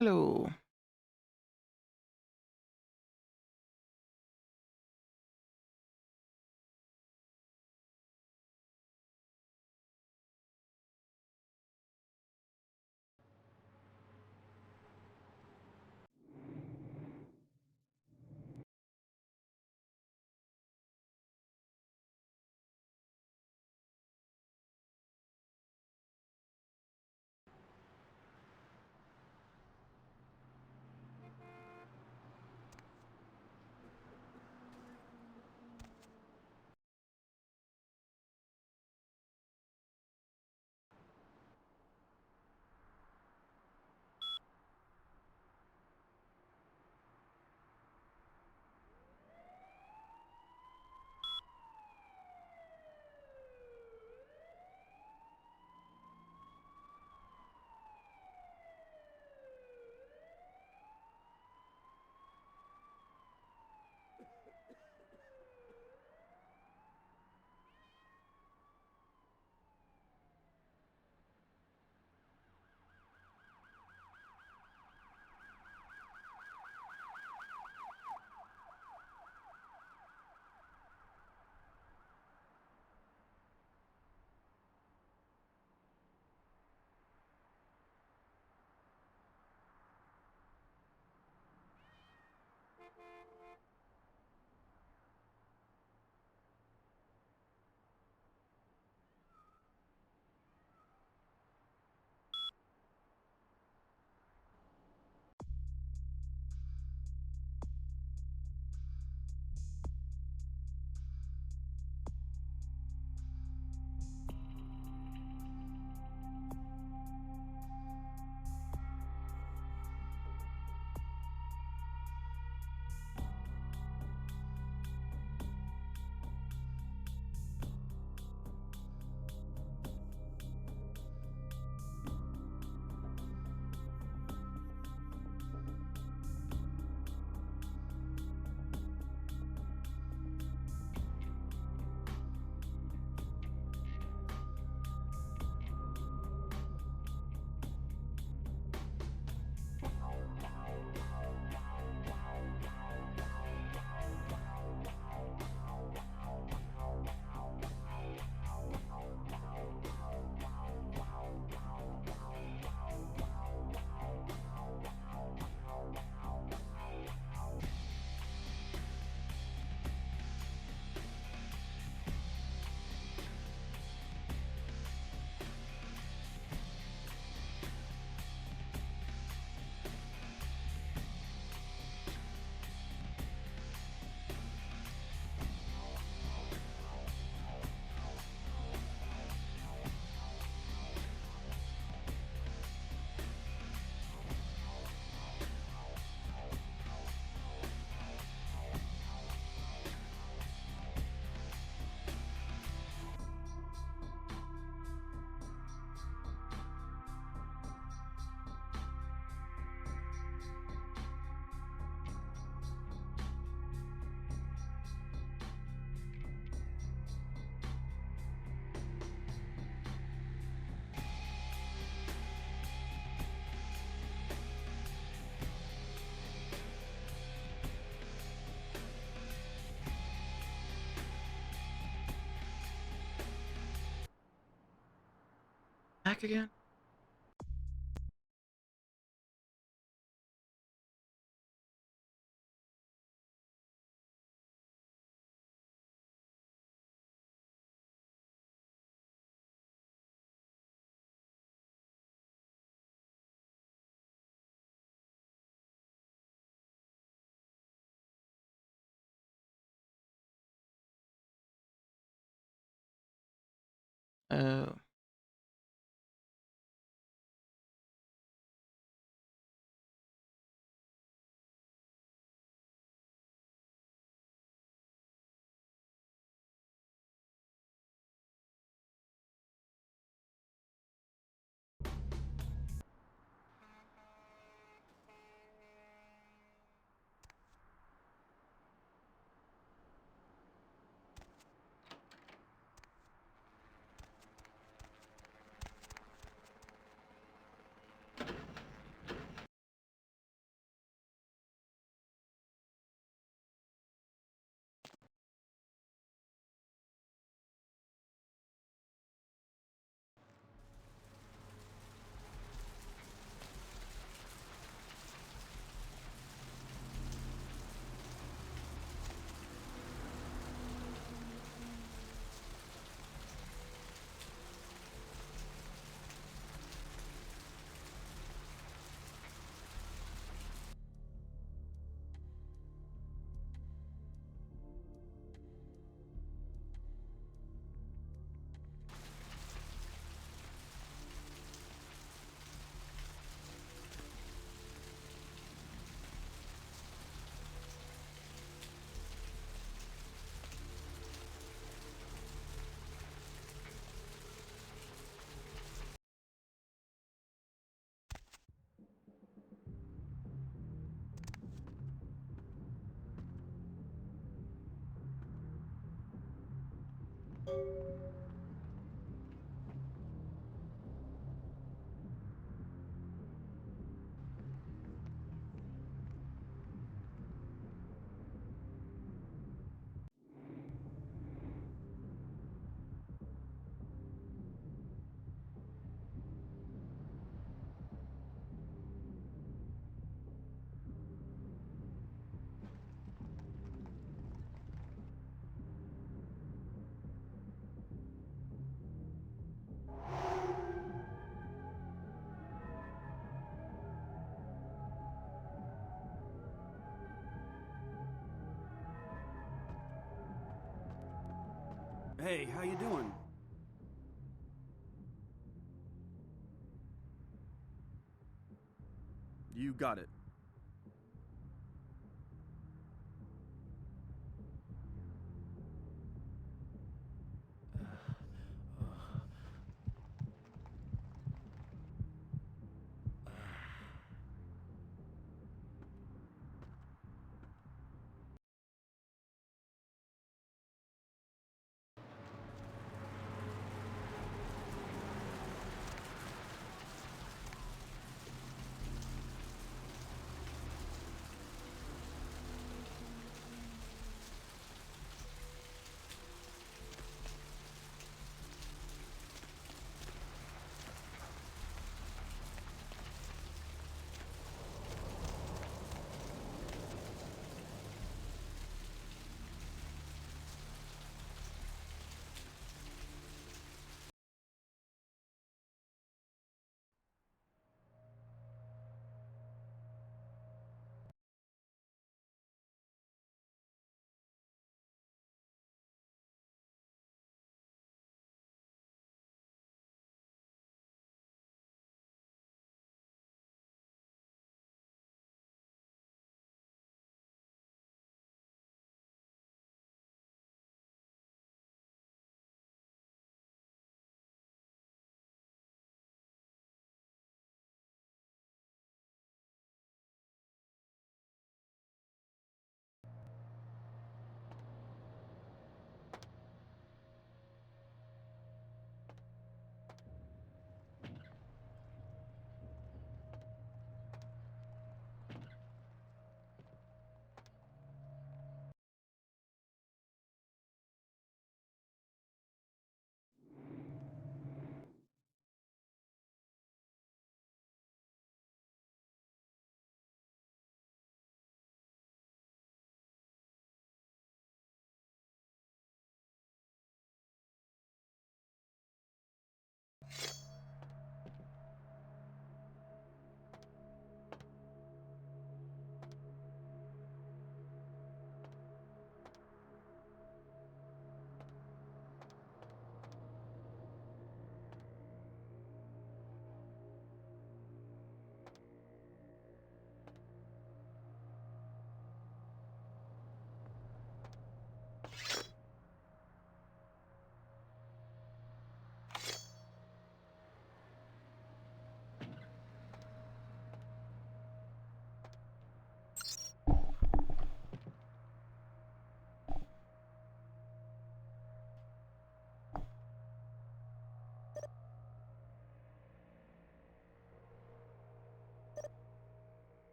Hello. Back again? Oh. Hey, how you doing? You got it.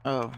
Oh.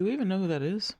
Do we even know who that is?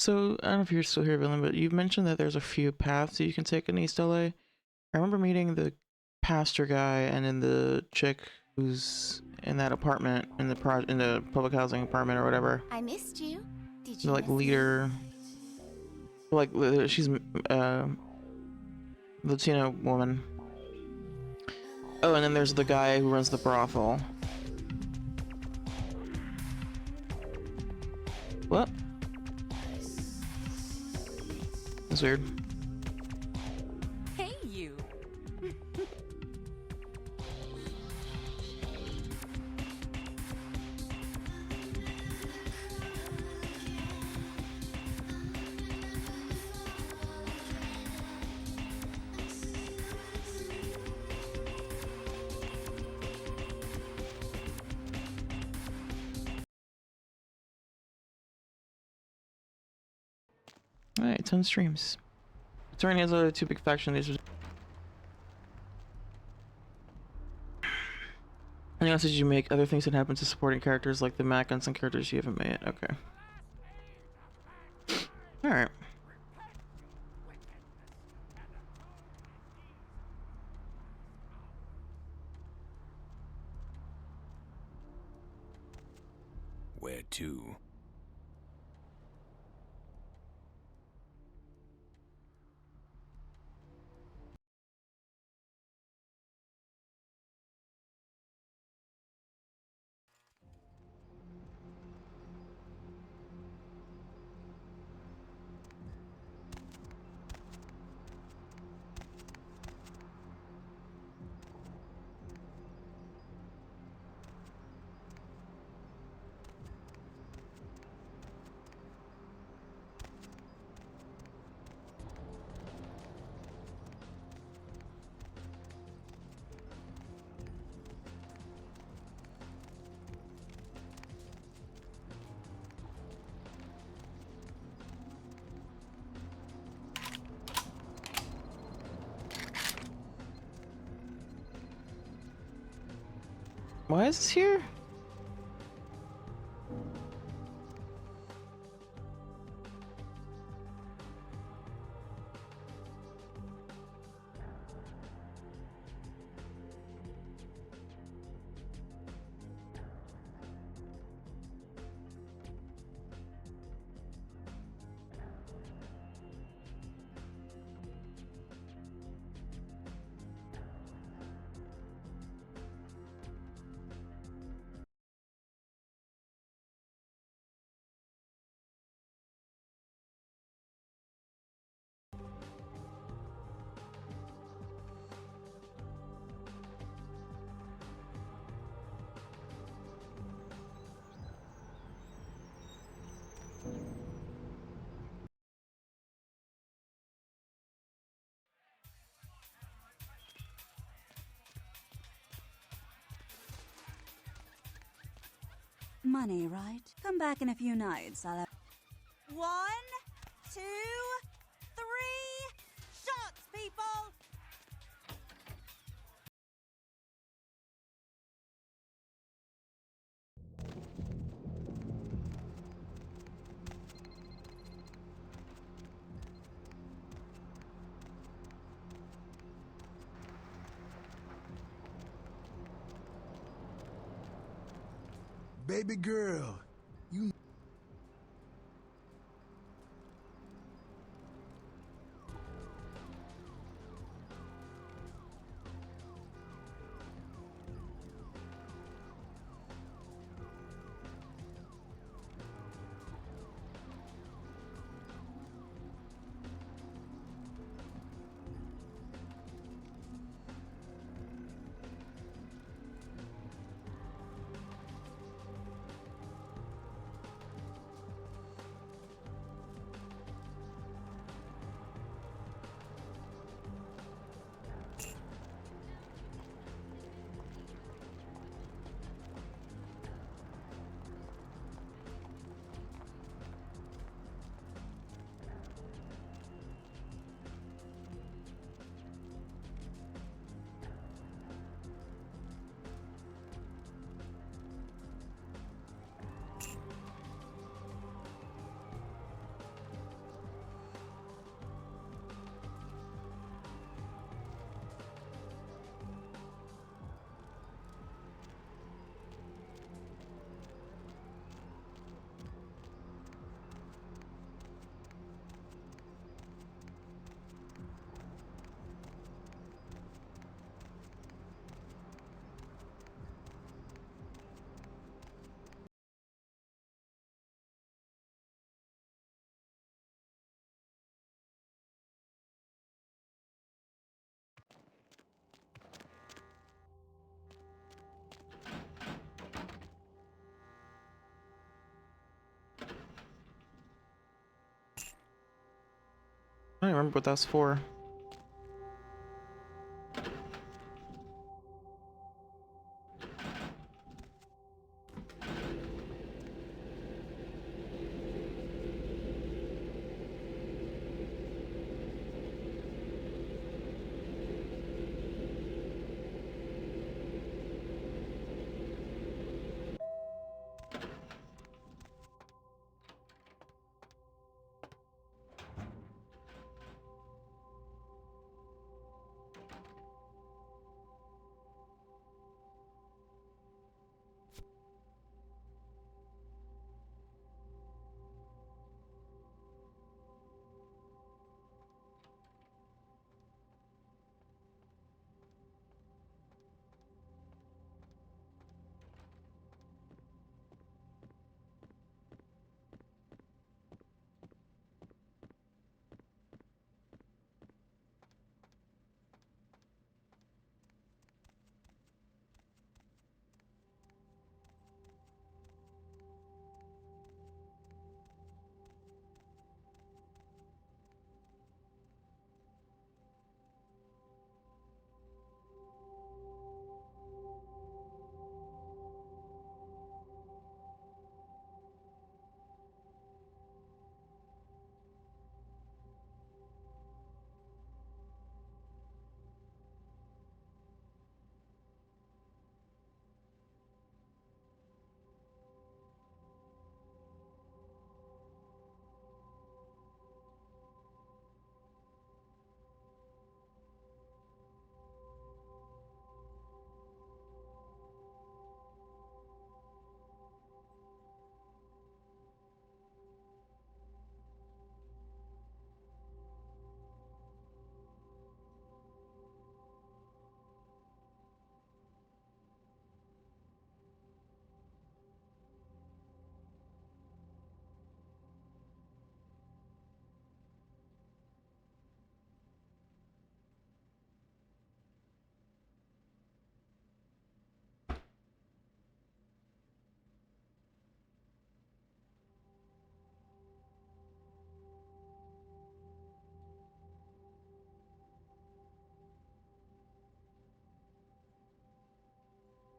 So, I don't know if you're still here, Villain, but you mentioned that there's a few paths that you can take in East LA. I remember meeting the pastor guy and then the chick who's in that apartment in the public housing apartment or whatever. I missed you. Did The you like miss me? leader, like she's Latina woman. Oh, and then there's the guy who runs the brothel. What? That's weird. Hey, you. Alright, 10 streams. Tyranny has other two big factions. These are... Anything else did you make? Other things that happen to supporting characters like the Mac and some characters you haven't made. Okay. Alright. Where to? Why is this here? Money, right? Come back in a few nights. I'll have... 1, 2, 3, shots, people! Baby girl, you... I don't remember what that's for.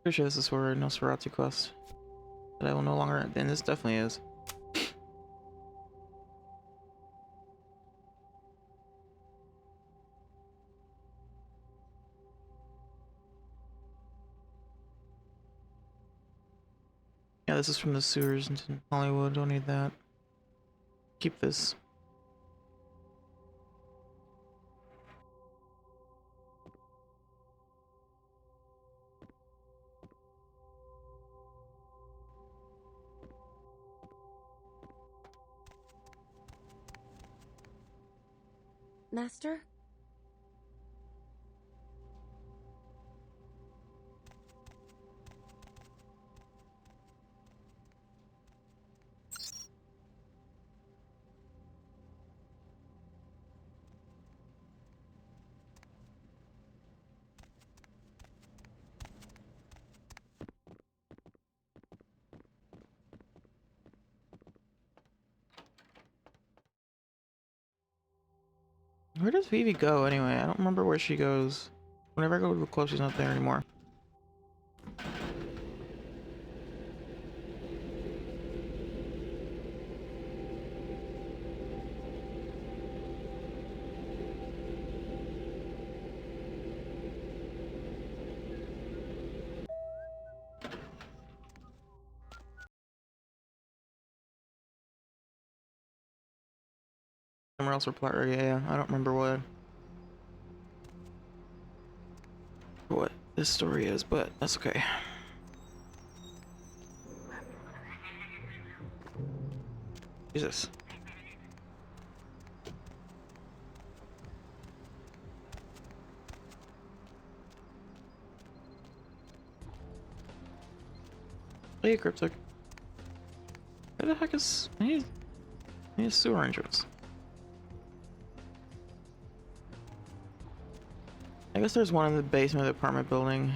Pretty sure this is for a Nosferatu quest. But I will no longer, and this definitely is. Yeah, this is from the sewers in Hollywood. Don't need that. Keep this. Master? Where does Vivi go anyway? I don't remember where she goes. Whenever I go to the club, she's not there anymore. Somewhere else for plot, yeah, I don't remember what this story is, but that's okay. Jesus. Hey, Cryptic. Where the heck is... I need a sewer entrance. I guess there's one in the basement of the apartment building.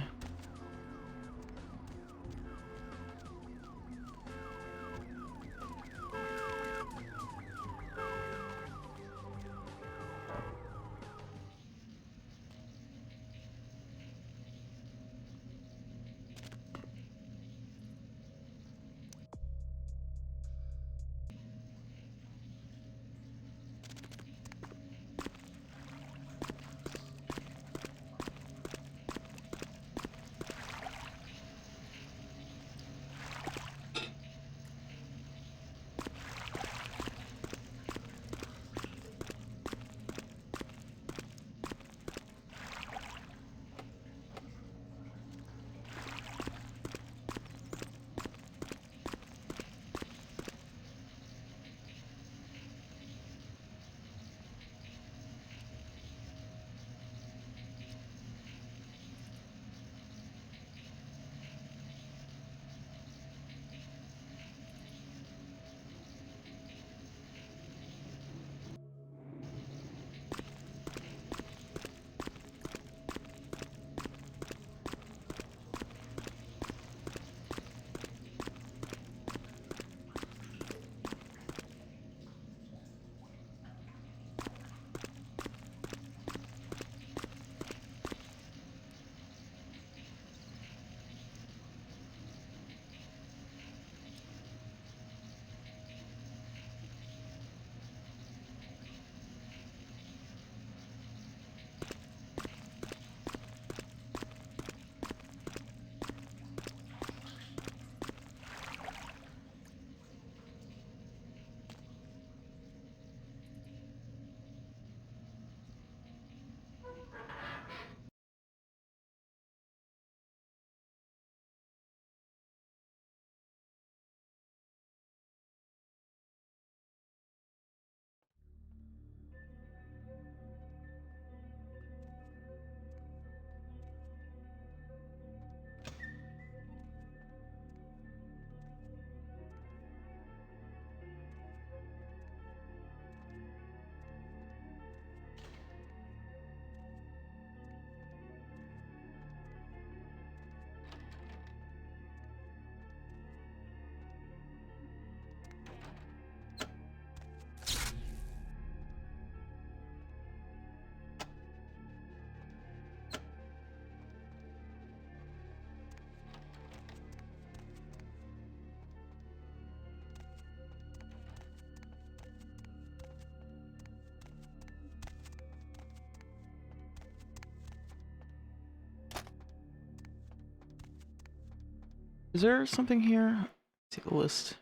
Is there something here? Take a list.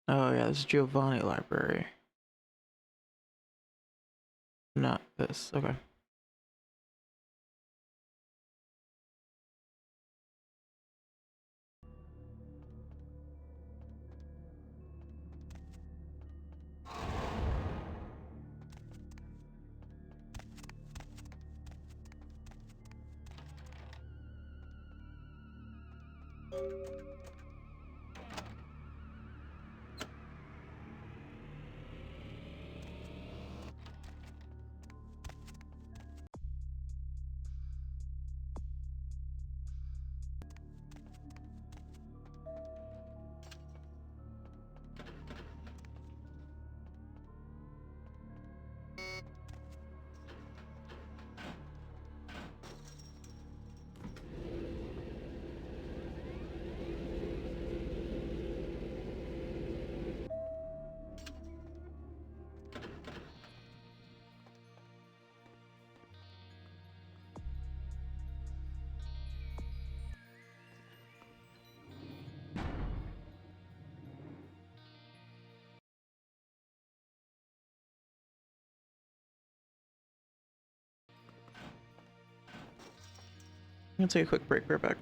Oh yeah, this is Giovanni Library. Not this. Okay. I'm gonna take a quick break. Right back.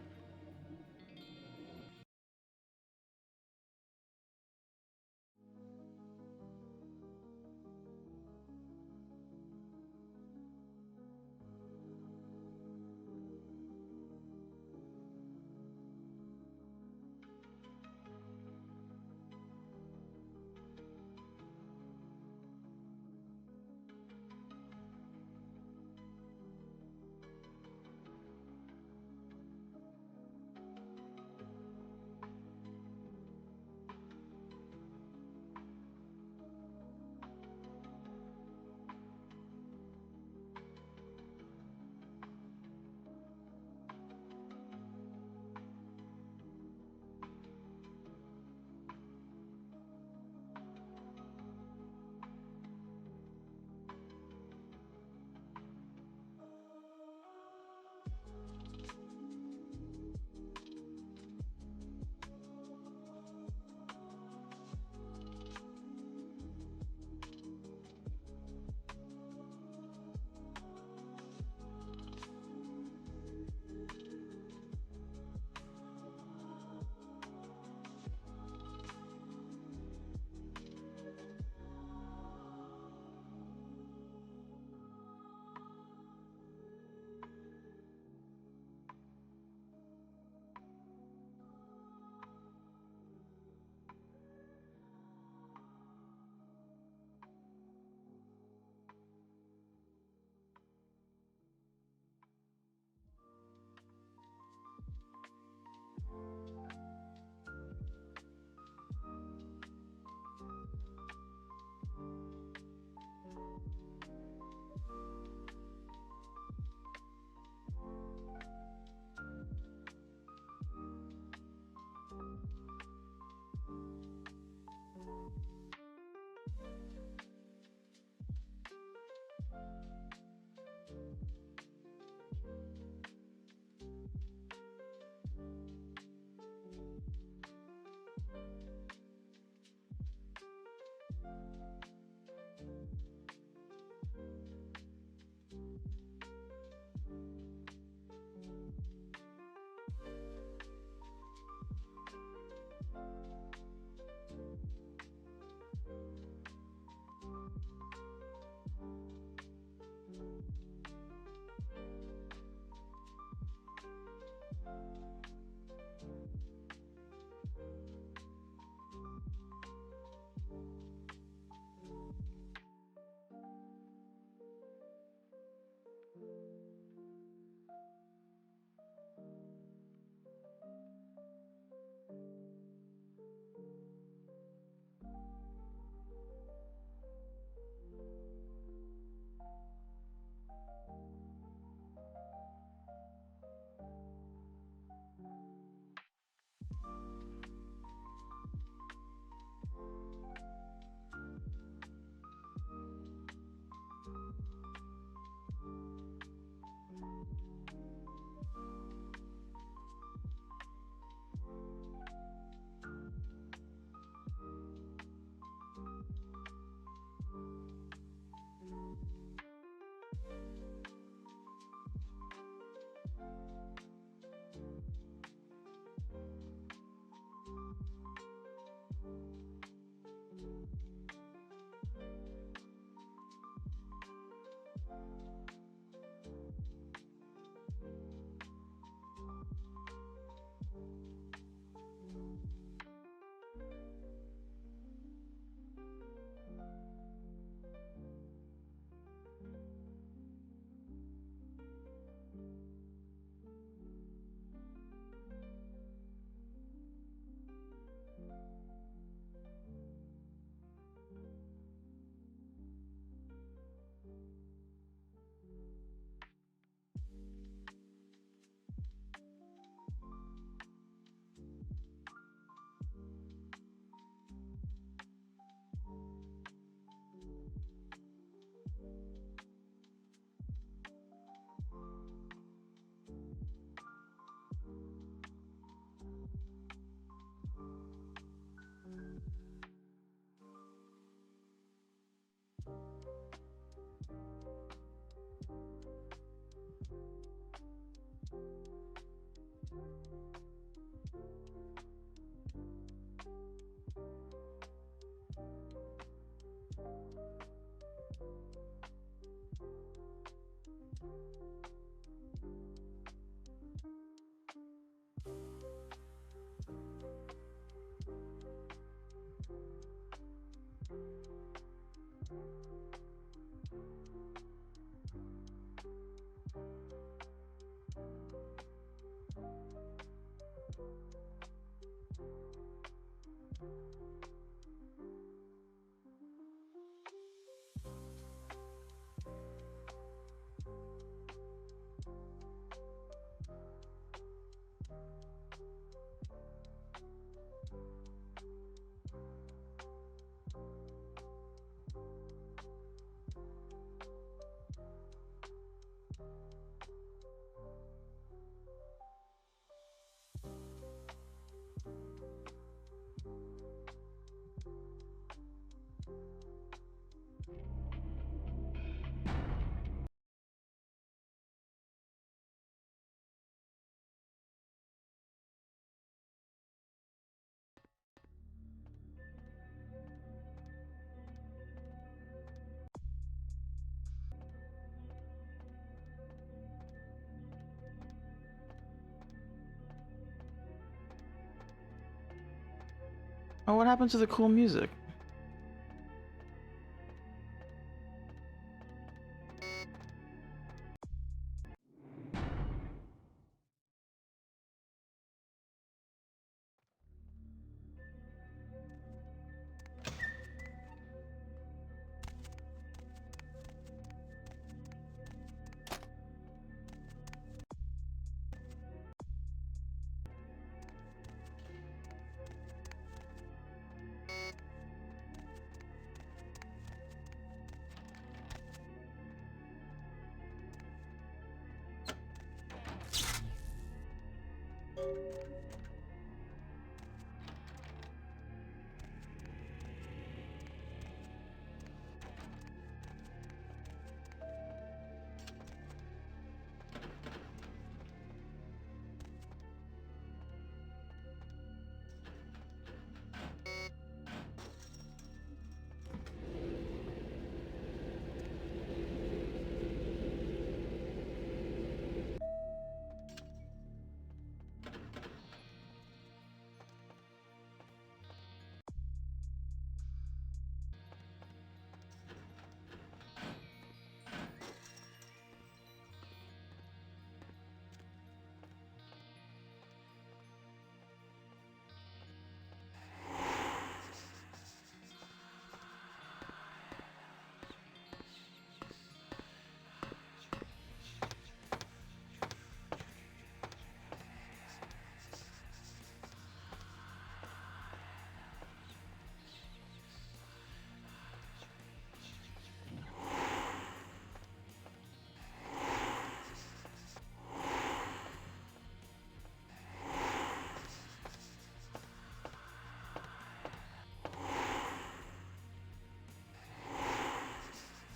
Oh, what happened to the cool music?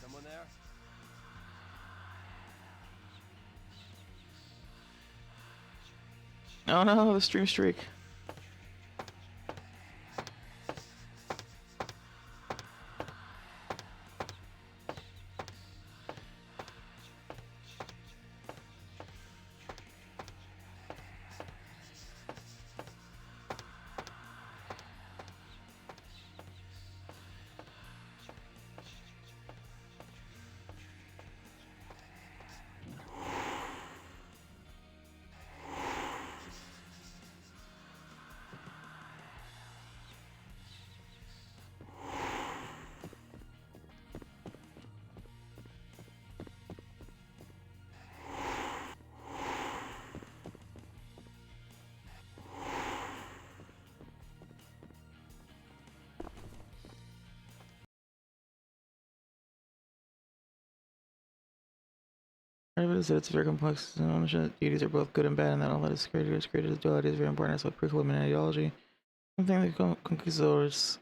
Someone there? Oh no, the stream streak. Part of it is that it's very complex and ownership that duties are both good and bad, and that all that is created as duality is very important as like curriculum and ideology. Something that conquistadors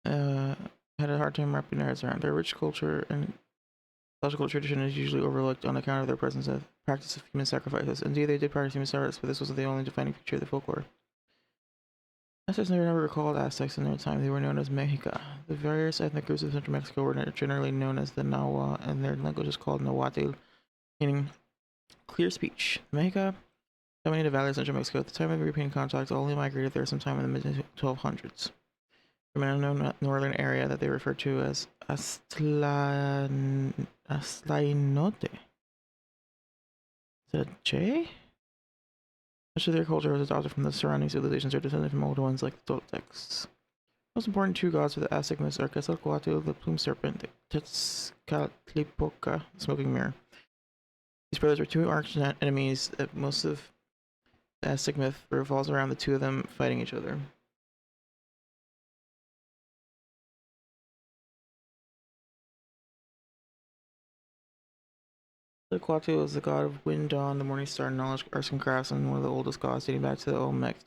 had a hard time wrapping their heads around. Their rich culture and logical tradition is usually overlooked on account of their presence of practice of human sacrifices. Indeed, they did practice human sacrifice, but this wasn't the only defining feature of the folklore. Aztecs never recalled Aztecs in their time. They were known as Mexica. The various ethnic groups of central Mexico were generally known as the Nahua, and their language is called Nahuatl, meaning clear speech. Mexica dominated the valley of central Mexico. At the time of European contact, only migrated there sometime in the mid-1200s. From an unknown northern area that they referred to as Aslainote. Is that a J? Much of their culture was adopted from the surrounding civilizations or descended from older ones like the Toltecs. Most important two gods for the Aztec myths are Quetzalcoatl, the plumed serpent, the Tezcatlipoca, the smoking mirror. These brothers were two arch enemies that most of the Aztec myth revolves around the two of them fighting each other. Quetzalcoatl was the god of wind, dawn, the morning star, knowledge, arts and crafts, and one of the oldest gods dating back to the Olmec.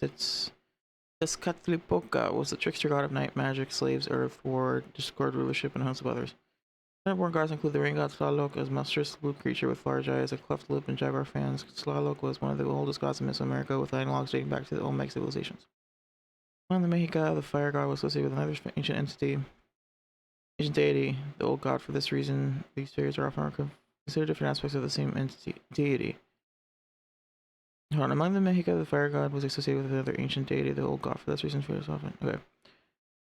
Tezcatlipoca was the trickster god of night, magic, slaves, earth, war, discord, rulership, and hosts of others. Born gods include the rain god Tlaloc, a monstrous blue creature with large eyes, a cleft lip, and jaguar fans. Tlaloc was one of the oldest gods in Mesoamerica, with analogs dating back to the Olmec civilizations. Among the Mexica, the fire god was associated with another ancient deity, the old god. For this reason, these figures are often consider different aspects of the same deity. Among the Mexica, the fire god was associated with another ancient deity, the old god. For this reason, figures often. Okay.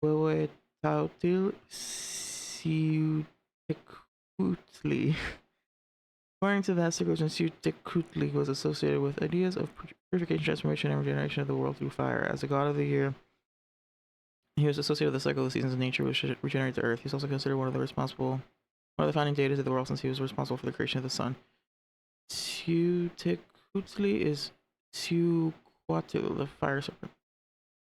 Huehuetautil Ciuhtecutli. According to the Aztec legend, Ciuhtecutli was associated with ideas of purification, transformation, and regeneration of the world through fire. As the god of the year, he was associated with the cycle of the seasons of nature, which should regenerate the earth. He's also considered one of the founding deities of the world, since he was responsible for the creation of the sun. Ciuhtecutli is Ciuhuatl, the fire serpent.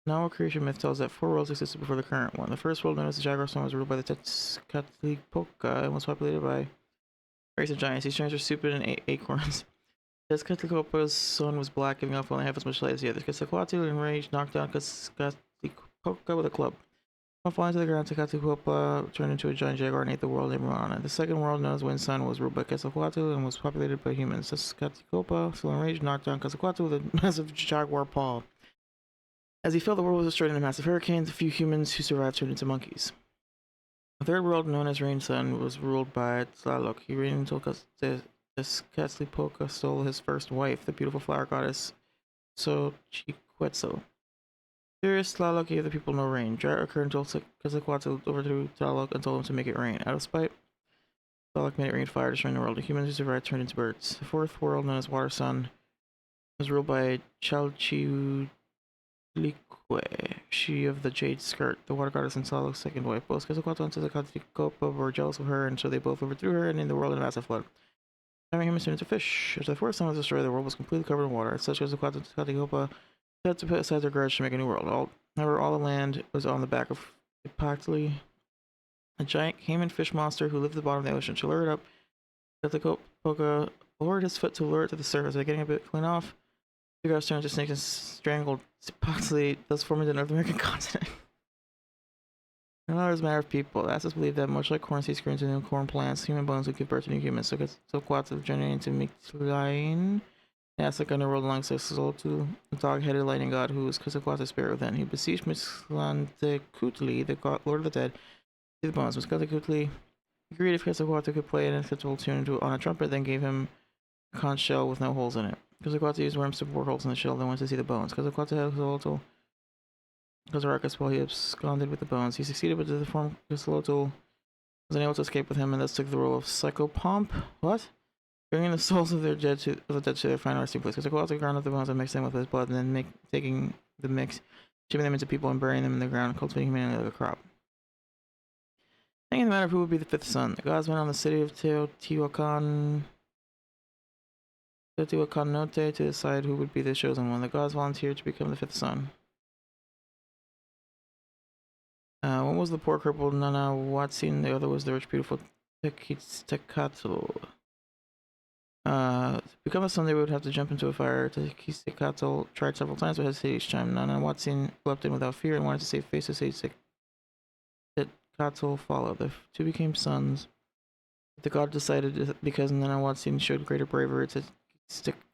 Nahua creation myth tells that 4 worlds existed before the current one. The first world, known as the Jaguar Stone, was ruled by the Tezcatlipoca and was populated by a race of giants. These giants were stupid and ate acorns. Tezcatlipoca's sun was black, giving off only half as much light as the others. Quetzalcoatl, enraged, knocked down Tezcatlipoca with a club. While falling to the ground, Tezcatlipoca turned into a giant jaguar and ate the world named Rana. The second world, known as Wind Sun, was ruled by Quetzalcoatl and was populated by humans. Tezcatlipoca, still enraged, knocked down Quetzalcoatl with a massive jaguar paw. As he fell, the world was destroyed in a massive hurricane. The few humans who survived turned into monkeys. The third world, known as Rain Sun, was ruled by Tlaloc. He reigned until Tezcatlipoca stole his first wife, the beautiful flower goddess Xochiquetzal. Furious, Tlaloc gave the people no rain. Drought occurred until Quetzalcoatl overthrew Tlaloc and told him to make it rain. Out of spite, Tlaloc made it rain fire, destroying the world. The humans who survived turned into birds. The fourth world, known as Water Sun, was ruled by Chalchiuhtlicue, she of the jade skirt, the water goddess and Tlaloc's second wife. Both Quetzalcoatl and Tezcatlipoca were jealous of her, and so they both overthrew her and ended the world in a massive flood. Having humans turned into fish. After the fourth sun was destroyed, the world was completely covered in water. As such, Quetzalcoatl and Tezcatlipoca had to put aside their grudge to make a new world. However, all the land was on the back of Ipactli, a giant caiman fish monster who lived at the bottom of the ocean. To lure it up, Tezcatlipoca lowered his foot to lure it to the surface. By getting a bit clean off, the guys turned into snakes and strangled Ipactli, thus forming the North American continent. Another is a matter of people. The Aztecs believed that much like corn seeds grew into new corn plants, human bones would give birth to new humans. So Quetzalcoatl generated into Mictlain, the Aztec underworld alongside Xochitl, the dog-headed lightning god who was Quetzalcoatl's spirit within. He besieged Mictlantecuhtli, the god, lord of the dead, to the bones. Mictlantecuhtli agreed if Quetzalcoatl could play an acceptable tune on a trumpet, then gave him a conch shell with no holes in it. Quetzalcoatl used worms to bore holes in the shell, then went to see the bones. Quetzalcoatl had Quetzalcoatl while he absconded with the bones. He succeeded, but the deformed Quetzalcoatl was unable to escape with him, and thus took the role of Psychopomp. What? Bringing the souls of the dead to their final resting place. Quetzalcoatl ground up the bones and mixed them with his blood, and then taking the mix, shaping them into people and burying them in the ground, cultivating humanity like a crop. Thinking the matter of who would be the fifth son, the gods went on the city of Teotihuacan Note to decide who would be the chosen one. The gods volunteered to become the fifth son. One was the poor crippled Nanahuatzin, the other was the rich beautiful Tezcatl. To become a son, they would have to jump into a fire. Tezcatl tried several times but hesitated each time. Nanahuatzin leapt in without fear and wanted to save face to that Quetzal followed. The two became sons. The god decided because Nanahuatzin showed greater bravery to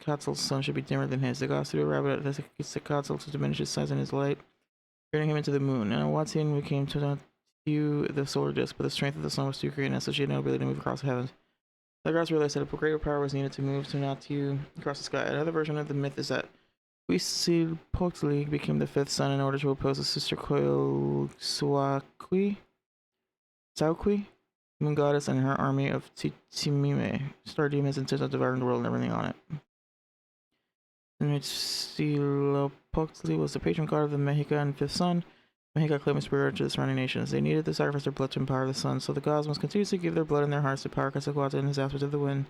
Quetzal's son should be dimmer than his. The gods threw a rabbit at Quetzal to diminish his size and his light, turning him into the moon. Nanahuatzin became to view the solar disk, but the strength of the sun was too great, and so she had no ability to move across the heavens. The gods realized that a greater power was needed to move Tonatiuh across the sky. Another version of the myth is that Huitzilopochtli became the fifth son in order to oppose his sister Coyolxauhqui, moon goddess, and her army of Tzitzimime, star demons intent on devouring the world and everything on it. Huitzilopochtli was the patron god of the Mexica and fifth son. Mexica claimed spirit to the surrounding nations. They needed to sacrifice their blood to empower the sun, so the gods must continuously give their blood and their hearts to power Quetzalcoatl in his aspect of the wind.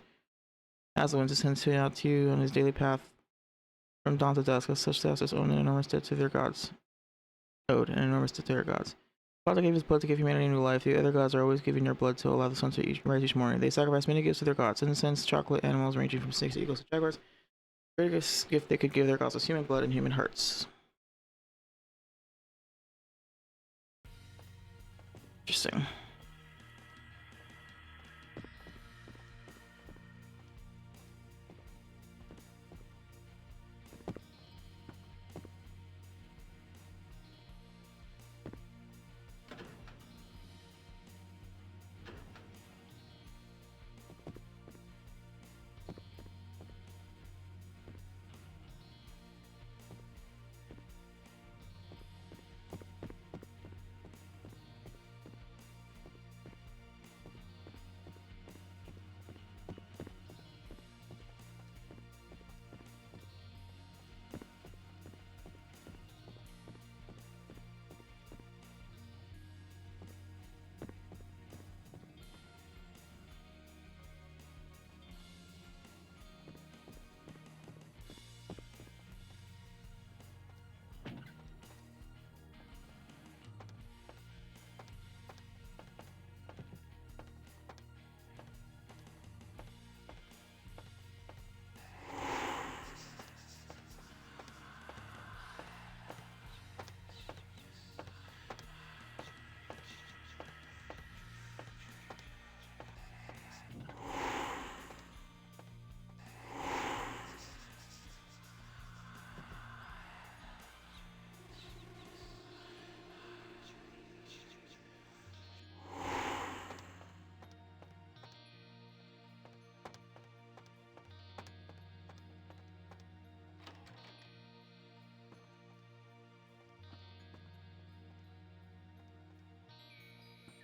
As the wind to send Tonatiuh on his daily path from dawn to dusk, as such the owed an enormous debt to their gods. Quetzal gave his blood to give humanity new life. The other gods are always giving their blood to allow the sun to rise each morning. They sacrifice many gifts to their gods: incense, chocolate, animals ranging from snakes to eagles to jaguars. The greatest gift they could give their gods was human blood and human hearts. Interesting.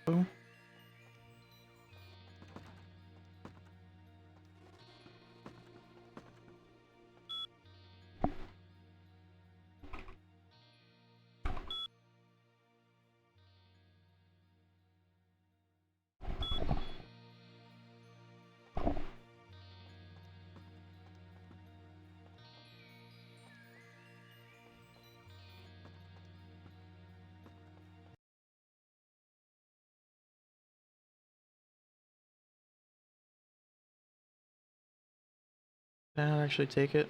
Oh. Can I actually take it?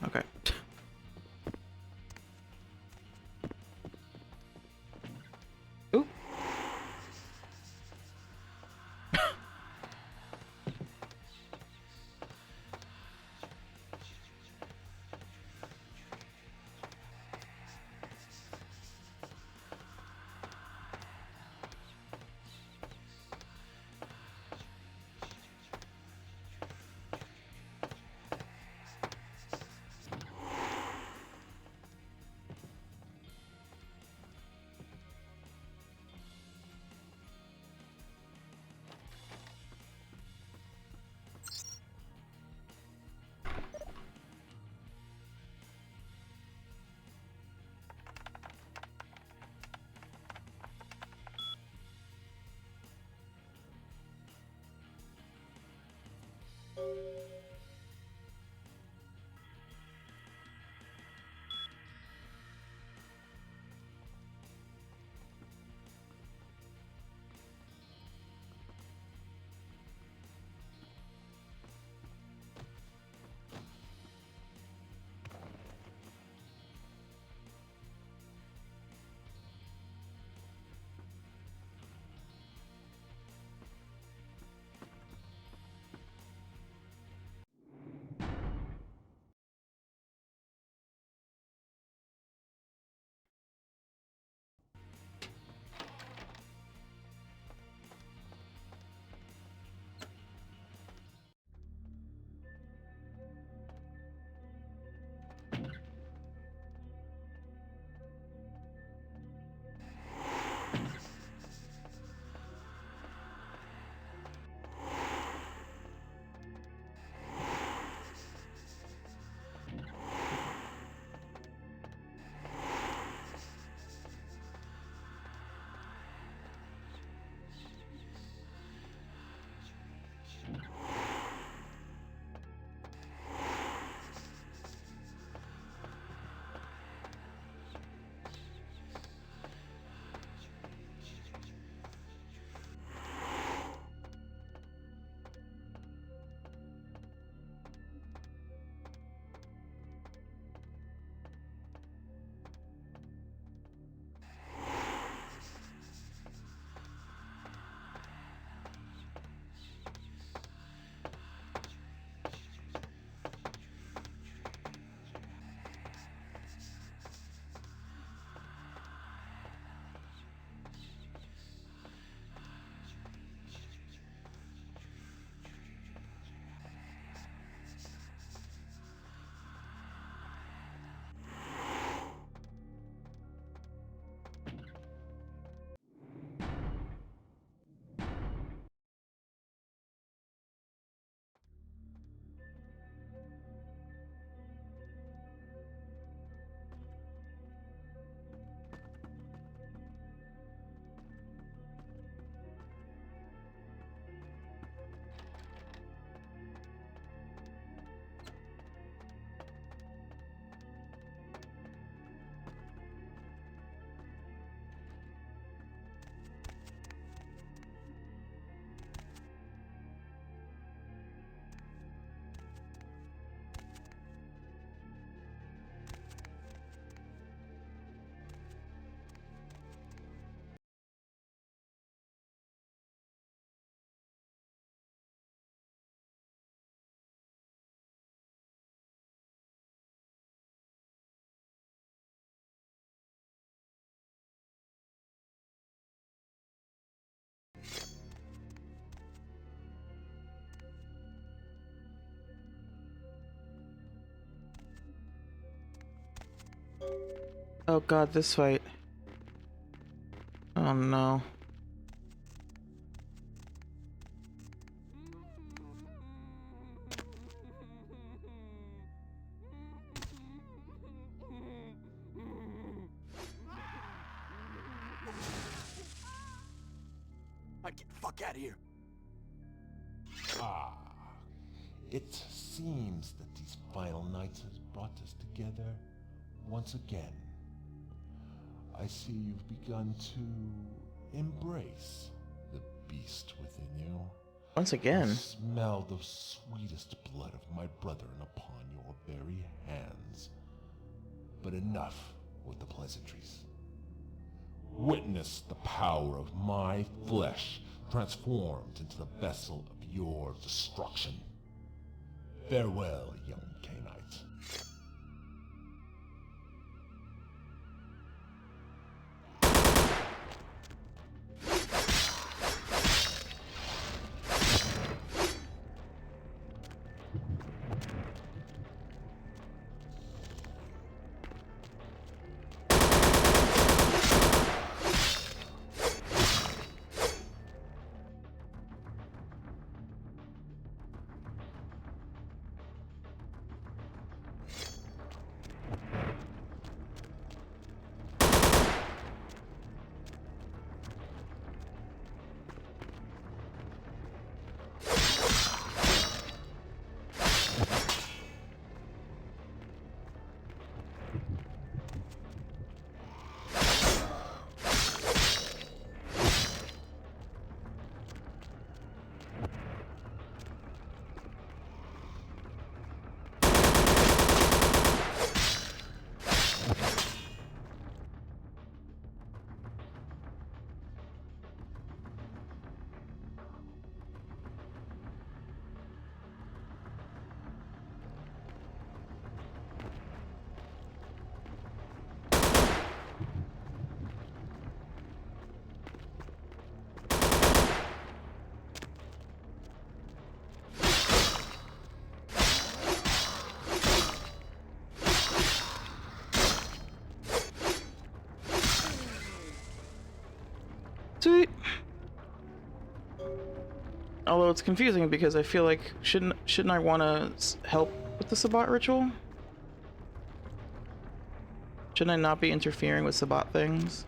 Okay. Ooh. Oh god, this fight. Oh no. Get the fuck out of here. Ah, it seems that these final nights has brought us together once again. I see you've begun to embrace the beast within you. Once I again. smell the sweetest blood of my brethren upon your very hands. But enough with the pleasantries. Witness the power of my flesh transformed into the vessel of your destruction. Farewell, young Canite. Sweet. Although it's confusing because I feel like shouldn't I want to help with the Sabbat ritual? Shouldn't I not be interfering with Sabbat things?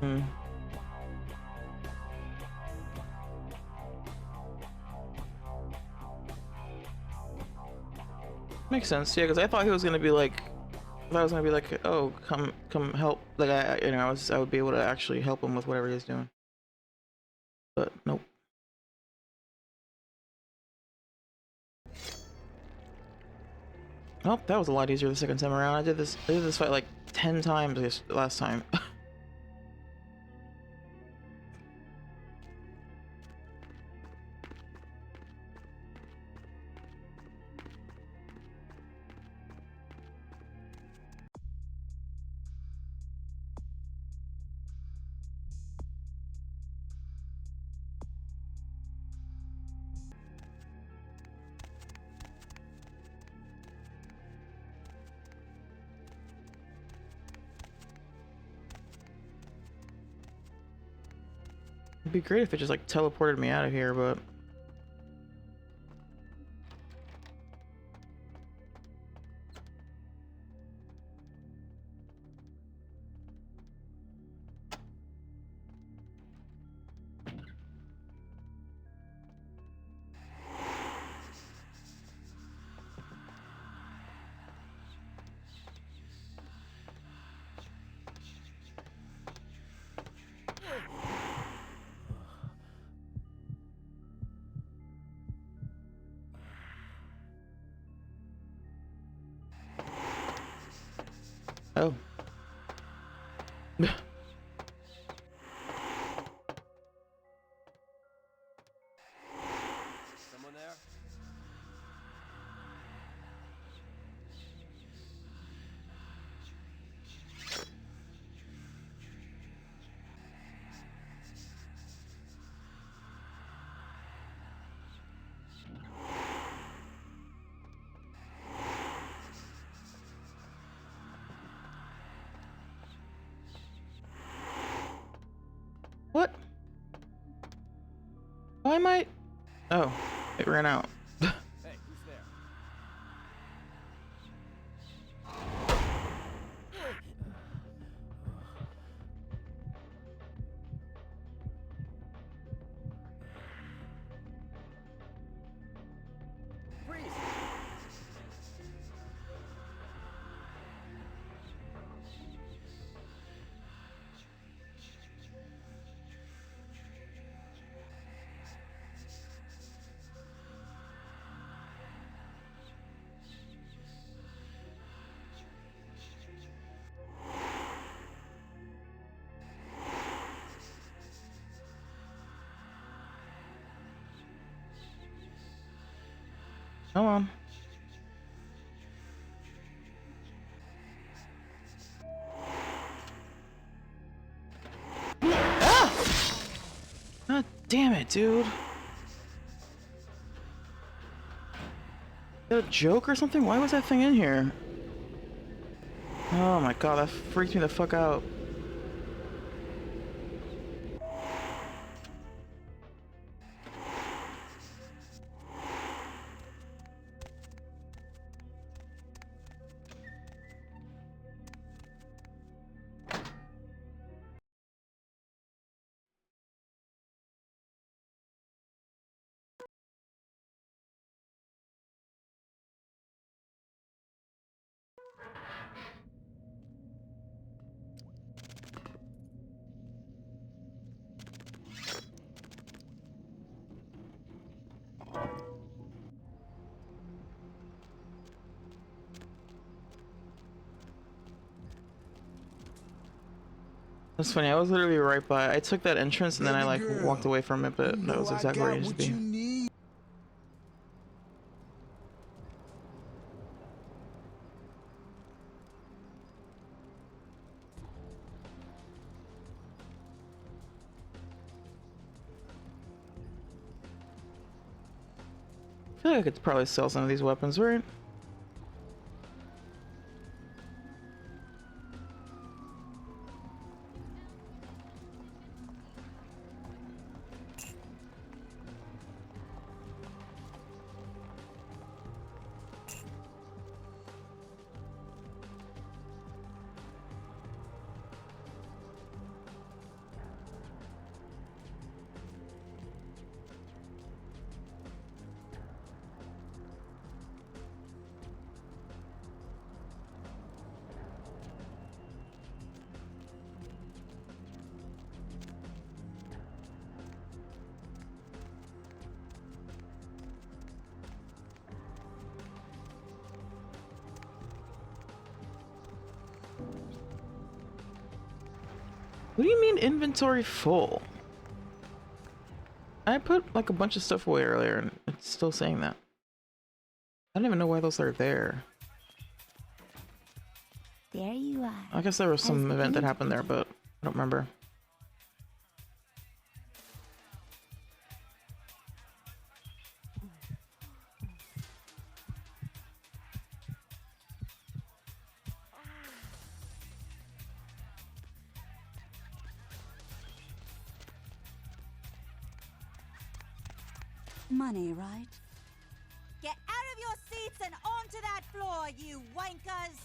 Hmm. Makes sense, yeah, because I thought he was gonna be like, I thought I was gonna be like, oh, come help. Like I would be able to actually help him with whatever he's doing. But nope. Oh, that was a lot easier the second time around. I did this fight like 10 times this last time. It'd be great if it just like teleported me out of here, but oh. Someone there? What? Why am I? Oh, it ran out. Hey, who's there? Freeze! Come on. Ah! God damn it, dude. Is that a joke or something? Why was that thing in here? Oh my god, that freaked me the fuck out. That's funny. I was literally right by. I took that entrance and then I like walked away from it, but that was exactly where it needed to be. Need. I feel like I could probably sell some of these weapons, right? What do you mean inventory full? I put like a bunch of stuff away earlier and it's still saying that. I don't even know why those are there. There you are. I guess there was some event that happened there, but I don't remember. Money, right? Get out of your seats and onto that floor, you wankers!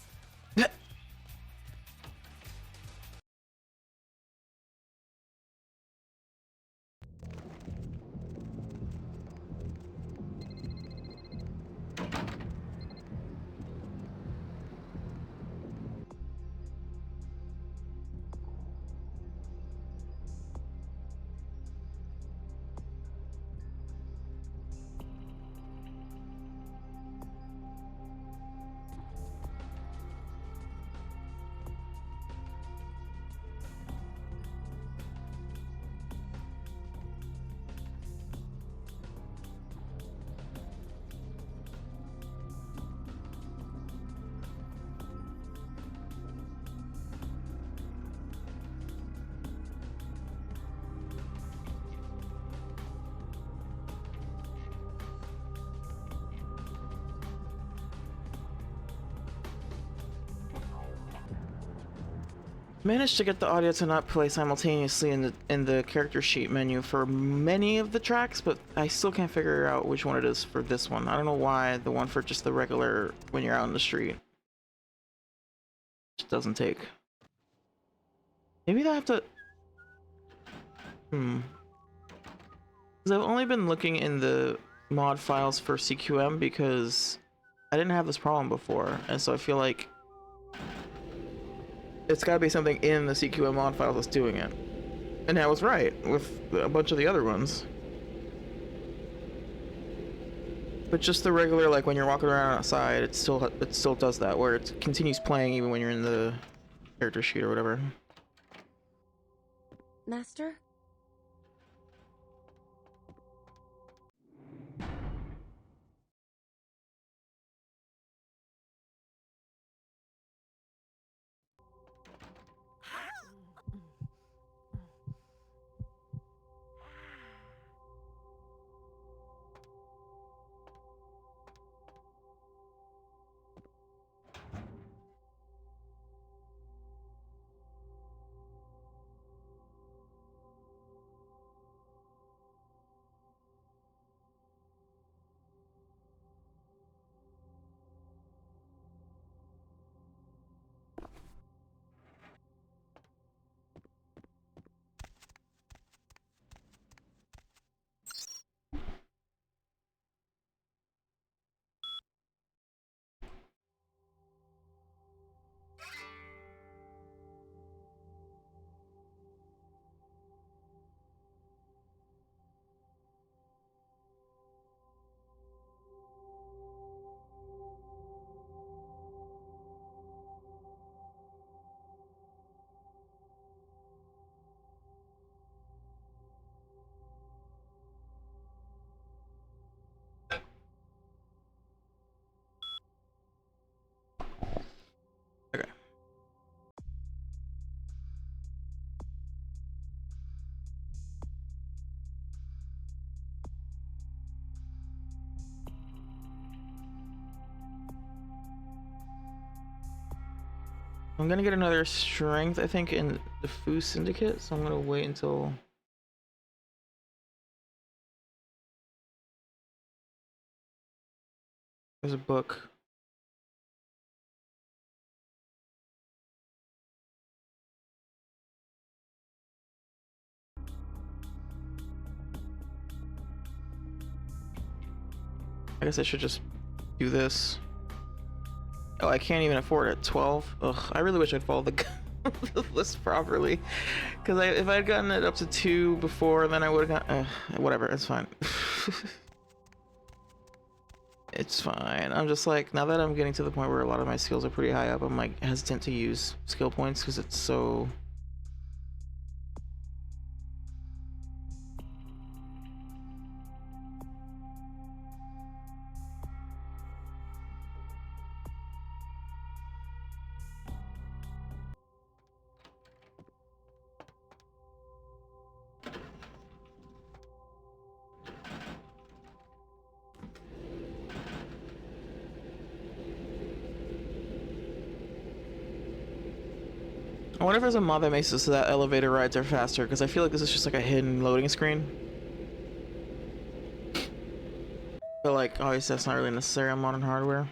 Managed to get the audio to not play simultaneously in the character sheet menu for many of the tracks, but I still can't figure out which one it is for this one. I don't know why the one for just the regular when you're out in the street just doesn't take. Maybe I have to. Because I've only been looking in the mod files for CQM because I didn't have this problem before, and so I feel like it's gotta be something in the CQM mod file that's doing it. And I was right with a bunch of the other ones. But just the regular, like when you're walking around outside, it still does that, where it continues playing even when you're in the character sheet or whatever. Master? I'm gonna get another strength, I think, in the Fu Syndicate, so I'm gonna wait until... There's a book. I guess I should just do this. Oh, I can't even afford it. 12? Ugh, I really wish I'd followed the list properly. Because if I'd gotten it up to 2 before, then I would have got... whatever, it's fine. It's fine. I'm just like, now that I'm getting to the point where a lot of my skills are pretty high up, I'm like hesitant to use skill points because it's so... I wonder if there's a mod that makes it so that elevator rides are faster, because I feel like this is just like a hidden loading screen. But like, obviously that's not really necessary on modern hardware.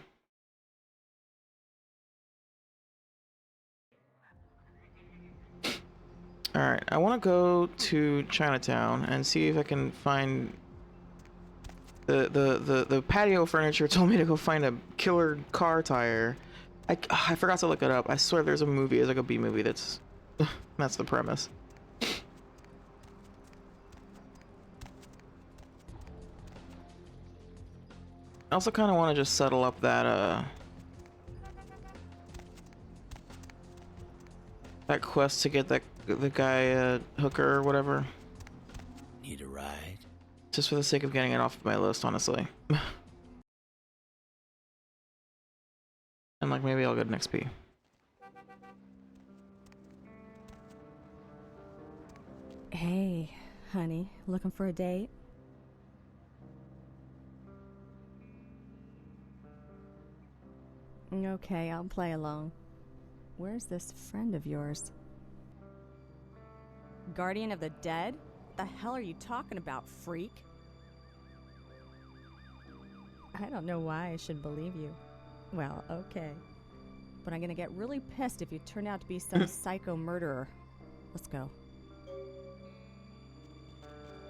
Alright, I want to go to Chinatown and see if I can find... The patio furniture told me to go find a killer car tire. I forgot to look it up. I swear there's a movie, it's like a B movie that's... that's the premise. I also kind of want to just settle up that, that quest to get the guy, Hooker or whatever. Need a ride? Just for the sake of getting it off my list, honestly. And like, maybe I'll get an XP. Hey, honey, looking for a date? Okay, I'll play along. Where's this friend of yours? Guardian of the Dead? What the hell are you talking about, freak? I don't know why I should believe you. Well, okay. But I'm gonna get really pissed if you turn out to be some psycho murderer. Let's go.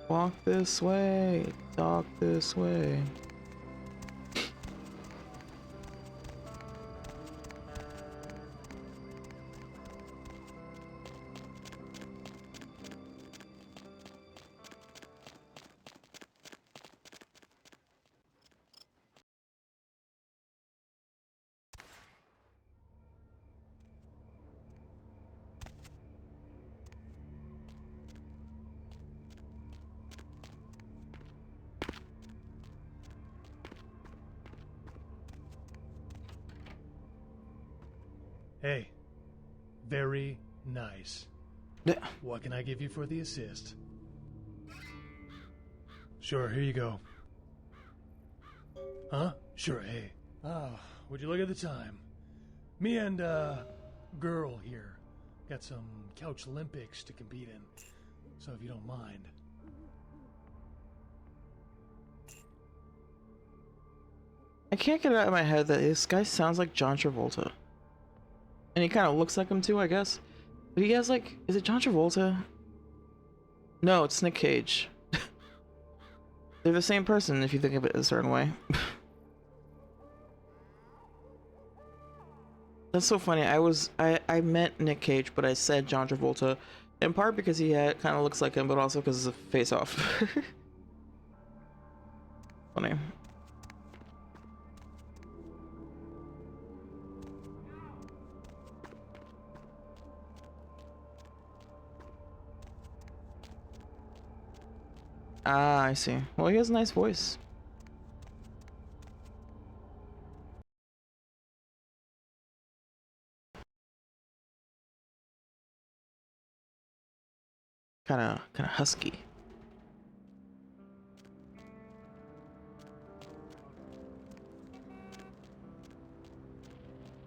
Walk this way, talk this way. Hey, very nice. Yeah. What can I give you for the assist? Sure, here you go. Huh? Sure, hey. Ah, would you look at the time? Me and, girl here got some couch Olympics to compete in. So if you don't mind. I can't get it out of my head that this guy sounds like John Travolta. And he kind of looks like him too, I guess. But he has like, is it John Travolta? No, it's Nick Cage. They're the same person if you think of it a certain way. That's so funny. I meant Nick Cage, but I said John Travolta. In part because he kind of looks like him, but also because of Face Off. Funny. Ah, I see. Well, he has a nice voice. Kinda husky.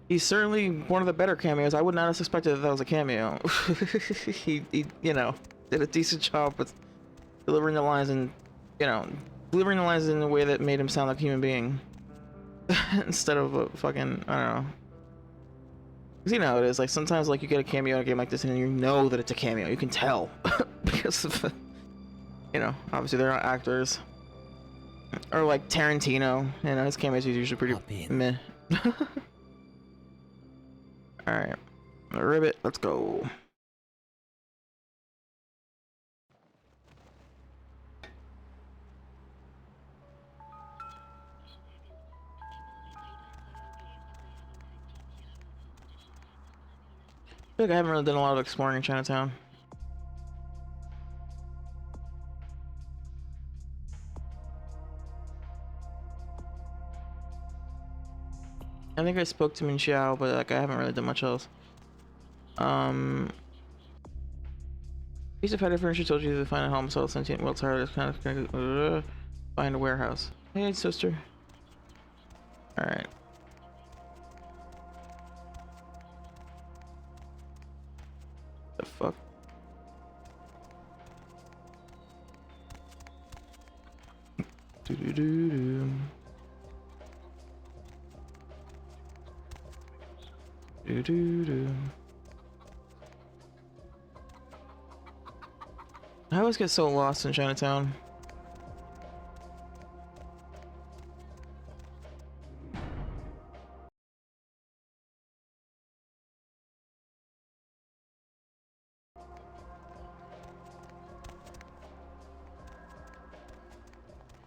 He's certainly one of the better cameos. I would not have suspected that that was a cameo. he, you know, did a decent job with delivering the lines and, you know, delivering the lines in a way that made him sound like a human being. Instead of a fucking, I don't know. Cause you know how it is, like sometimes like you get a cameo in a game like this and you know that it's a cameo. You can tell. Because of, you know, obviously they're not actors. Or like Tarantino, you know, his cameos are usually pretty meh. Alright. Ribbit, let's go. I feel like I haven't really done a lot of exploring in Chinatown. I think I spoke to Min Xiao, but like I haven't really done much else. Piece of headed furniture told you to find a home, so sentient well tired kind of find a warehouse. Hey sister. Alright. The fuck? Do do do do. Do do do. I always get so lost in Chinatown.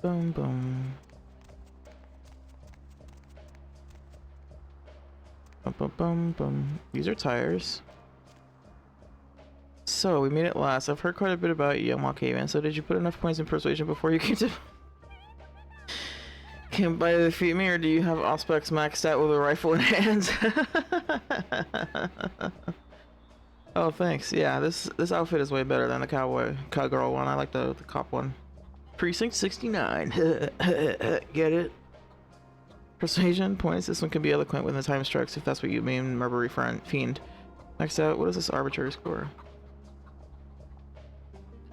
Boom boom. Bum bum bum bum. These are tires. So we made it last. I've heard quite a bit about you, Yanhua Caveman. So did you put enough points in persuasion before you came to came by to defeat me, or do you have Auspex maxed out with a rifle in hand? Oh, thanks. Yeah, this outfit is way better than the cowgirl one. I like the cop one. Precinct 69. Get it? Persuasion points. This one can be eloquent when the time strikes, if that's what you mean, Marbury Fiend. Next out, what is this arbitrary score?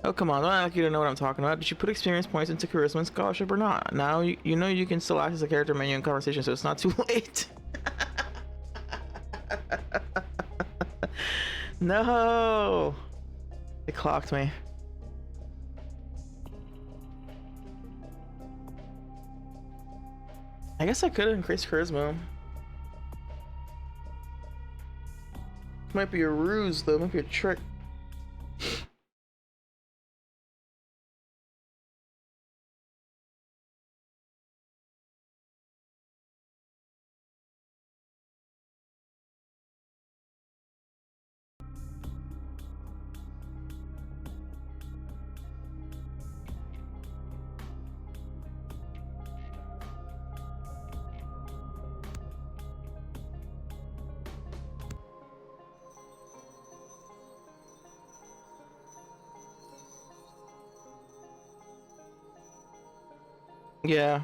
Oh, come on, don't act like you don't know what I'm talking about. Did you put experience points into charisma and scholarship or not? Now you know you can still access the character menu in conversation, so it's not too late. No! It clocked me. I guess I could increase charisma. Might be a ruse though, might be a trick. Yeah.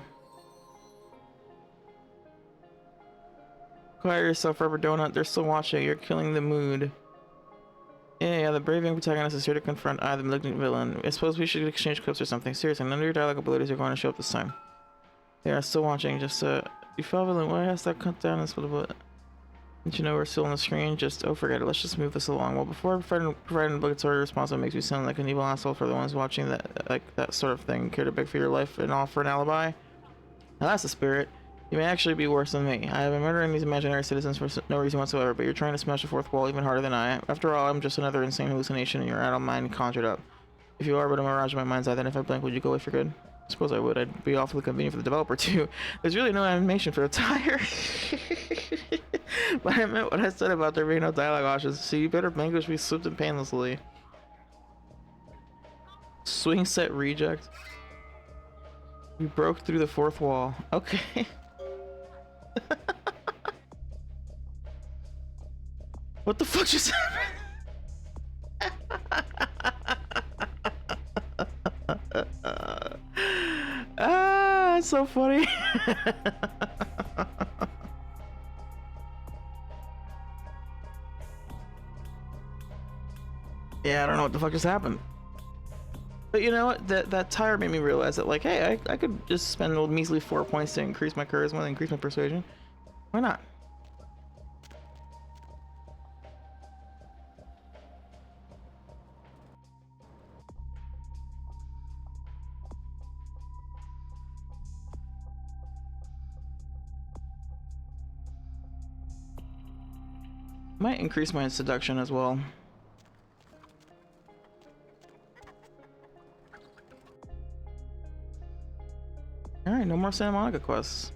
Quiet yourself, Rubber Donut. They're still watching. You're killing the mood. Yeah, the brave young protagonist is here to confront I, the malignant villain. I suppose we should exchange clips or something. Seriously, none of your dialogue abilities are going to show up this time. They are still watching. Just, you fell villain. Why has that cut down and split a bit? Did you know we're still on the screen? Just, oh, forget it. Let's just move this along. Well, before providing an obligatory response that makes me sound like an evil asshole for the ones watching that, like, that sort of thing, care to beg for your life and offer an alibi? Now that's the spirit. You may actually be worse than me. I have been murdering these imaginary citizens for no reason whatsoever, but you're trying to smash the fourth wall even harder than I. After all, I'm just another insane hallucination in your adult mind conjured up. If you are but a mirage in my mind's eye, then if I blink, would you go away for good? I suppose I would. I'd be awfully convenient for the developer too. There's really no animation for a tire. But I meant what I said about there being no dialogue options, so you better vanquish me swift and painlessly. Swing set reject. You broke through the fourth wall. Okay. What the fuck just happened? Ah, it's so funny. Yeah, I don't know what the fuck just happened. But you know what? That tire made me realize that, like, hey, I could just spend a measly 4 points to increase my charisma and increase my persuasion. Why not? Might increase my seduction as well. Alright, no more Santa Monica quests.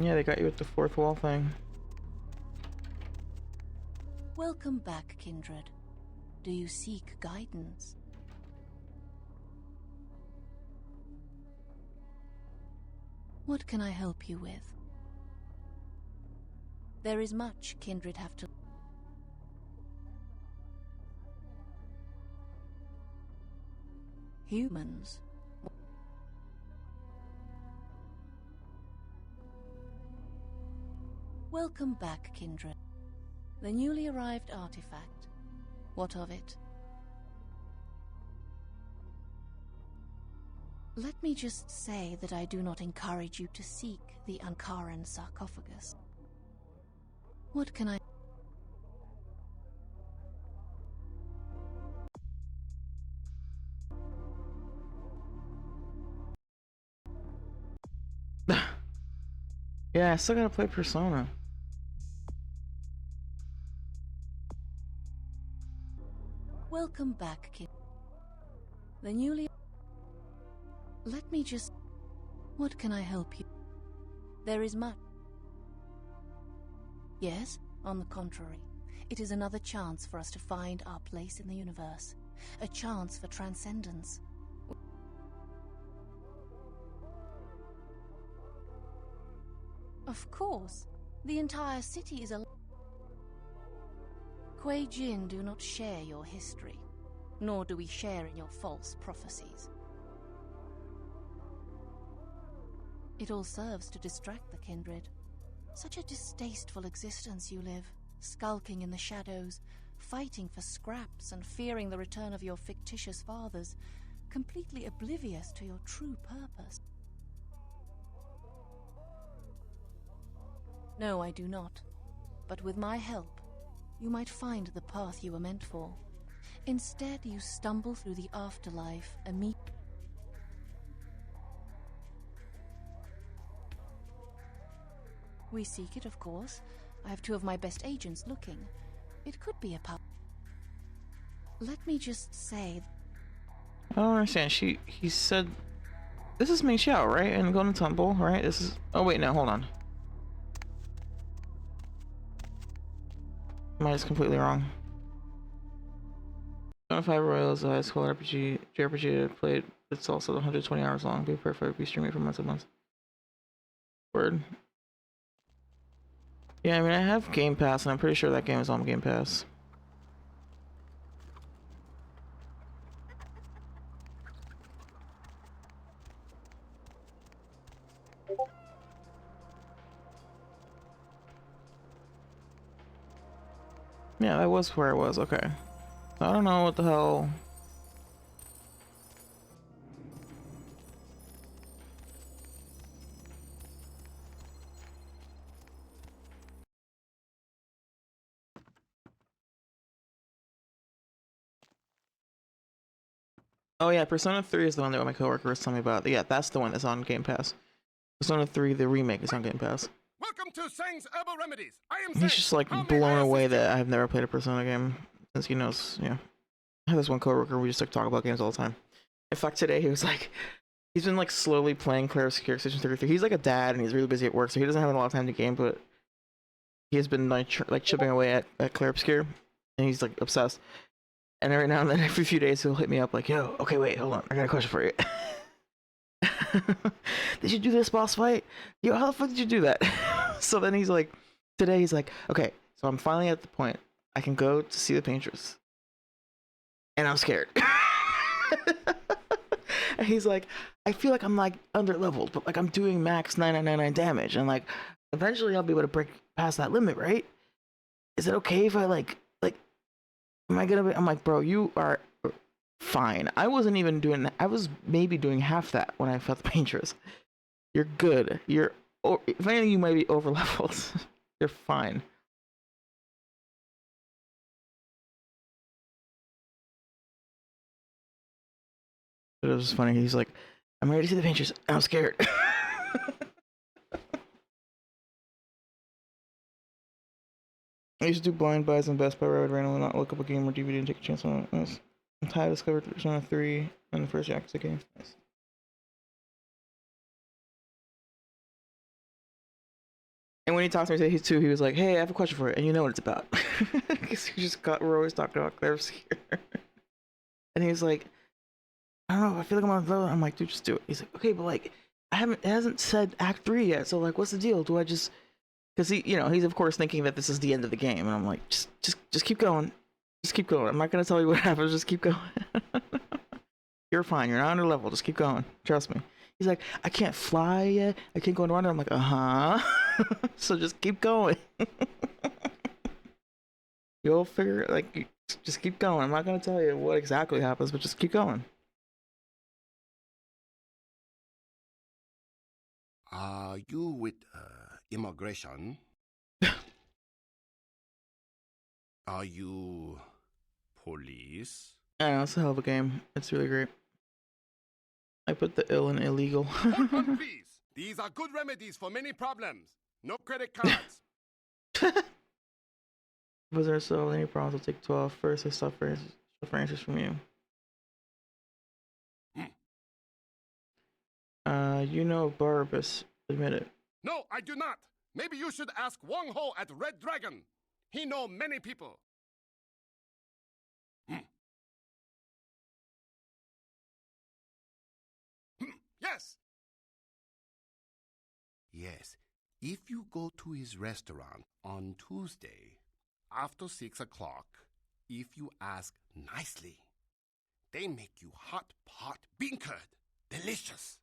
Yeah, they got you with the fourth wall thing. Welcome back, Kindred. Do you seek guidance? What can I help you with? There is much Kindred have to... Humans? Welcome back, Kindred. The newly arrived artifact. What of it? Let me just say that I do not encourage you to seek the Ankaran sarcophagus. What can I... Yeah, I still gotta play Persona. Welcome back, Kid. The newly... Let me just... What can I help you? There is much... Yes, on the contrary. It is another chance for us to find our place in the universe. A chance for transcendence. Of course. The entire city is a... Kuei Jin do not share your history, nor do we share in your false prophecies. It all serves to distract the Kindred. Such a distasteful existence you live, skulking in the shadows, fighting for scraps and fearing the return of your fictitious fathers, completely oblivious to your true purpose. No, I do not. But with my help, you might find the path you were meant for. Instead, you stumble through the afterlife, We seek it, of course. I have 2 of my best agents looking. It could be a power. Let me just say... I don't understand. He said... This is Ming Xiao, right? In Golden Temple, right? This is... Oh, wait, no, hold on. Am I just completely wrong? Persona 5 Royal is a high school JRPG I played. It's also 120 hours long. Be perfect. Be streaming for months and months. Word. Yeah, I mean, I have Game Pass, and I'm pretty sure that game is on Game Pass. Yeah, that was where I was. Okay. I don't know what the hell. Oh yeah, Persona 3 is the one that my coworker was telling me about. Yeah, that's the one that's on Game Pass. Persona 3, the remake, is on Game Pass. Welcome to Sang's Herbal Remedies. I am He's Sang. just like How may blown I away assist you? that I've never played a Persona game since he knows. Yeah, I have this one coworker. We just like talk about games all the time. In fact, today he was like, he's been like slowly playing Clair Obscur Section 33. He's like a dad and he's really busy at work, so he doesn't have a lot of time to game. But he has been like chipping away at Clair Obscur, and he's like obsessed. And every now and then, every few days, he'll hit me up like, "Yo, okay, wait, hold on, I got a question for you. Did you do this boss fight? Yo, how the fuck did you do that?" So then he's like, today he's like, "Okay, so I'm finally at the point I can go to see the painters, and I'm scared." And he's like, "I feel like I'm like under leveled, but like I'm doing max 9999 damage, and like eventually I'll be able to break past that limit, right? Is it okay if I like am I gonna be?" I'm like, "Bro, you are fine. I wasn't even doing that. I was maybe doing half that when I felt the painters. You're good. If anything, you might be over leveled. You're fine." It was just funny. He's like, "I'm ready to see the painters. I'm scared." I used to do blind buys on Best Buy where I would randomly not look up a game or DVD and take a chance on it. Nice. I'm tired. I discovered Persona 3 and the first Yakuza game. Nice. And when he talked to me today, he was like, "Hey, I have a question for you," and you know what it's about. Because we're always talking about Claire's here. And he was like, "I don't know, I feel like I'm on the road." I'm like, "Dude, just do it." He's like, "Okay, but like, it hasn't said Act 3 yet, so like, what's the deal? Do I just," because he's of course thinking that this is the end of the game, and I'm like, just keep going. Just keep going. I'm not gonna tell you what happens, just keep going. You're fine, you're not under level, just keep going. Trust me. He's like, "I can't fly yet. I can't go underwater." I'm like, "Uh-huh." So just keep going. You'll figure just keep going. I'm not gonna tell you what exactly happens, but just keep going. Are you with immigration? Are you police? I know, it's a hell of a game. It's really great. I put the ill in illegal. Hold on, please. These are good remedies for many problems. No credit cards. Was there so any problems? I'll take 12 first. I stop for answers from you. You know Barbas. Admit it. No, I do not. Maybe you should ask Wong Ho at Red Dragon. He know many people. Yes. Yes. If you go to his restaurant on Tuesday after 6 o'clock, if you ask nicely, they make you hot pot bean curd. Delicious.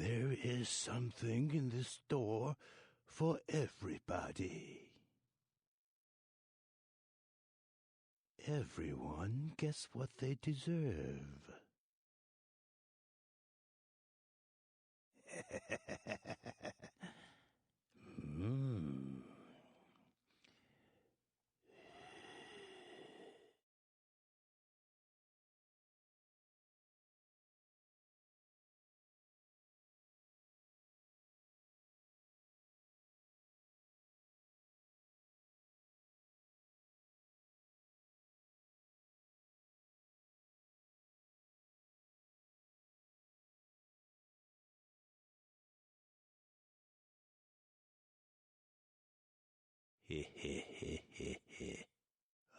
There is something in this store for everybody. Everyone gets what they deserve. Hmm.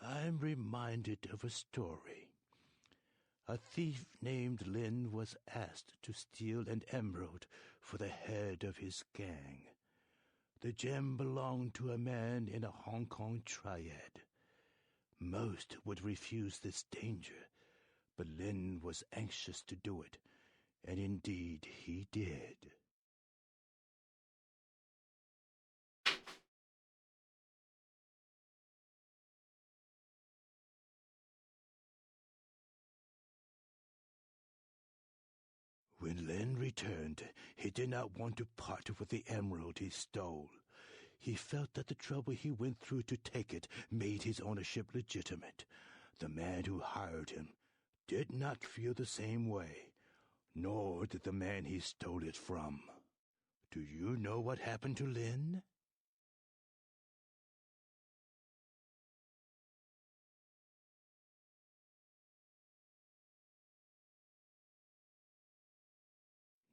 I'm reminded of a story. A thief named Lin was asked to steal an emerald for the head of his gang. The gem belonged to a man in a Hong Kong triad. Most would refuse this danger, but Lin was anxious to do it, and indeed he did. When Lin returned, he did not want to part with the emerald he stole. He felt that the trouble he went through to take it made his ownership legitimate. The man who hired him did not feel the same way, nor did the man he stole it from. Do you know what happened to Lin?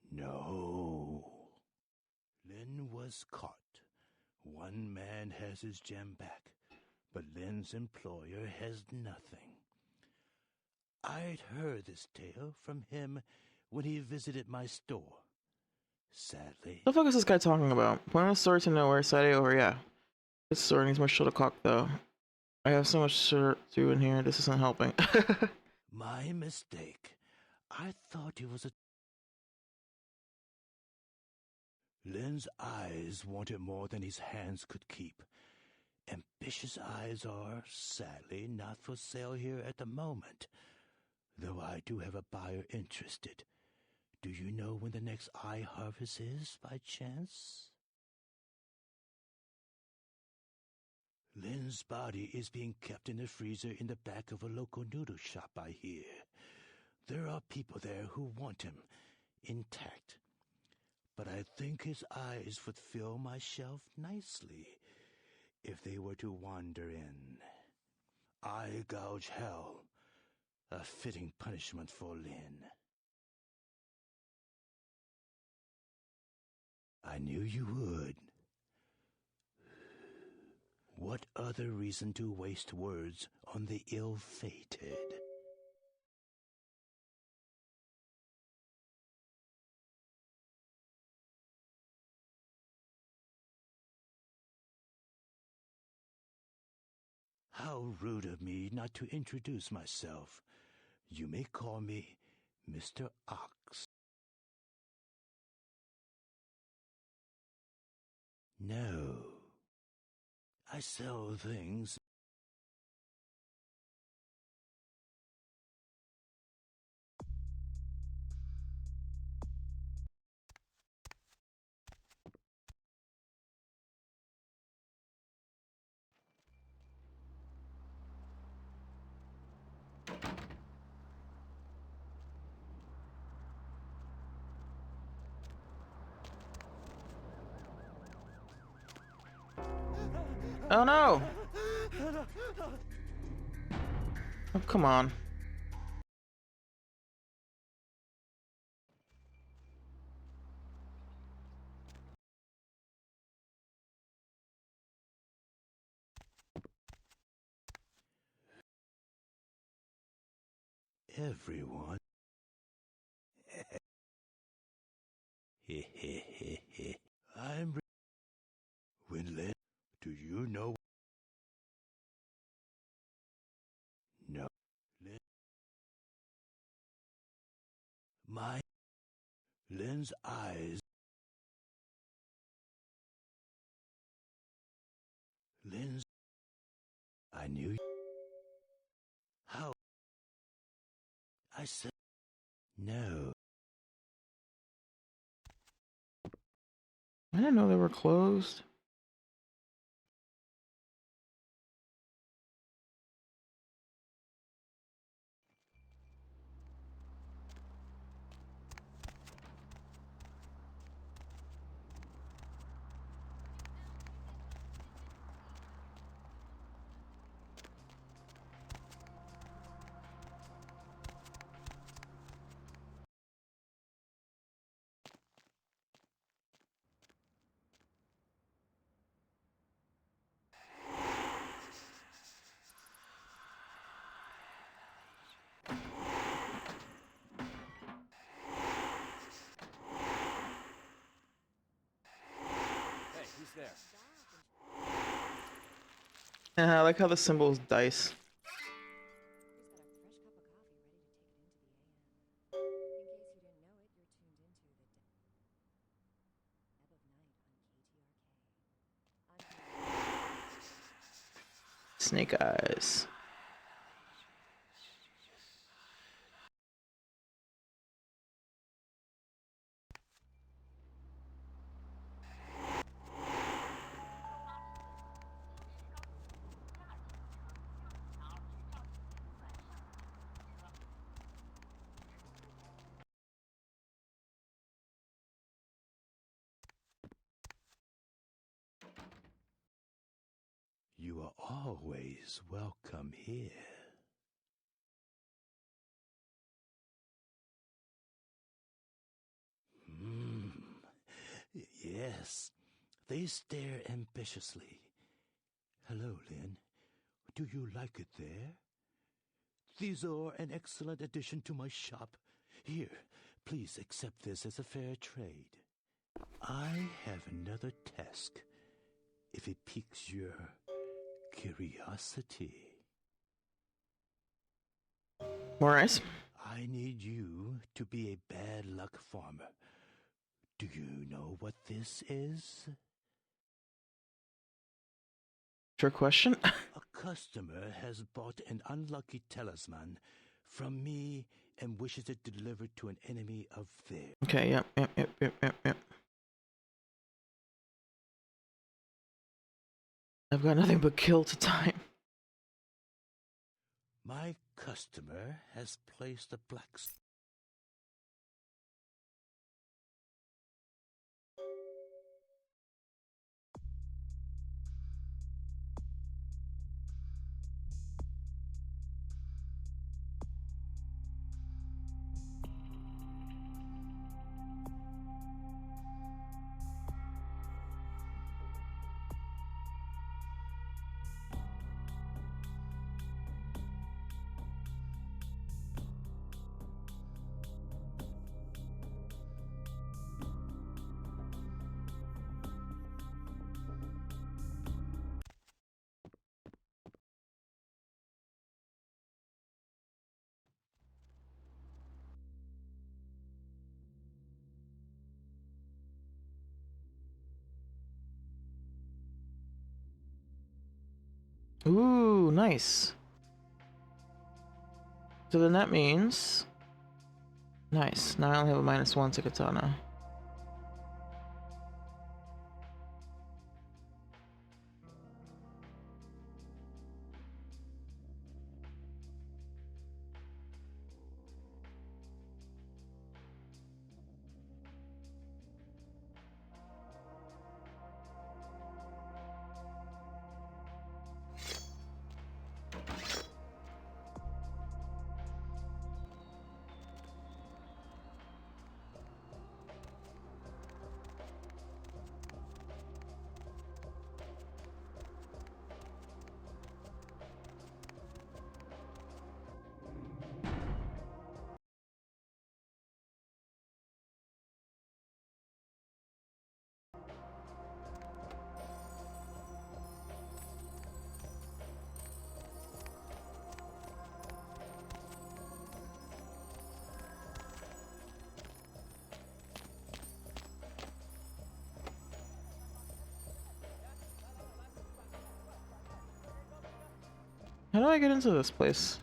No. Lin was caught. One man has his gem back, but Lin's employer has nothing. I'd heard this tale from him when he visited my store. Sadly... The fuck is this guy talking about? Point of the story to nowhere, side over, yeah. This story needs more shuttlecock though. I have so much to do in here, this isn't helping. My mistake. I thought he was a... Lin's eyes wanted more than his hands could keep. Ambitious eyes are, sadly, not for sale here at the moment, though I do have a buyer interested. Do you know when the next eye harvest is, by chance? Lin's body is being kept in the freezer in the back of a local noodle shop, I hear. There are people there who want him intact, but I think his eyes would fill my shelf nicely if they were to wander in. Eye gouge hell, a fitting punishment for Lin. I knew you would. What other reason to waste words on the ill-fated? How rude of me not to introduce myself. You may call me Mr. Ox. No. I sell things. Oh no! Oh, come on. Everyone. I'm... When Lin... Do you know... No. Lin... My... Lynn's eyes. Lynn's. I knew you. How? I said no. I didn't know they were closed. I like how the symbol is dice. Snake eyes. You are always welcome here. Yes, they stare ambitiously. Hello, Lynn. Do you like it there? These are an excellent addition to my shop. Here, please accept this as a fair trade. I have another task, if it piques your curiosity. More ice? I need you to be a bad luck farmer. Do you know what this is? Trick question? A customer has bought an unlucky talisman from me and wishes it delivered to an enemy of theirs. Okay, yep. I've got nothing but kill to time. My customer has placed a black... Ooh, nice. So then that means... Nice. Now I only have a -1 to katana. How do I get into this place?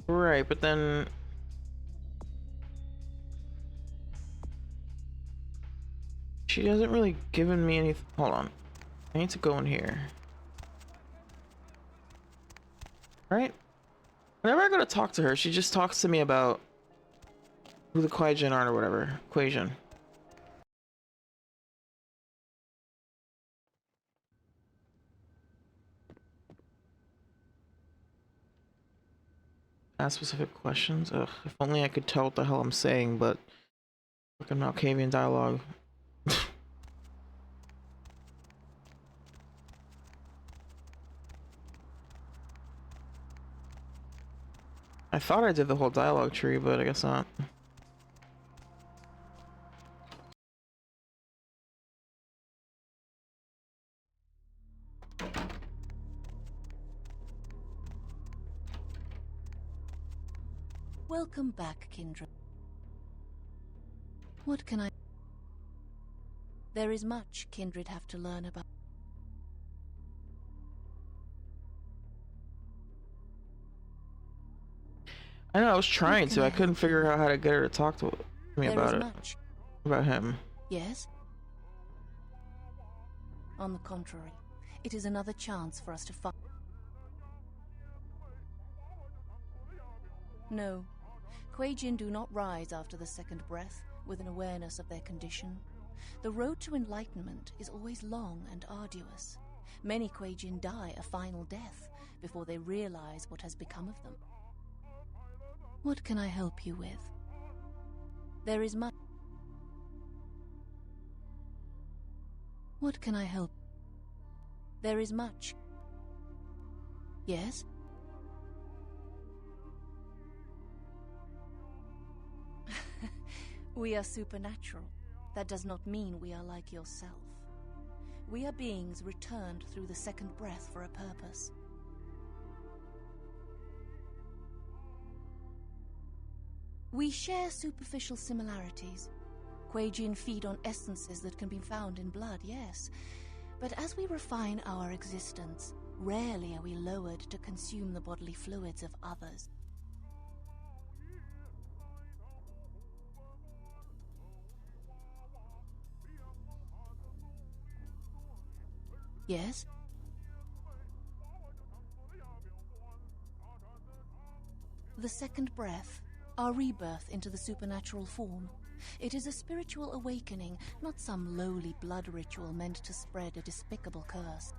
Right, but then she hasn't really given me any. Hold on, I need to go in here. Right? Whenever I go to talk to her, she just talks to me about who the Kuei-jin are or whatever. Kuei-jin. Ask specific questions? Ugh, if only I could tell what the hell I'm saying, but fucking Malkavian dialogue. I thought I did the whole dialogue tree, but I guess not. Welcome back, Kindred. What can I... There is much Kindred have to learn about. I know, I was trying to. I couldn't figure out how to get her to talk to me about it. Much. About him. Yes? On the contrary, it is another chance for us to find... No. Kuei-jin do not rise after the second breath with an awareness of their condition. The road to enlightenment is always long and arduous. Many Kuei-jin die a final death before they realize what has become of them. What can I help you with? There is much... What can I help? There is much... Yes? We are supernatural. That does not mean we are like yourself. We are beings returned through the second breath for a purpose. We share superficial similarities. Kuei-jin feed on essences that can be found in blood, yes. But as we refine our existence, rarely are we lowered to consume the bodily fluids of others. Yes? The second breath, our rebirth into the supernatural form. It is a spiritual awakening, not some lowly blood ritual meant to spread a despicable curse.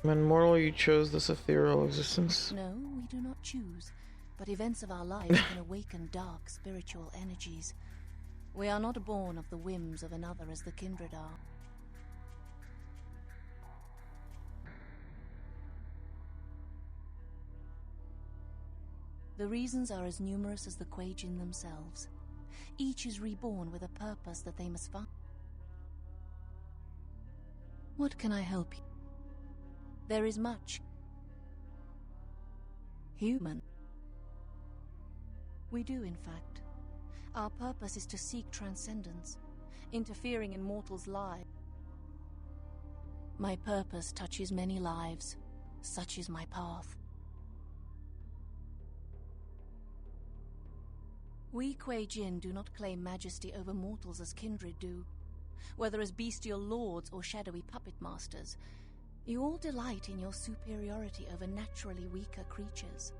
When mortal, you chose this ethereal existence? No, we do not choose, but events of our lives can awaken dark spiritual energies. We are not born of the whims of another as the kindred are. The reasons are as numerous as the Kuei-jin themselves. Each is reborn with a purpose that they must find. What can I help you? There is much. Human. We do, in fact. Our purpose is to seek transcendence, interfering in mortals' lives. My purpose touches many lives. Such is my path. We Kuei-jin do not claim majesty over mortals as kindred do. Whether as bestial lords or shadowy puppet masters, you all delight in your superiority over naturally weaker creatures.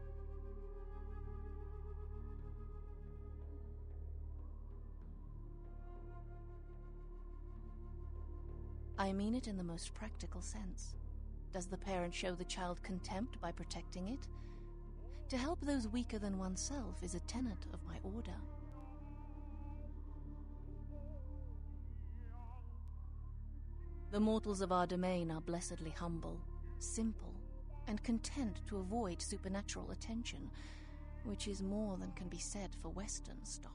I mean it in the most practical sense. Does the parent show the child contempt by protecting it? To help those weaker than oneself is a tenet of my order. The mortals of our domain are blessedly humble, simple, and content to avoid supernatural attention, which is more than can be said for Western stock.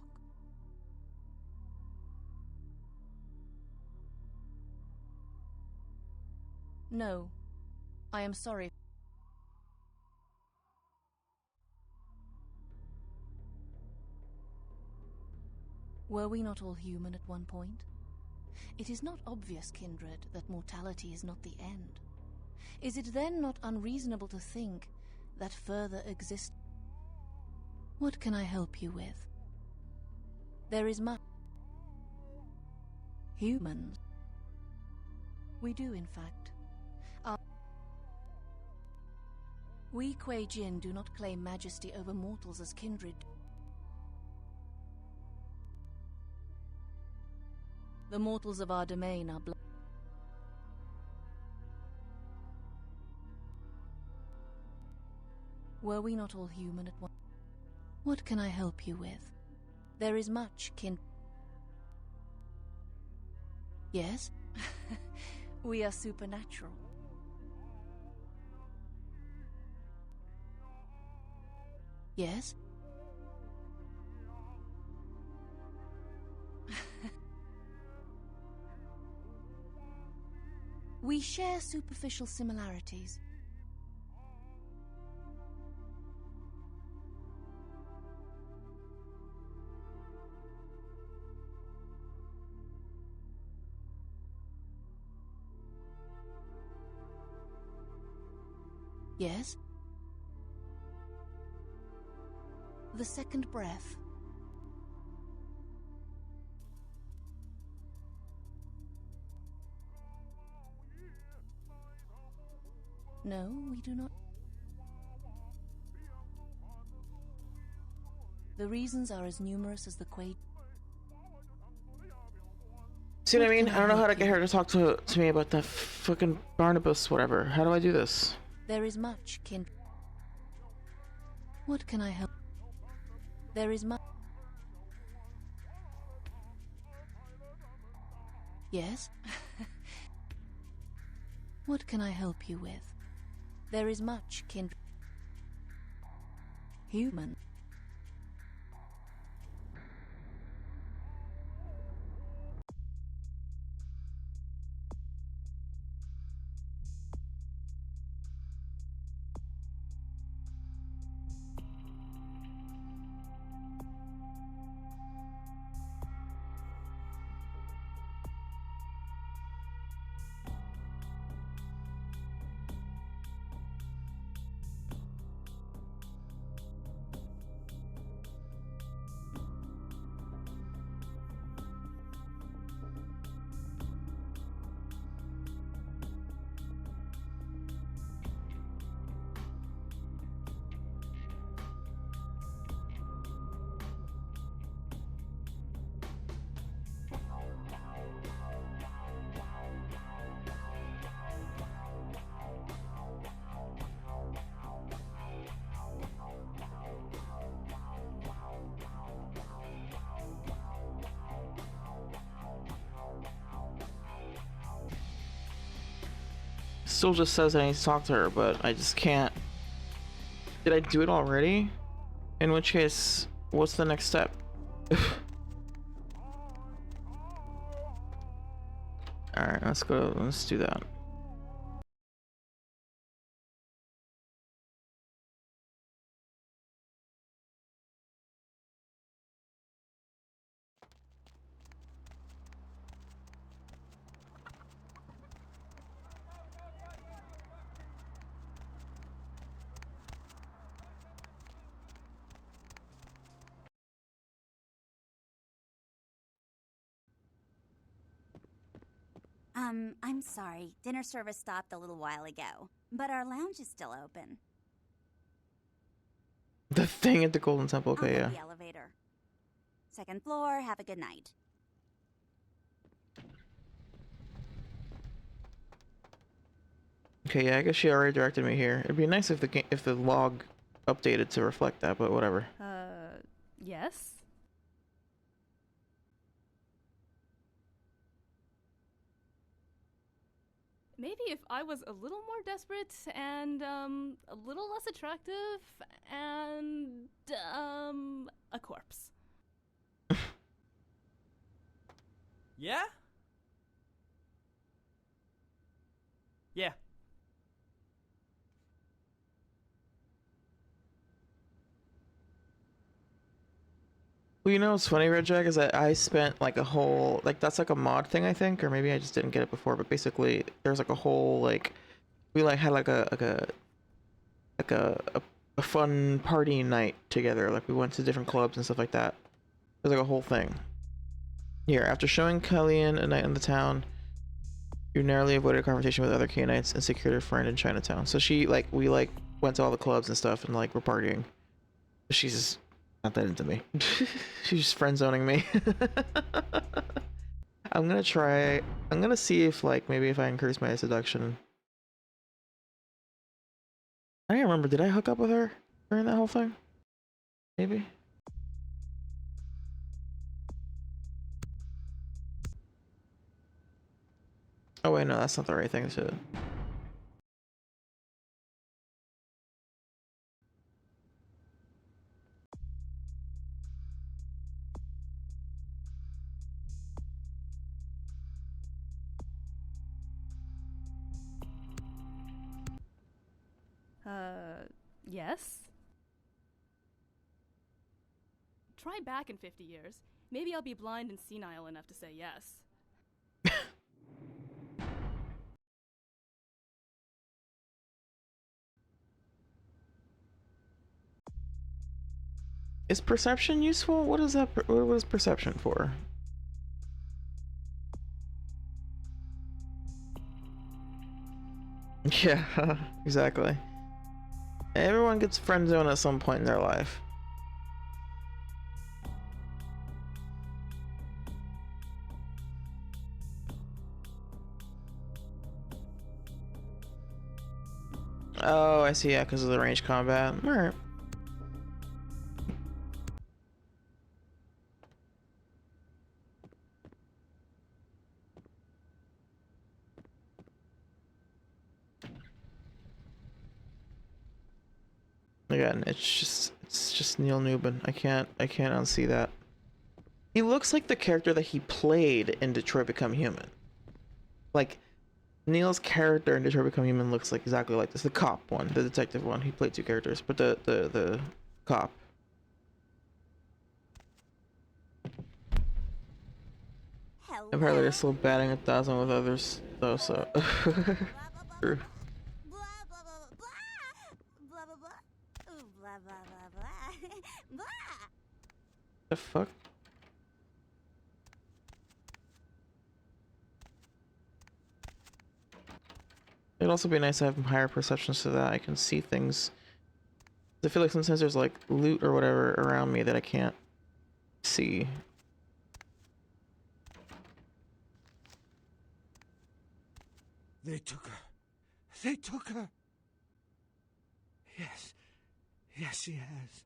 No, I am sorry. Were we not all human at one point? It is not obvious, kindred, that mortality is not the end. Is it then not unreasonable to think that further exists? What can I help you with? There is much. Humans. We do, in fact. We Kuei Jin do not claim majesty over mortals as kindred. The mortals of our domain are Were we not all human at one? What can I help you with? There is much Yes? We are supernatural. Yes? We share superficial similarities. Yes? The second breath. No, we do not. The reasons are as numerous as the Kuei. See what I mean? I don't know how to get her to talk to me about the fucking Barnabas whatever. How do I do this? There is much, What can I help? There is much. Yes? What can I help you with? There is much, Human. Still just says I need to talk to her, but I just can't. Did I do it already? In which case, what's the next step? Alright, let's go. Let's do that. I'm sorry. Dinner service stopped a little while ago, but our lounge is still open. The thing at the Golden Temple, I'll okay, get yeah. the elevator. Second floor, have a good night. Okay, yeah, I guess she already directed me here. It'd be nice if the log updated to reflect that, but whatever. Yes? Maybe if I was a little more desperate and, a little less attractive and, a corpse. Yeah? Yeah. Well, you know what's funny, Red Jag, is that I spent like a whole, like that's like a mod thing, I think, or maybe I just didn't get it before, but basically there's like a whole, like, we like had like a fun party night together. Like we went to different clubs and stuff like that. There's like a whole thing. Here, after showing Kellyanne a night in the town, you narrowly avoided a conversation with other Canaanites and secured a friend in Chinatown. So she, like, we like went to all the clubs and stuff and like we're partying. She's just not that into me. She's just friend zoning me. I'm gonna see if like maybe if I increase my seduction. I don't remember, did I hook up with her during that whole thing? Maybe. Oh wait, no, that's not the right thing to. Yes? Try back in 50 years. Maybe I'll be blind and senile enough to say yes. Is perception useful? What is that? What is perception for? Yeah, exactly. Everyone gets friend zoned at some point in their life. Oh, I see. Yeah, because of the range combat. All right. Again, it's just Neil Newbin. I can't unsee that. He looks like the character that he played in Detroit Become Human. Like, Neil's character in Detroit Become Human looks like exactly like this. The cop one, the detective one. He played two characters, but the cop. Hello. Apparently they're still batting 1,000 with others, though, so. True. Blah blah blah blah blah blah blah blah blah blah blah blah. The fuck? It'd also be nice to have higher perception so that I can see things. I feel like sometimes there's like loot or whatever around me that I can't see. They took her. They took her. Yes. Yes, she has.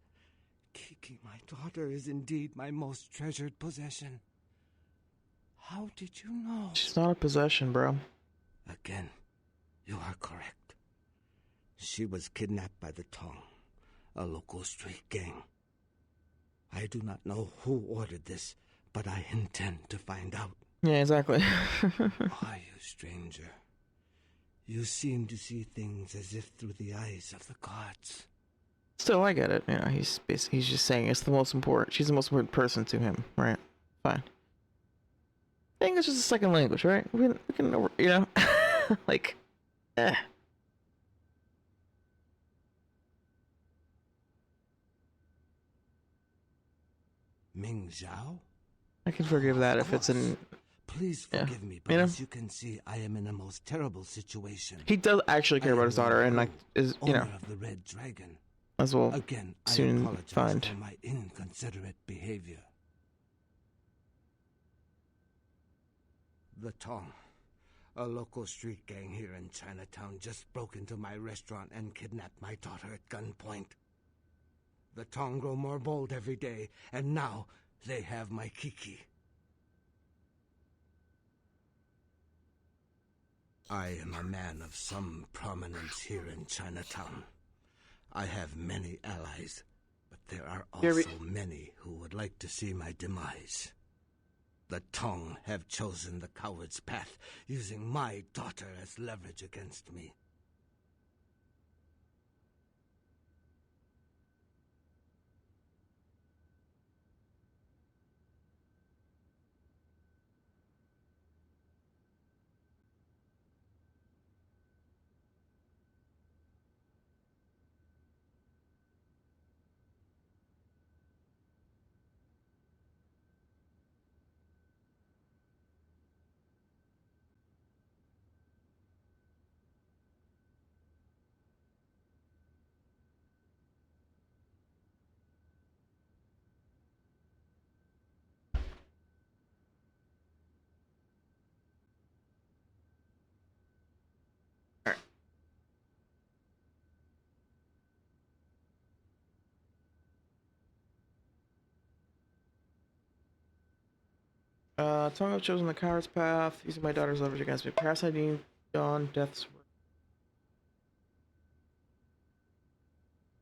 Kiki, my daughter, is indeed my most treasured possession. How did you know? She's not a possession, bro. Again, you are correct. She was kidnapped by the Tong, a local street gang. I do not know who ordered this, but I intend to find out. Yeah, exactly. Are you, stranger? You seem to see things as if through the eyes of the gods. Still, I get it. You know, he's just saying it's the most important. She's the most important person to him, right? Fine. English is a second language, right? We can you know, like, Ming Zhao? I can forgive that if it's in. Please forgive me, but you know? as you can see, I am in a most terrible situation. He does actually care about his daughter, and like, is you know, Owner of the Red Dragon. as well Again, I soon apologize find. for my inconsiderate behavior. The Tong, A local street gang here in Chinatown just broke into my restaurant and kidnapped my daughter at gunpoint. The Tong grow more bold every day, and now they have my Kiki. I am a man of some prominence here in Chinatown. I have many allies, but there are also many who would like to see my demise. The Tong have chosen the coward's path, using my daughter as leverage against me. Tongue have chosen the coward's path, using my daughter's leverage against me. Parasite, dawn, death's.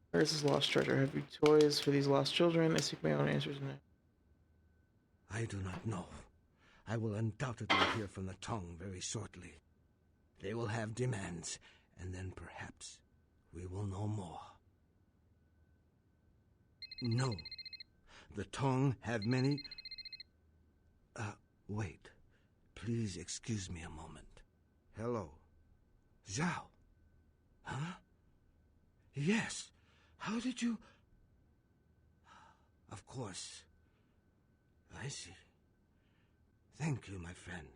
Where is this lost treasure? Have you toys for these lost children? I seek my own answers in it. I do not know. I will undoubtedly hear from the Tong very shortly. They will have demands, and then perhaps we will know more. No. The Tong have many... wait. Please excuse me a moment. Hello. Zhao. Huh? Yes. How did you... Of course. I see. Thank you, my friend.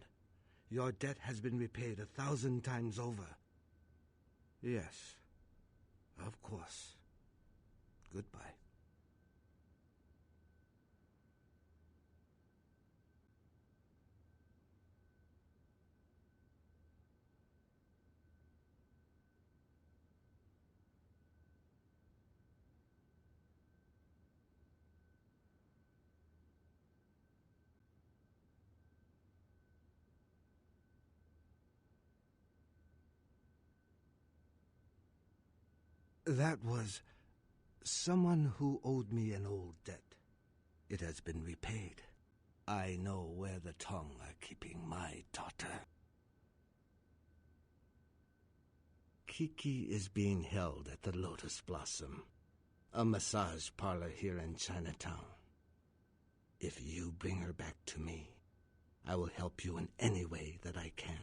Your debt has been repaid 1,000 times over. Yes. Of course. Goodbye. That was someone who owed me an old debt. It has been repaid. I know where the Tong are keeping my daughter. Kiki is being held at the Lotus Blossom, a massage parlor here in Chinatown. If you bring her back to me, I will help you in any way that I can.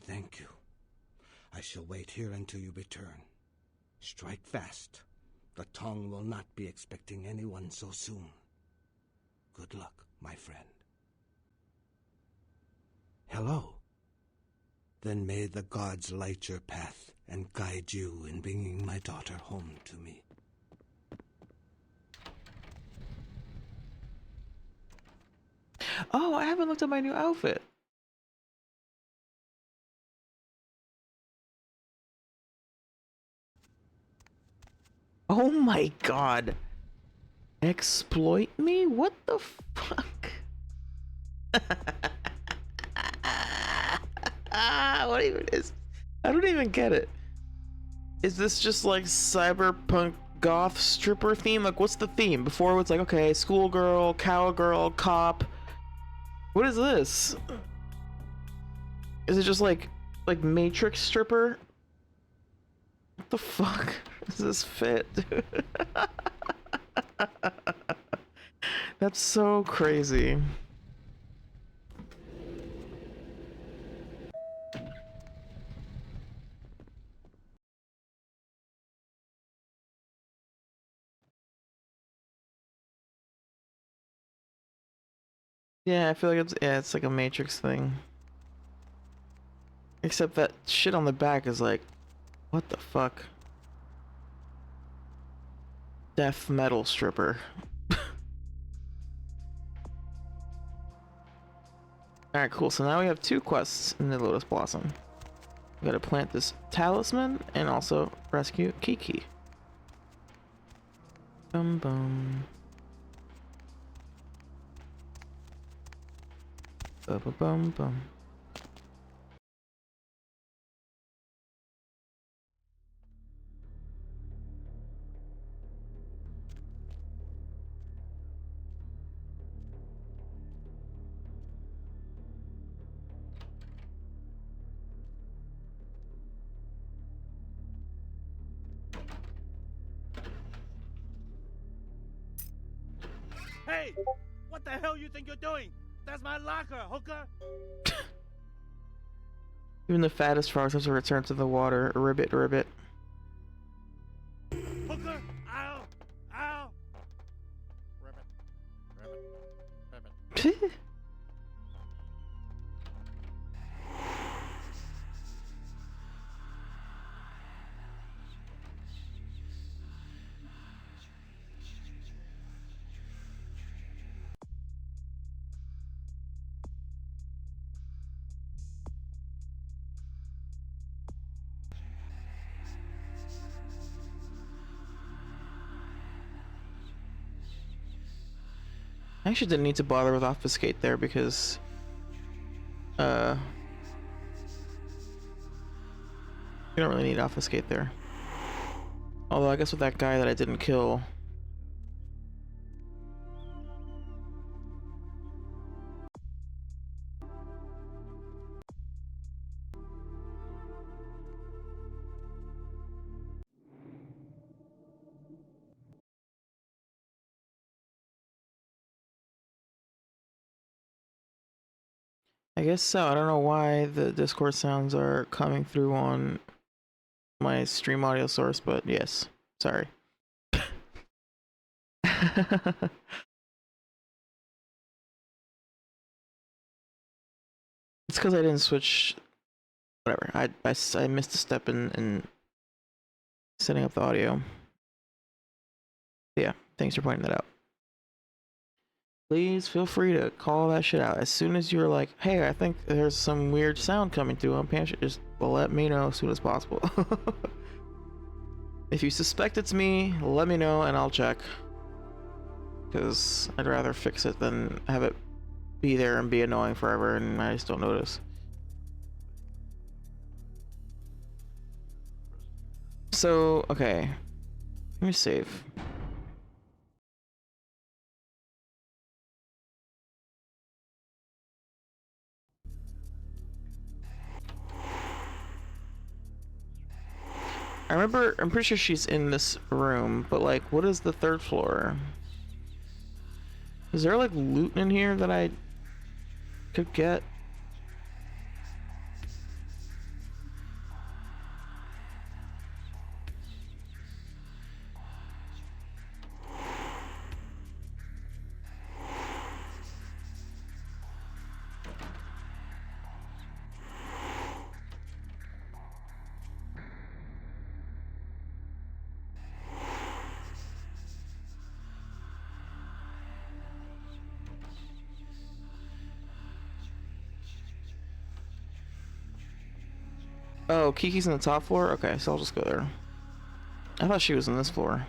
Thank you. I shall wait here until you return. Strike fast. The Tong will not be expecting anyone so soon. Good luck, my friend. Hello. Then may the gods light your path and guide you in bringing my daughter home to me. Oh, I haven't looked at my new outfit. Oh my god. Exploit me? What the fuck? What even is... I don't even get it. Is this just like cyberpunk goth stripper theme? Like, what's the theme? Before it's like, okay, schoolgirl, cowgirl, cop. What is this? Is it just like Matrix stripper? What the fuck? Does this fit, dude? That's so crazy. Yeah, I feel like it's like a Matrix thing. Except that shit on the back is like What the fuck? Death metal stripper. Alright, cool. So now we have 2 quests in the Lotus Blossom. We gotta plant this talisman and also rescue Kiki. Bum bum. Bum bum bum bum. Hey! What the hell you think you're doing? That's my locker, hooker! Even the fattest frogs have to return to the water. Ribbit, ribbit. Hooker! Ow! Ow! Ribbit. Ribbit. Ribbit. I actually didn't need to bother with obfuscate there because you don't really need obfuscate there. Although I guess with that guy that I didn't kill, I guess so. I don't know why the Discord sounds are coming through on my stream audio source, but yes, sorry. It's because I didn't switch. Whatever. I missed a step in setting up the audio. Yeah, thanks for pointing that out. Please feel free to call that shit out as soon as you're like, hey, I think there's some weird sound coming through on Pam. Just let me know as soon as possible. If you suspect it's me, let me know and I'll check. Because I'd rather fix it than have it be there and be annoying forever and I just don't notice. So, okay. Let me save. I'm pretty sure she's in this room, but like, what is the 3rd floor? Is there like loot in here that I could get? Oh, Kiki's in the top floor? Okay, so I'll just go there. I thought she was in this floor.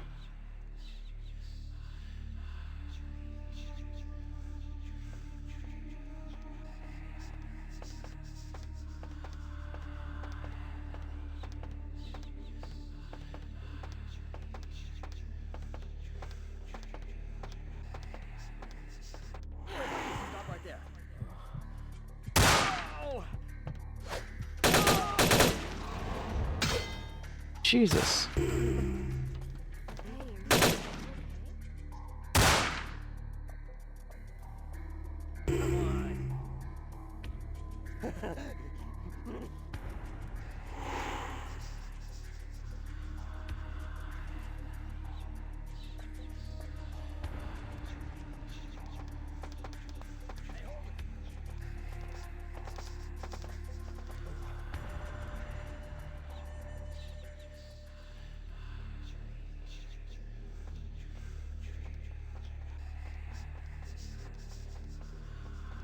Stop right there. Jesus.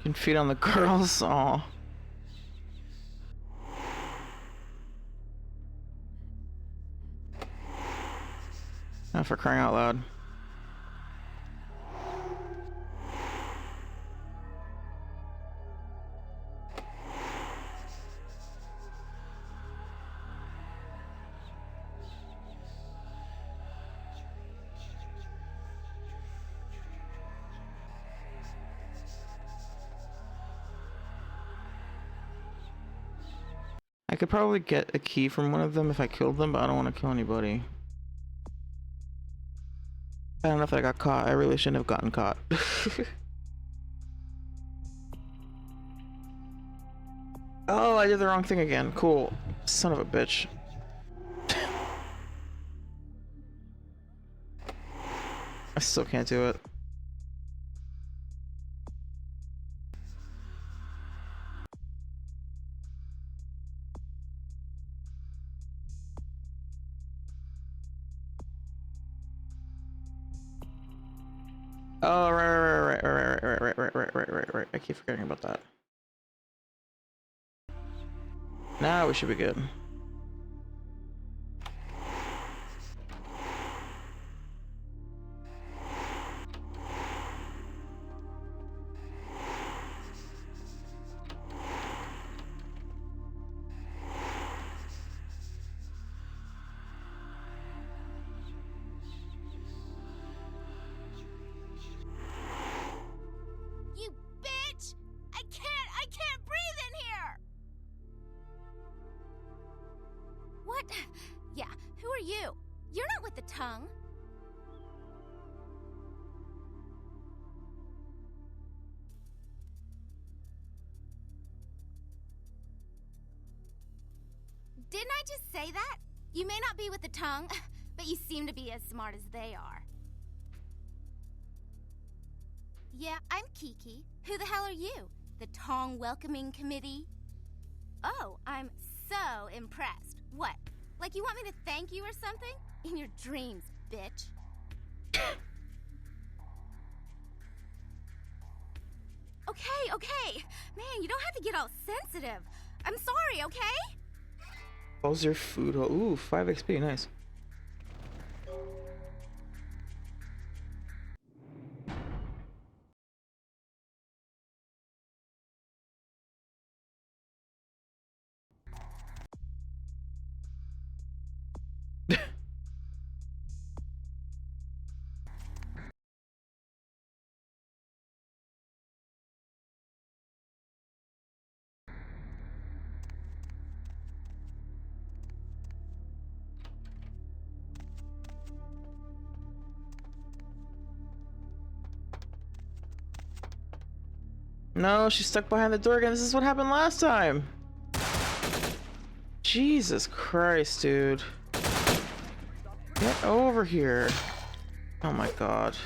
Can feed on the girls. Aw. Not for crying out loud. I could probably get a key from one of them if I killed them, but I don't want to kill anybody. I don't know if I got caught. I really shouldn't have gotten caught. Oh, I did the wrong thing again. Cool. Son of a bitch. I still can't do it. Oh, right. I keep forgetting about that. Now we should be good. You bitch! I can't breathe in here! What? Yeah, who are you? You're not with the tongue. Didn't I just say that? You may not be with the tongue, but you seem to be as smart as they are. Yeah, I'm Kiki. Who the hell are you? The Tong Welcoming Committee? Oh, I'm so impressed. What? Like you want me to thank you or something? In your dreams, bitch. Okay. Man, you don't have to get all sensitive. I'm sorry, okay? How's your food? Ooh, 5 XP, nice. No, she's stuck behind the door again. This is what happened last time. Jesus Christ, dude. Get over here. Oh my god.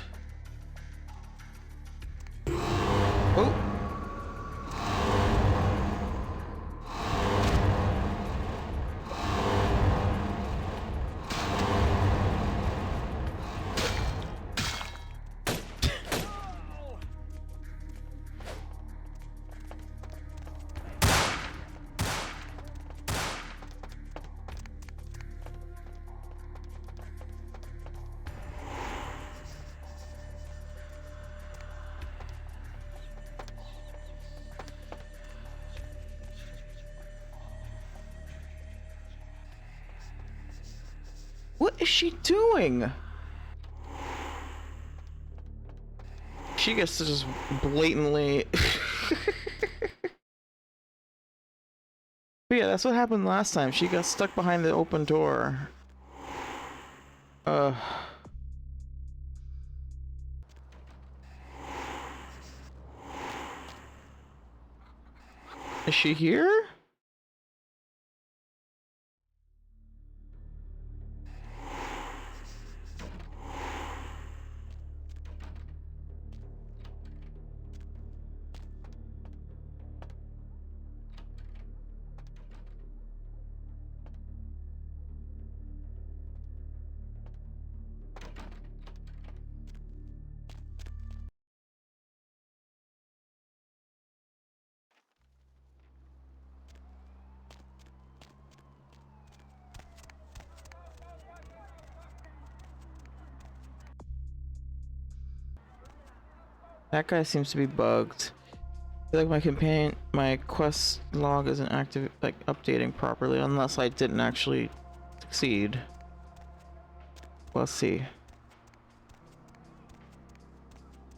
Oh. What is she doing? She gets to just blatantly... But yeah, that's what happened last time. She got stuck behind the open door. Is she here? That guy seems to be bugged. I feel like my quest log isn't active, like updating properly, unless I didn't actually succeed. Let's see.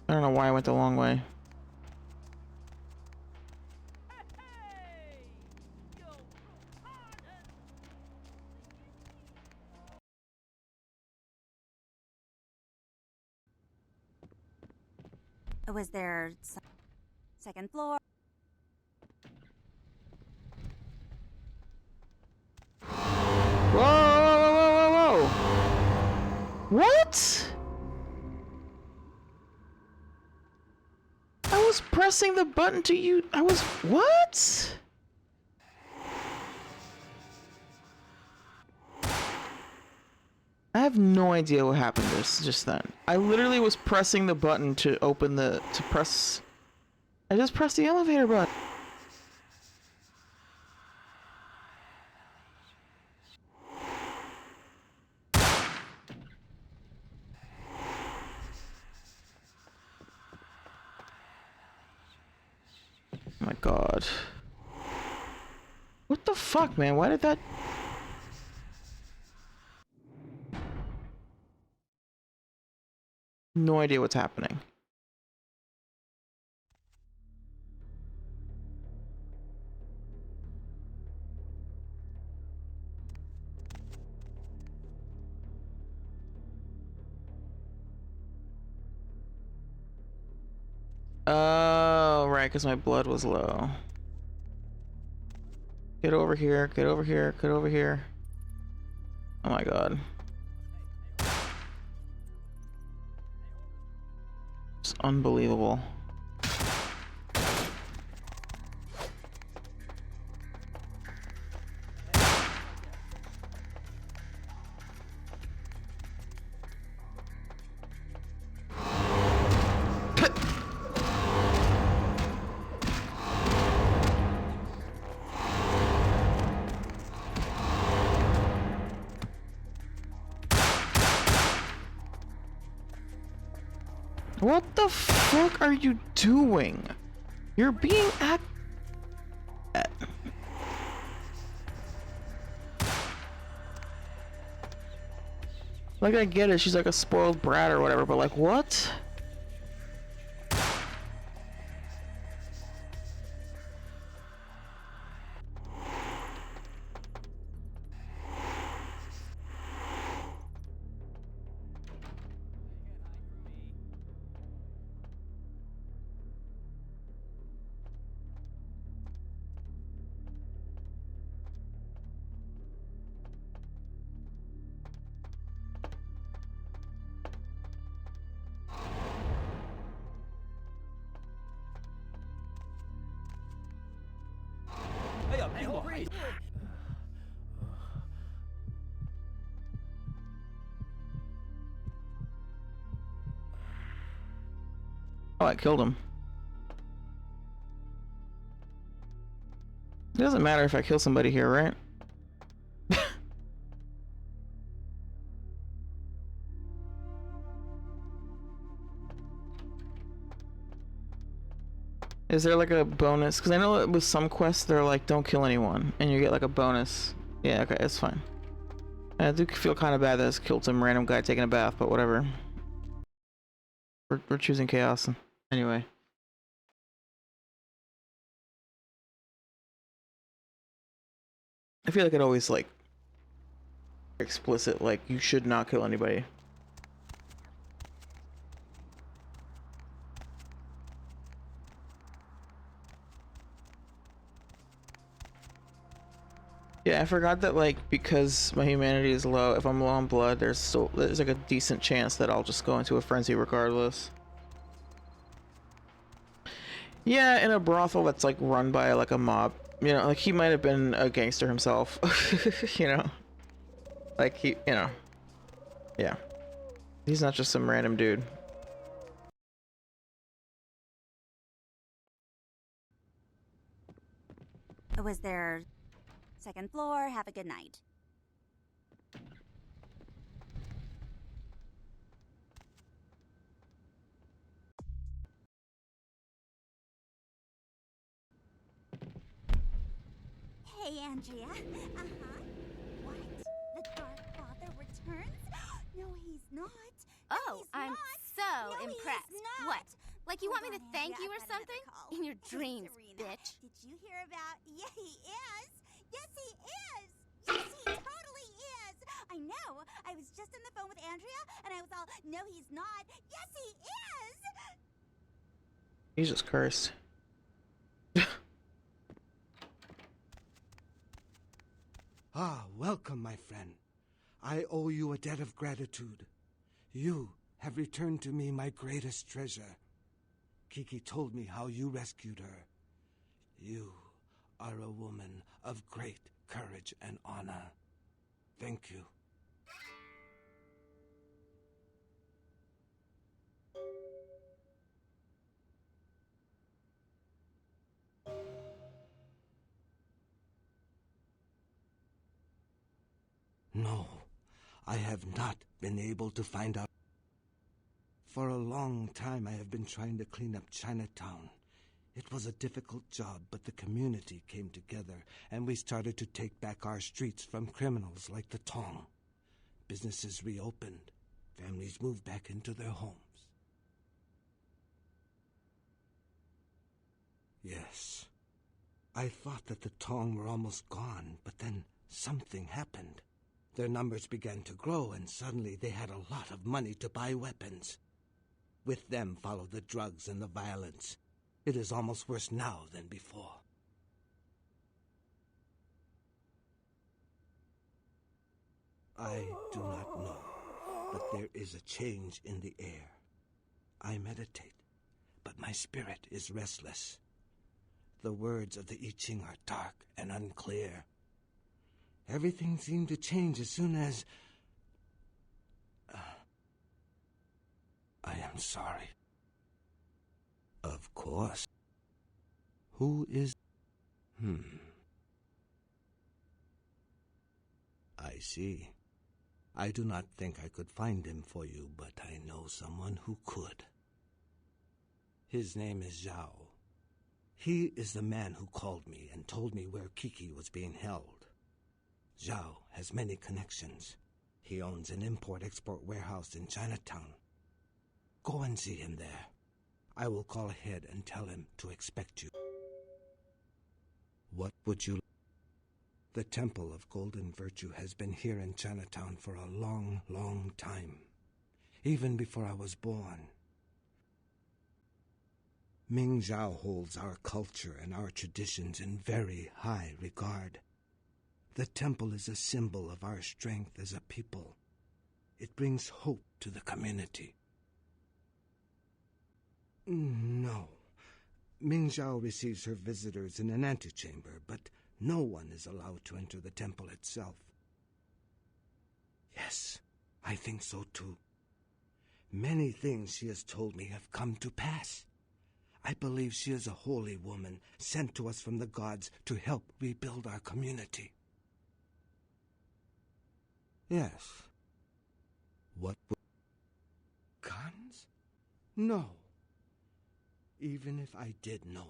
I don't know why I went the long way. Was there second floor? Whoa, whoa, whoa, whoa, whoa! What? I was pressing the button to you. What? I have no idea what happened just then. I literally was pressing the button to open the, I just pressed the elevator button. Oh my god. What the fuck, man? Why did that... No idea what's happening. Oh, right, because my blood was low. Get over here, get over here, get over here. Oh my god. It's unbelievable. What the fuck are you doing? You're being like, I get it, she's like a spoiled brat or whatever, but like, what? Oh, I killed him. It doesn't matter if I kill somebody here, right? Is there like a bonus? Because I know with some quests they're like, don't kill anyone, and you get like a bonus. Yeah, okay, it's fine. I do feel kind of bad that I killed some random guy taking a bath, but whatever. We're choosing chaos. Anyway. I feel like it always like explicit, like you should not kill anybody. Yeah, I forgot that like because my humanity is low, if I'm low on blood, there's like a decent chance that I'll just go into a frenzy regardless. Yeah, in a brothel that's like run by like a mob. You know, like he might have been a gangster himself. You know? Like he, you know. Yeah. He's not just some random dude. Was there second floor? Have a good night. Okay, Andrea. What? The Dark Father returns? No, he's not. Oh, I'm so No, he is impressed. not. What? Like you want me to Hold on, thank Andrea, you or I've got another something? call. In your Hey, dreams, Serena, bitch. Did you hear about... Yeah, he is. Yes, he is. Yes, he totally is. I know. I was just on the phone with Andrea, and I was all, no, he's not. Yes, he is. Jesus Christ. Ah, welcome, my friend. I owe you a debt of gratitude. You have returned to me my greatest treasure. Kiki told me how you rescued her. You are a woman of great courage and honor. Thank you. No, I have not been able to find out. For a long time I have been trying to clean up Chinatown. It was a difficult job, but the community came together, and we started to take back our streets from criminals like the Tong. Businesses reopened. Families moved back into their homes. Yes, I thought that the Tong were almost gone, but then something happened. Their numbers began to grow, and suddenly they had a lot of money to buy weapons. With them followed the drugs and the violence. It is almost worse now than before. I do not know, but there is a change in the air. I meditate, but my spirit is restless. The words of the I Ching are dark and unclear. Everything seemed to change as soon as... I am sorry. Of course. Who is... I see. I do not think I could find him for you, but I know someone who could. His name is Zhao. He is the man who called me and told me where Kiki was being held. Zhao has many connections. He owns an import-export warehouse in Chinatown. Go and see him there. I will call ahead and tell him to expect you. What would you... The Temple of Golden Virtue has been here in Chinatown for a long, long time. Even before I was born. Ming Zhao holds our culture and our traditions in very high regard. The temple is a symbol of our strength as a people. It brings hope to the community. No. Ming Zhao receives her visitors in an antechamber, but no one is allowed to enter the temple itself. Yes, I think so too. Many things she has told me have come to pass. I believe she is a holy woman sent to us from the gods to help rebuild our community. Yes. What would... Guns? No. Even if I did know...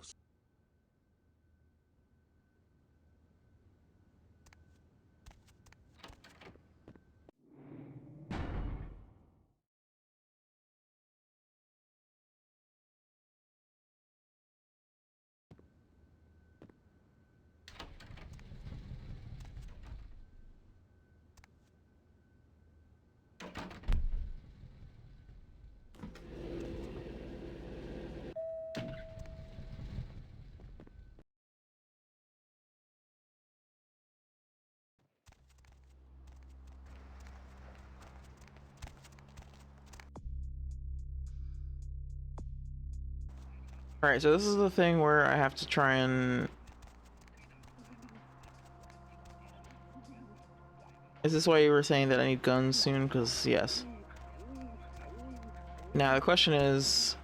Alright, so this is the thing where I have to try and... Is this why you were saying that I need guns soon? Because, yes. Now, the question is...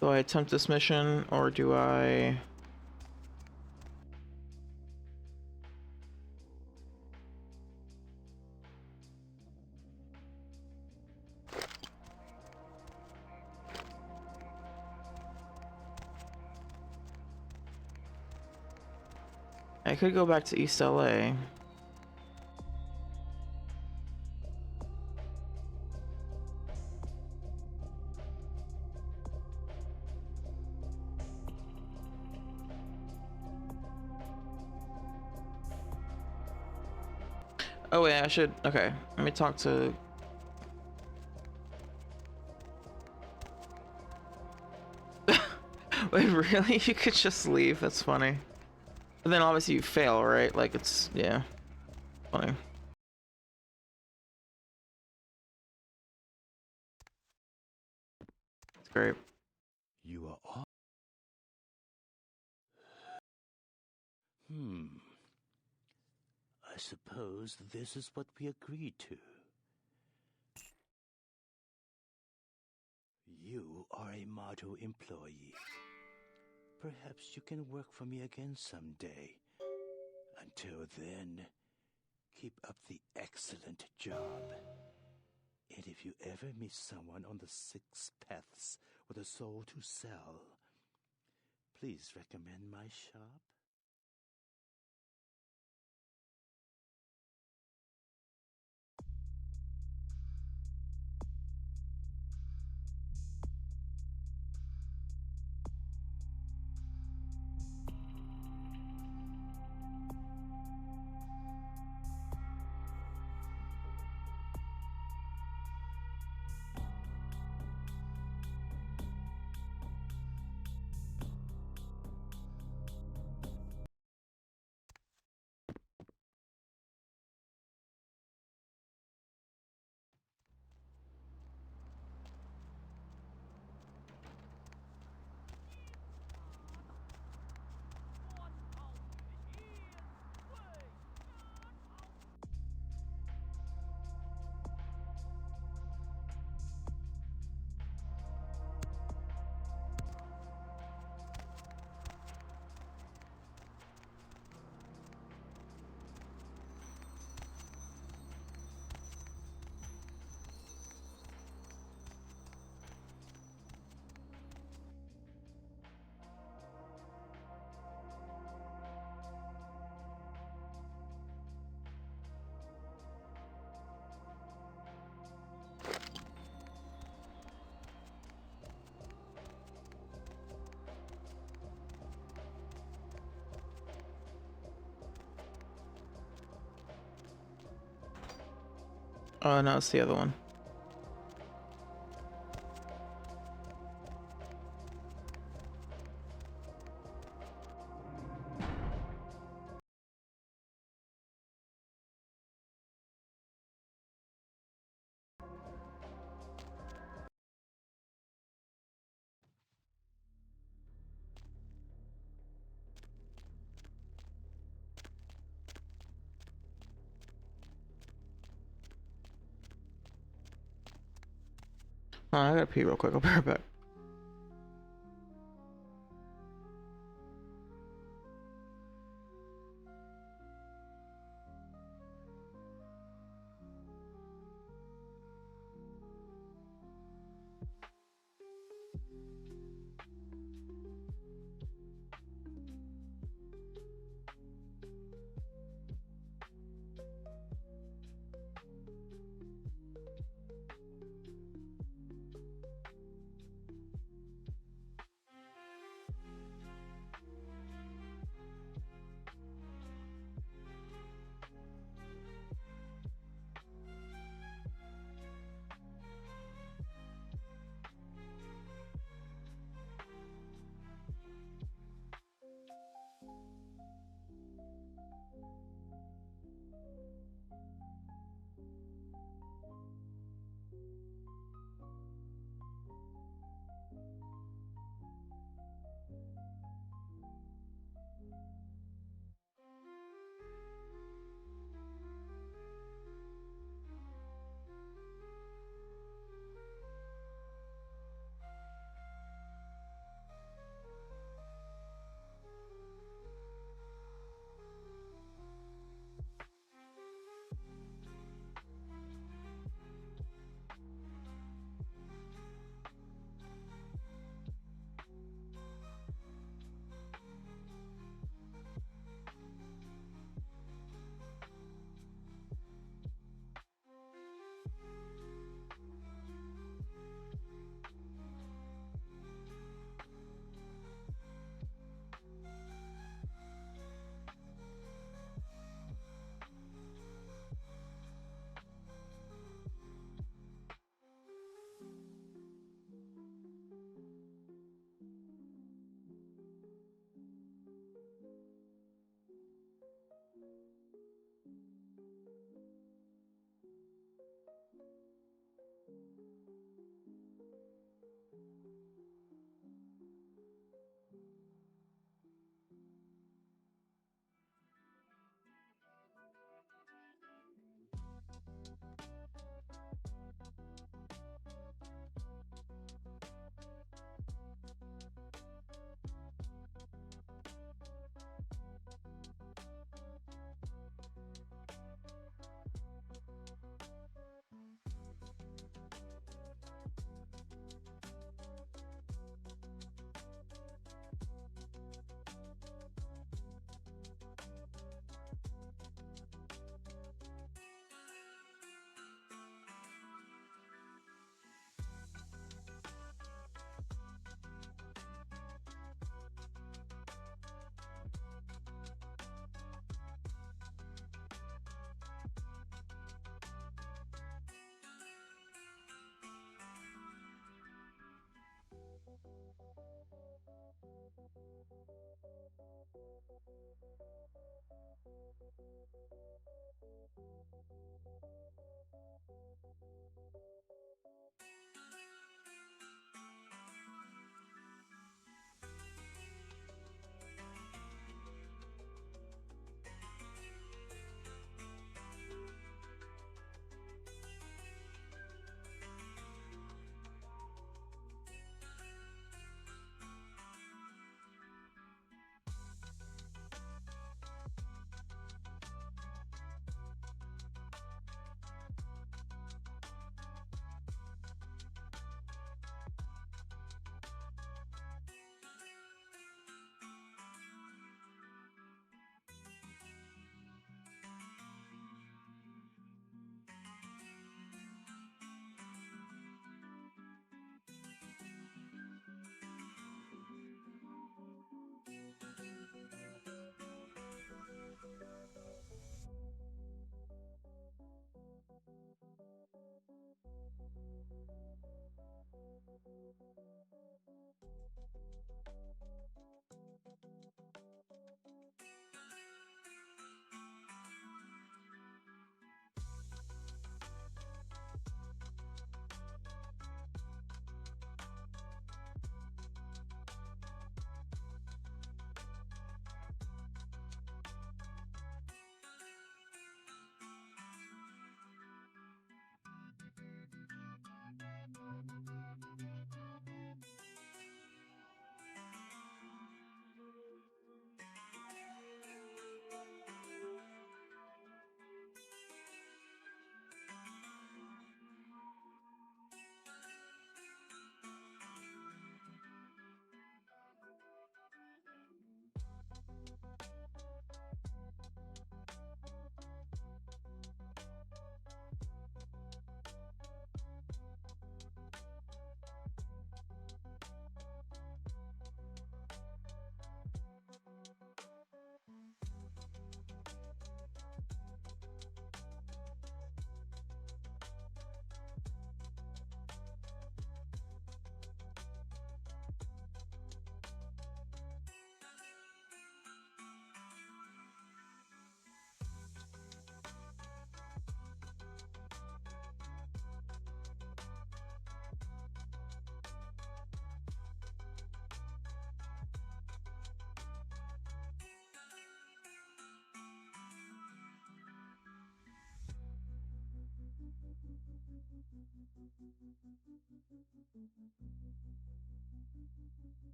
Do I attempt this mission, or do I... I could go back to East LA. Oh wait, I should, okay, let me talk to... Wait, really? You could just leave? That's funny. But then obviously you fail, right? Like, it's, yeah. Funny. It's great. You are on. I suppose this is what we agreed to. You are a Motto employee. Perhaps you can work for me again someday. Until then, keep up the excellent job. And if you ever meet someone on the Six Paths with a soul to sell, please recommend my shop. Oh, no, it's the other one. Oh, I gotta pee real quick. I'll be right back.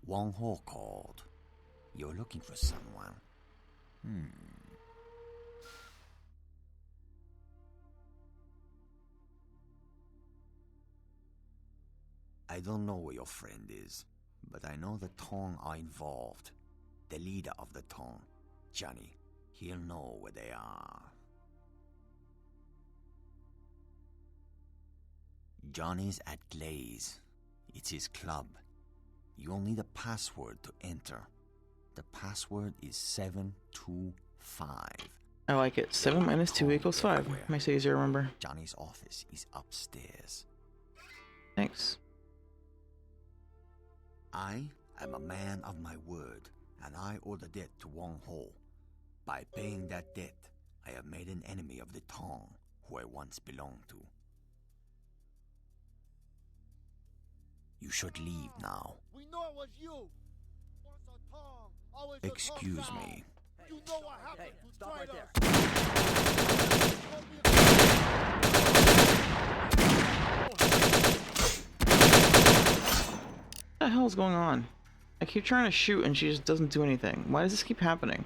Wang Ho called. You're looking for someone. I don't know where your friend is, but I know the Tong are involved. The leader of the Tong, Johnny, he'll know where they are. Johnny's at Glaze. It's his club. You'll need a password to enter. The password is 725. I like it. 7 minus 2 equals 5. Makes it easier to remember. Johnny's office is upstairs. Thanks. I am a man of my word, and I owe the debt to Wang Ho. By paying that debt, I have made an enemy of the Tong, who I once belonged to. You should leave now. We know it was you. Once a Tong, always a Excuse Tong me. You know what happened to stop right traitors. What the hell is going on? I keep trying to shoot and she just doesn't do anything. Why does this keep happening?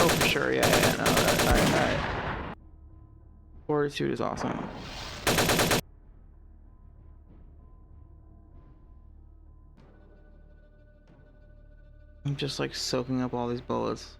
Oh, for sure, yeah, no, alright. Fortitude is awesome. I'm just like soaking up all these bullets.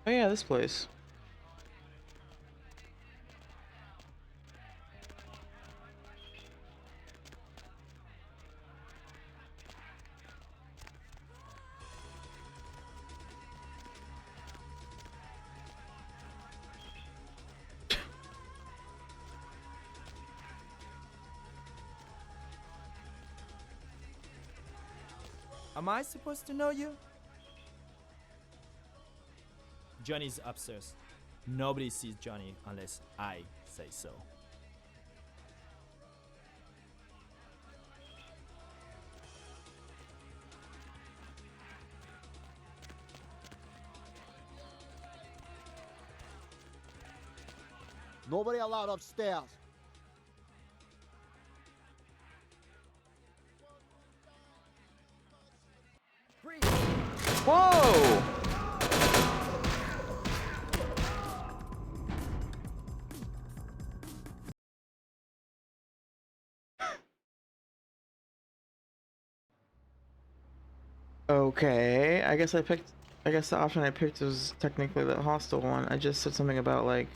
Oh yeah, this place. Am I supposed to know you? Johnny's upstairs. Nobody sees Johnny unless I say so. Nobody allowed upstairs. Whoa! Okay, I guess the option I picked was technically the hostile one. I just said something about like,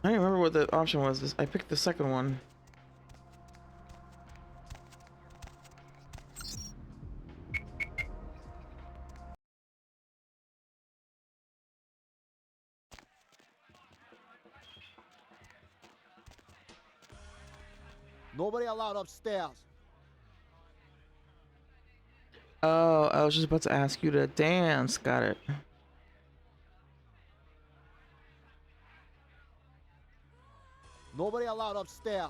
I don't remember what the option was. I picked the second one. Nobody allowed upstairs. Oh, I was just about to ask you to dance. Got it. Nobody allowed upstairs.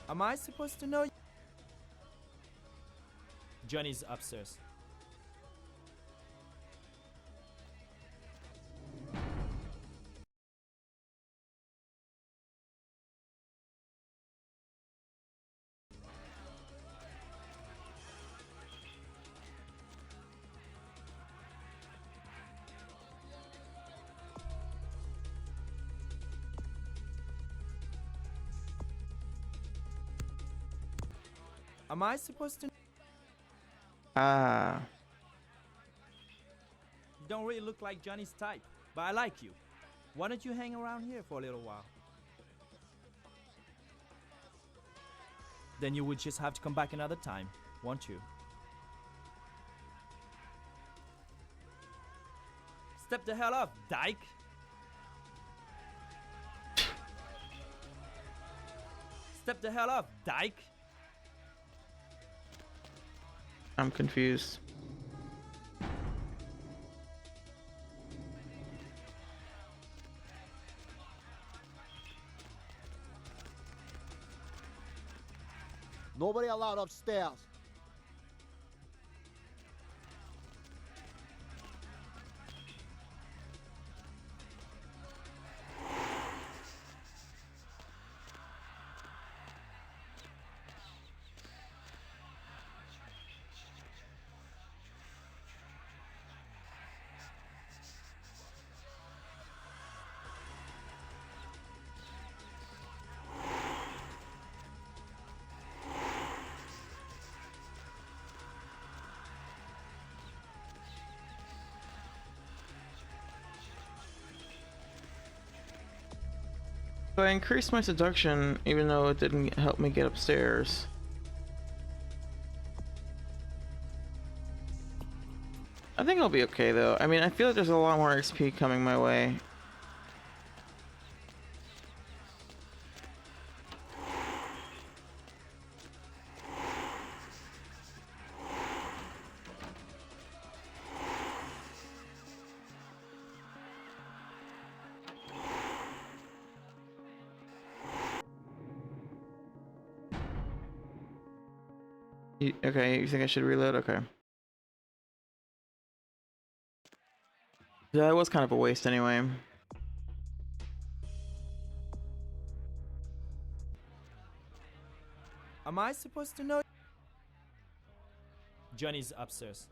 Am I supposed to know you? Johnny's upstairs. Am I supposed to? Ah. You don't really look like Johnny's type, but I like you. Why don't you hang around here for a little while? Then you would just have to come back another time, won't you? Step the hell up, dyke! Step the hell up, dyke! I'm confused. Nobody allowed upstairs. So I increased my seduction even though it didn't help me get upstairs. I think I'll be okay though. I mean, I feel like there's a lot more XP coming my way. Okay, you think I should reload? Okay. Yeah, it was kind of a waste anyway. Am I supposed to know? Johnny's upstairs.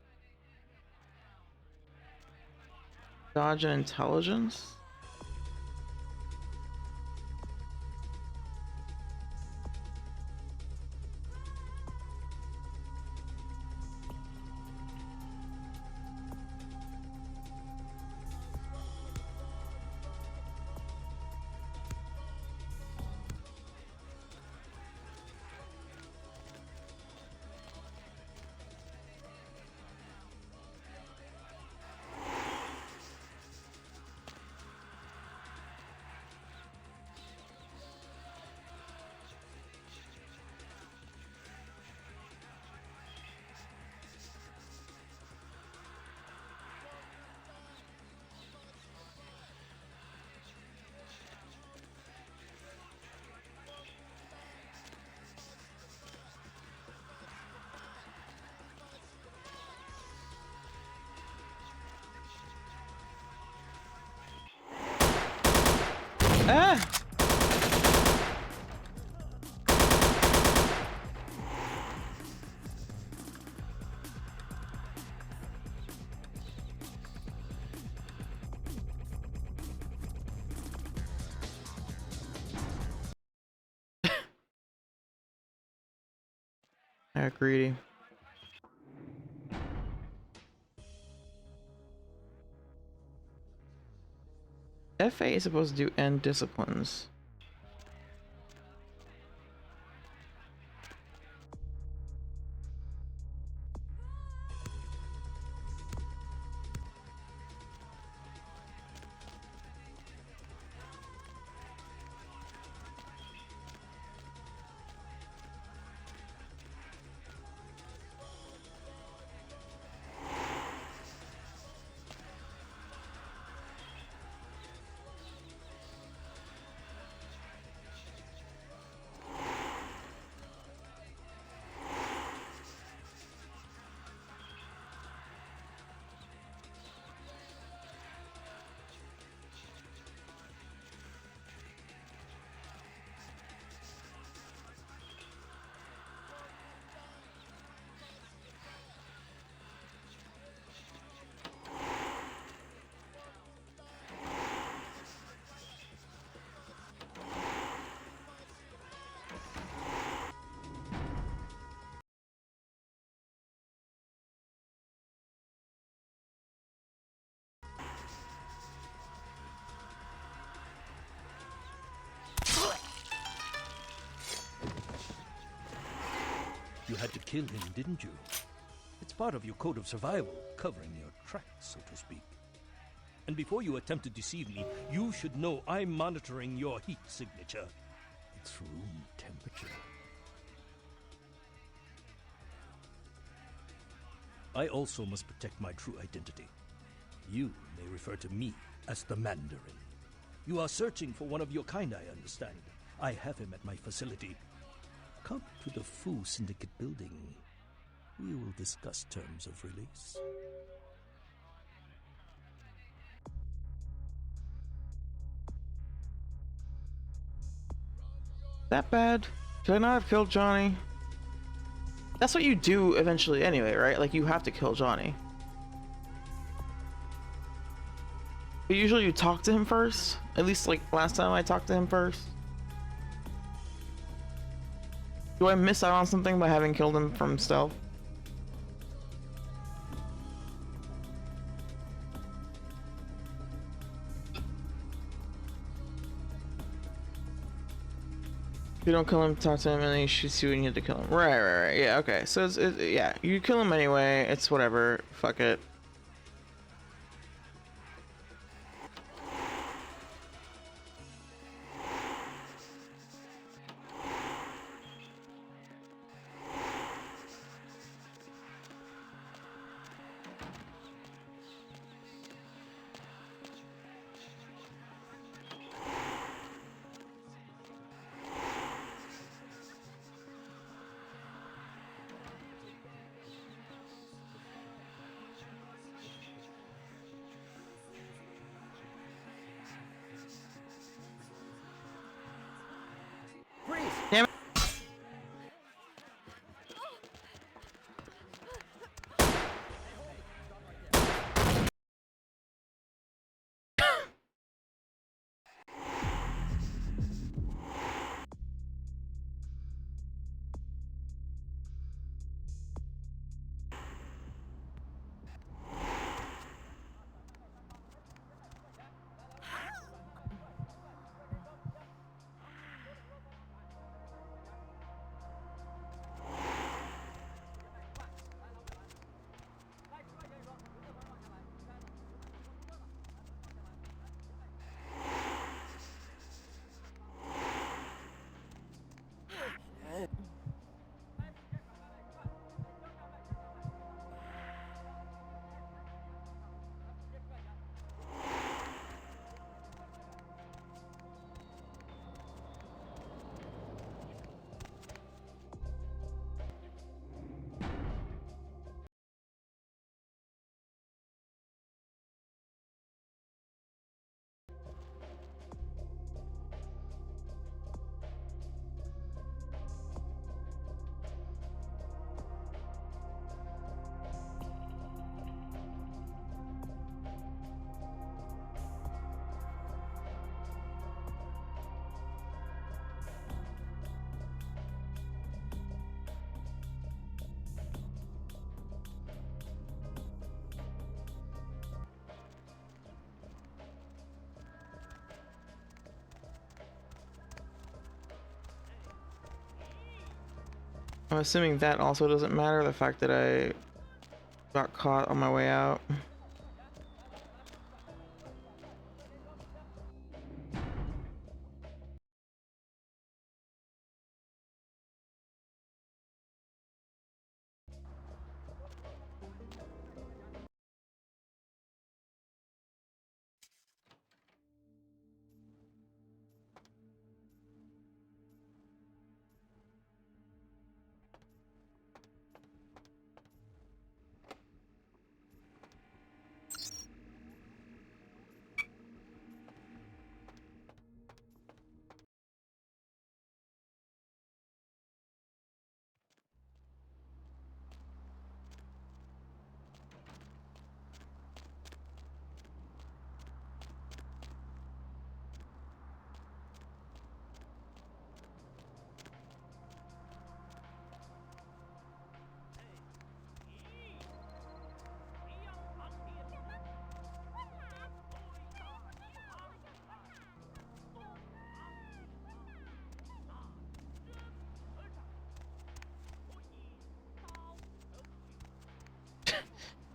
Dodge and intelligence? Ah! Yeah, greedy. FA is supposed to do end disciplines. You had to kill him, didn't you? It's part of your code of survival, covering your tracks, so to speak. And before you attempt to deceive me, you should know I'm monitoring your heat signature. It's room temperature. I also must protect my true identity. You may refer to me as the Mandarin. You are searching for one of your kind, I understand. I have him at my facility. Come to the Fu Syndicate building. We will discuss terms of release. That bad? Should I not have killed Johnny? That's what you do eventually anyway, right? Like, you have to kill Johnny. But usually you talk to him first. At least, like, last time I talked to him first. Do I miss out on something by having killed him from stealth? If you don't kill him, talk to him, and then he shoots you and you have to kill him. Right. Yeah, okay. So, yeah, you kill him anyway. It's whatever. Fuck it. I'm assuming that also doesn't matter, the fact that I got caught on my way out.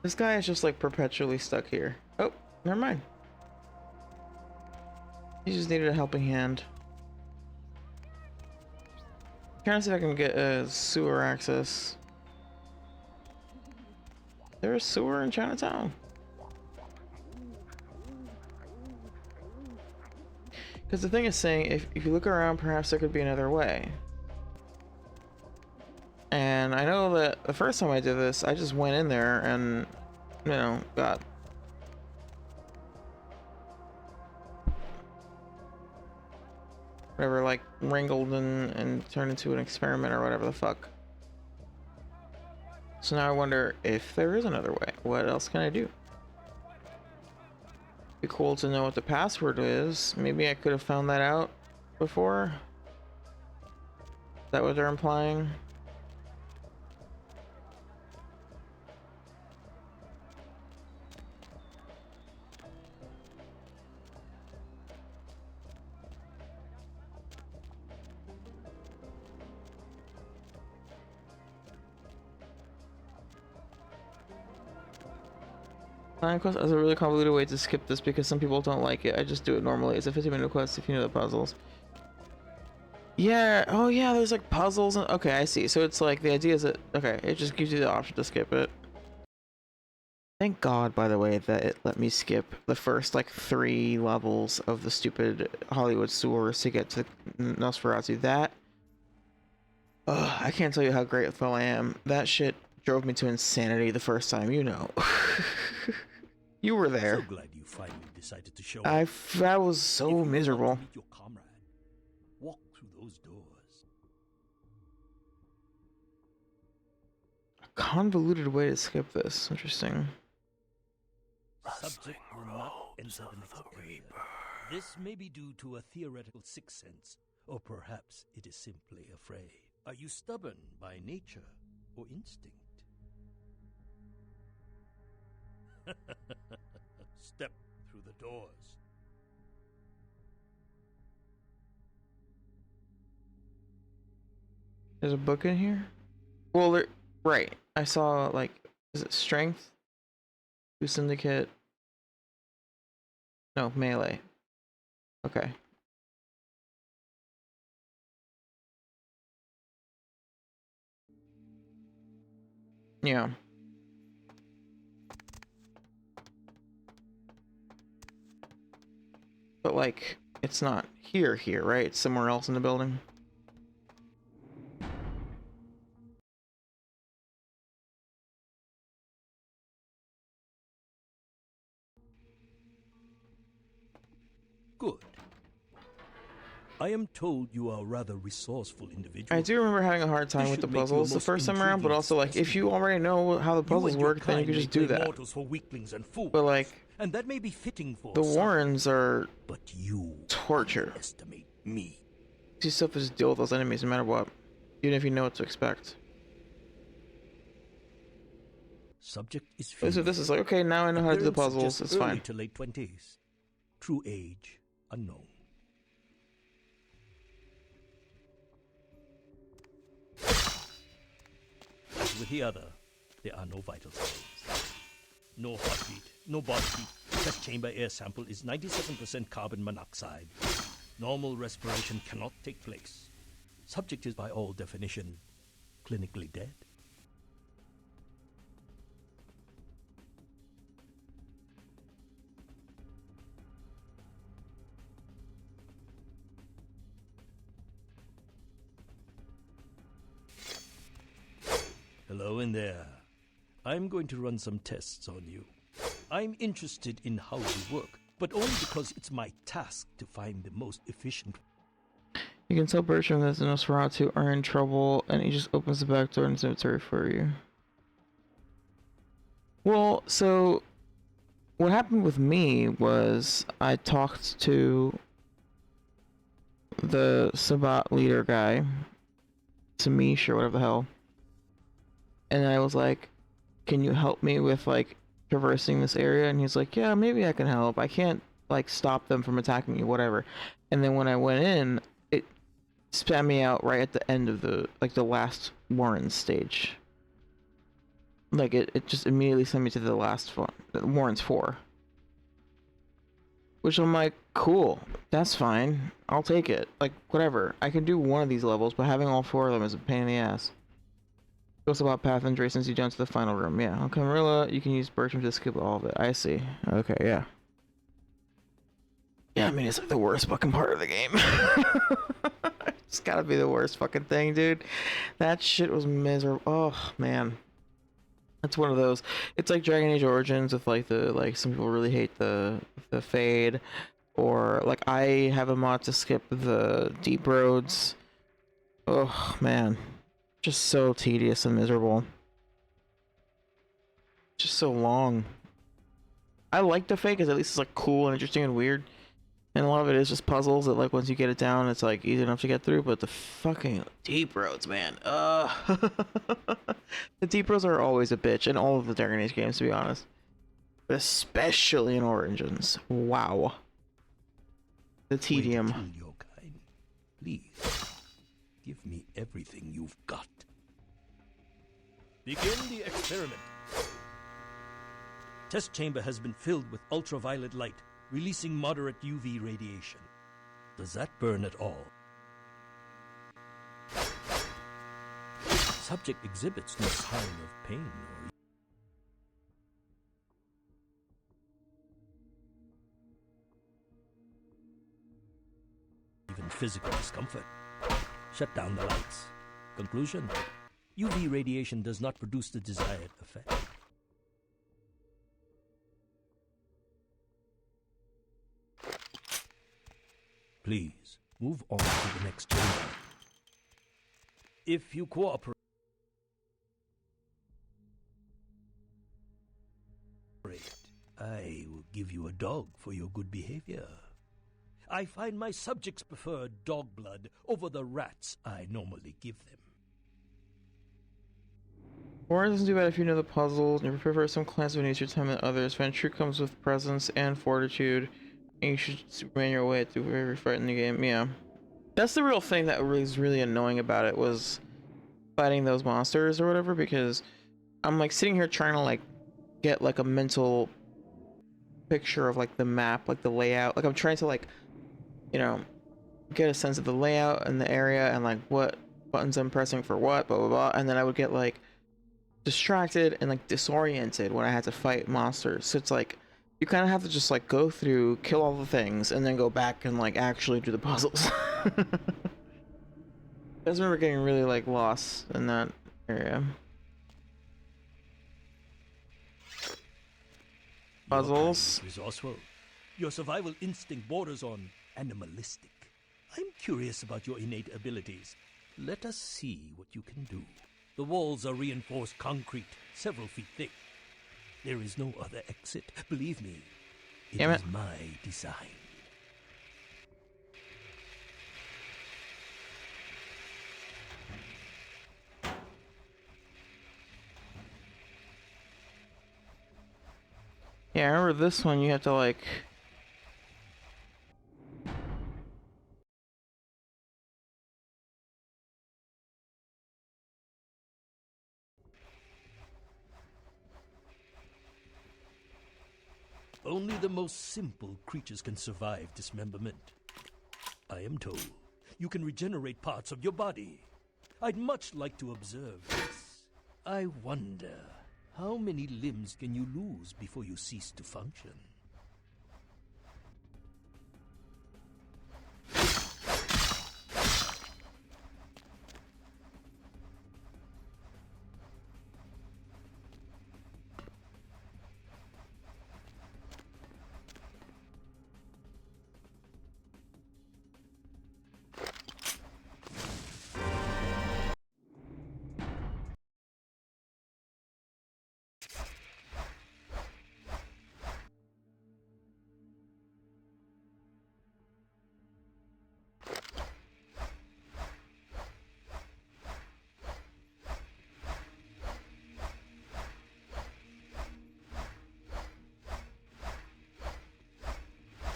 This guy is just like perpetually stuck here. Oh, never mind. He just needed a helping hand. Trying to see if I can get a sewer access. There's a sewer in Chinatown. Because the thing is saying, if you look around, perhaps there could be another way. And I know that the first time I did this, I just went in there and, you know, got whatever, like, wrangled and turned into an experiment or whatever the fuck. So now I wonder if there is another way. What else can I do? Be cool to know what the password is. Maybe I could have found that out before. Is that what they're implying? Line quest as a really convoluted way to skip this because some people don't like it. I just do it normally. It's a 15-minute quest if you know the puzzles. Yeah, oh yeah, there's like puzzles and okay, I see. So it's like the idea is that okay, it just gives you the option to skip it. Thank God, by the way, that it let me skip the first like 3 levels of the stupid Hollywood sewers to get to Nosferatu. That I can't tell you how grateful I am. That shit drove me to insanity the first time, you know. You were there. So glad you finally decided to show up. I was so miserable. Meet your comrade. Walk through those doors. A convoluted way to skip this. Interesting. Subject will not enter the next area. This may be due to a theoretical sixth sense, or perhaps it is simply afraid. Are you stubborn by nature or instinct? Step through the doors. There's a book in here? Well, right. I saw, like, is it Strength? Who Syndicate? No, Melee. Okay. Yeah. But like, it's not here, right? It's somewhere else in the building. Good. I am told you are a rather resourceful individual. I do remember having a hard time with the puzzles the first time around, but also like, if you already know how the puzzles work, then you can just do that. For weaklings and fools, but like, and that may be fitting for the Warrens are but you torture. Estimate me. You still have to just deal with those enemies no matter what, even if you know what to expect. Subject is So this is like, okay, now I know how to do the puzzles. It's fine. To late 20s. True age unknown. with the other, there are no vital signs. No heartbeat, no body heat. Test chamber air sample is 97% carbon monoxide. Normal respiration cannot take place. Subject is by all definition clinically dead. Hello in there. I'm going to run some tests on you. I'm interested in how you work, but only because it's my task to find the most efficient. You can tell Bertram that the Nosferatu are in trouble, and he just opens the back door in his inventory for you. Well, so what happened with me was I talked to the Sabbat leader guy, Samish or whatever the hell, and I was like, can you help me with like traversing this area? And he's like, yeah, maybe I can help. I can't like stop them from attacking you, whatever. And then when I went in, it spammed me out right at the end of the last Warren stage. Like it just immediately sent me to the last one, Warren's 4. Which I'm like, cool, that's fine. I'll take it. Like, whatever. I can do one of these levels, but having all 4 of them is a pain in the ass. Goes about path and since you jump to the final room. Yeah, on Camarilla, you can use Bertram to skip all of it. I see. Okay, yeah. Yeah, I mean, it's like the worst fucking part of the game. It's gotta be the worst fucking thing, dude. That shit was miserable. Oh, man. That's one of those. It's like Dragon Age Origins with like some people really hate the fade. Or like I have a mod to skip the deep roads. Oh, man. Just so tedious and miserable. Just so long. I like the fake because at least it's like cool and interesting and weird. And a lot of it is just puzzles that like once you get it down it's like easy enough to get through, but the fucking deep roads, man. The deep roads are always a bitch in all of the Dragon Age games, to be honest. But especially in Origins. Wow. The tedium. Wait until you're kind. Please. Give me everything you've got. Begin the experiment. Test chamber has been filled with ultraviolet light, releasing moderate UV radiation. Does that burn at all? Subject exhibits no sign of pain or even physical discomfort. Shut down the lights. Conclusion: UV radiation does not produce the desired effect. Please, move on to the next chamber. If you cooperate, I will give you a dog for your good behavior. I find my subjects prefer dog blood over the rats I normally give them. Warren doesn't do bad if you know the puzzles and you prefer some clans of nature time than others. Venture comes with presence and fortitude, and you should man your way through every fight in the game. Yeah. That's the real thing that was really annoying about it, was fighting those monsters or whatever, because I'm like sitting here trying to like get like a mental picture of like the map, like the layout. Like I'm trying to like, you know, get a sense of the layout and the area and like what buttons I'm pressing for what, blah blah blah, and then I would get like distracted and like disoriented when I had to fight monsters. So it's like you kind of have to just like go through, kill all the things, and then go back and like actually do the puzzles. I just remember getting really like lost in that area. Puzzles. Resourceful. Your survival instinct borders on animalistic. I'm curious about your innate abilities. Let us see what you can do. The walls are reinforced concrete, several feet thick. There is no other exit. Believe me, it is my design. Yeah, I remember this one you have to like... Only the most simple creatures can survive dismemberment. I am told you can regenerate parts of your body. I'd much like to observe this. I wonder, how many limbs can you lose before you cease to function?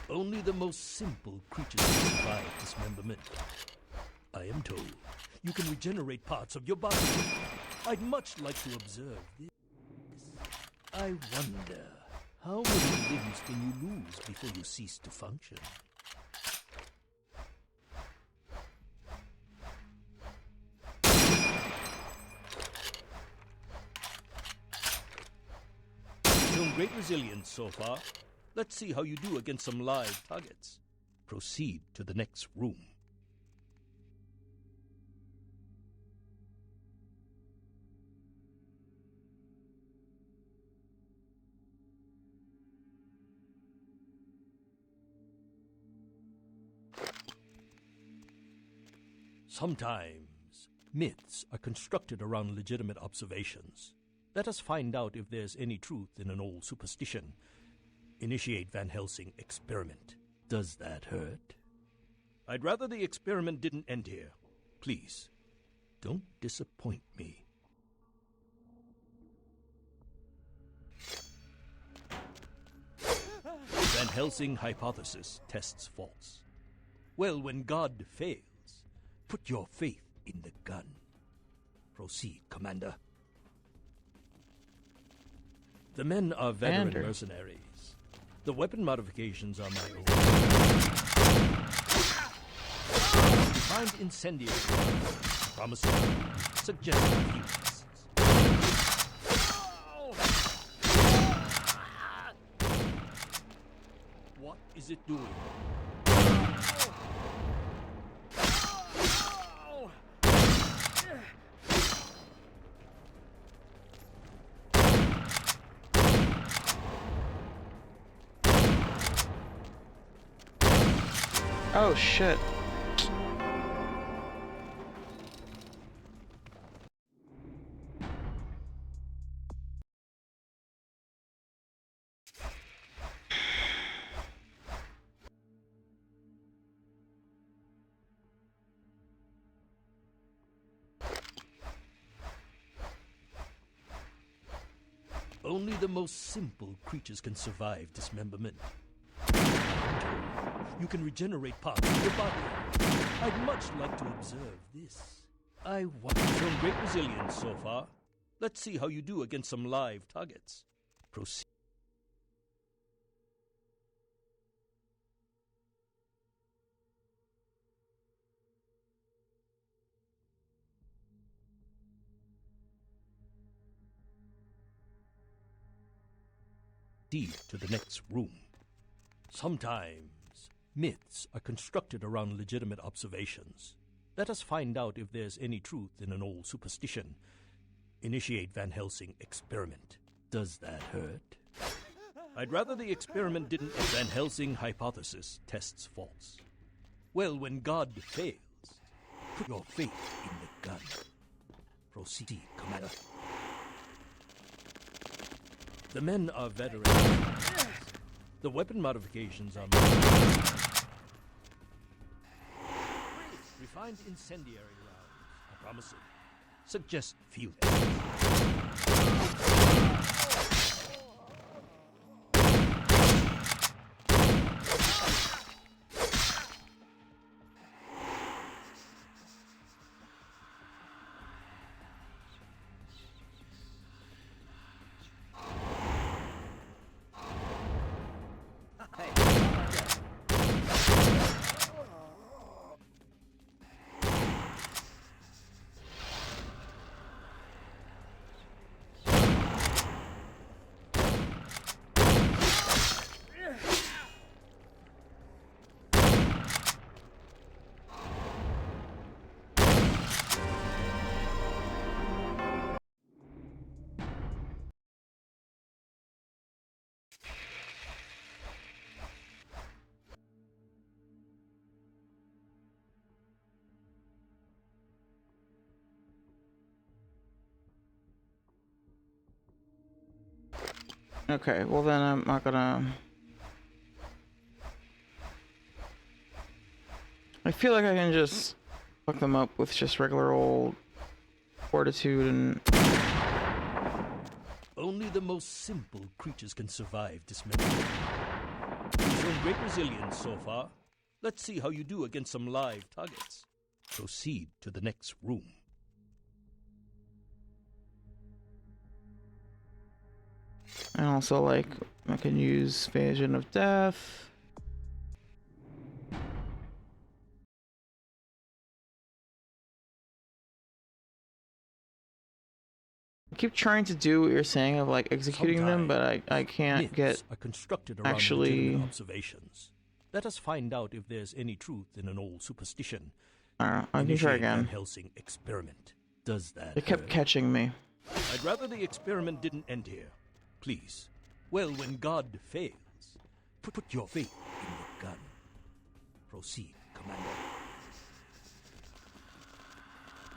Only the most simple creatures can survive dismemberment. I am told you can regenerate parts of your body. I'd much like to observe this. I wonder, how many limbs can you lose before you cease to function? Shown great resilience so far. Let's see how you do against some live targets. Proceed to the next room. Sometimes, myths are constructed around legitimate observations. Let us find out if there's any truth in an old superstition. Initiate Van Helsing experiment. Does that hurt? I'd rather the experiment didn't end here. Please, don't disappoint me. Van Helsing hypothesis tests false. Well, when God fails, put your faith in the gun. Proceed, Commander. The men are veteran mercenaries. The weapon modifications are my own. Refined incendiary, promising, suggestive use. What is it doing? Oh shit. Only the most simple creatures can survive dismemberment. You can regenerate parts of your body. I'd much like to observe this. I want shown great resilience so far. Let's see how you do against some live targets. Proceed. To the next room. Sometimes myths are constructed around legitimate observations. Let us find out if there's any truth in an old superstition. Initiate Van Helsing experiment. Does that hurt? I'd rather the experiment didn't. Van Helsing hypothesis tests false. Well, when God fails, put your faith in the gun. Proceed, Commander. The men are veterans. The weapon modifications are refined incendiary rounds are promising. Suggest field. Okay, well then I'm not gonna... I feel like I can just fuck them up with just regular old fortitude and... Only the most simple creatures can survive dismemberment. You've shown great resilience so far. Let's see how you do against some live targets. Proceed to the next room. And also, like, I can use Vision of Death. I keep trying to do what you're saying of like executing them, but I can't get Are constructed around actually. legitimate observations. Let us find out if there's any truth in an old superstition. I don't know. I can try Initiate Van again. Helsing experiment. Does that It kept hurt? catching me. I'd rather the experiment didn't end here. Please. Well, when God fails, put your faith in the gun. Proceed, Commander.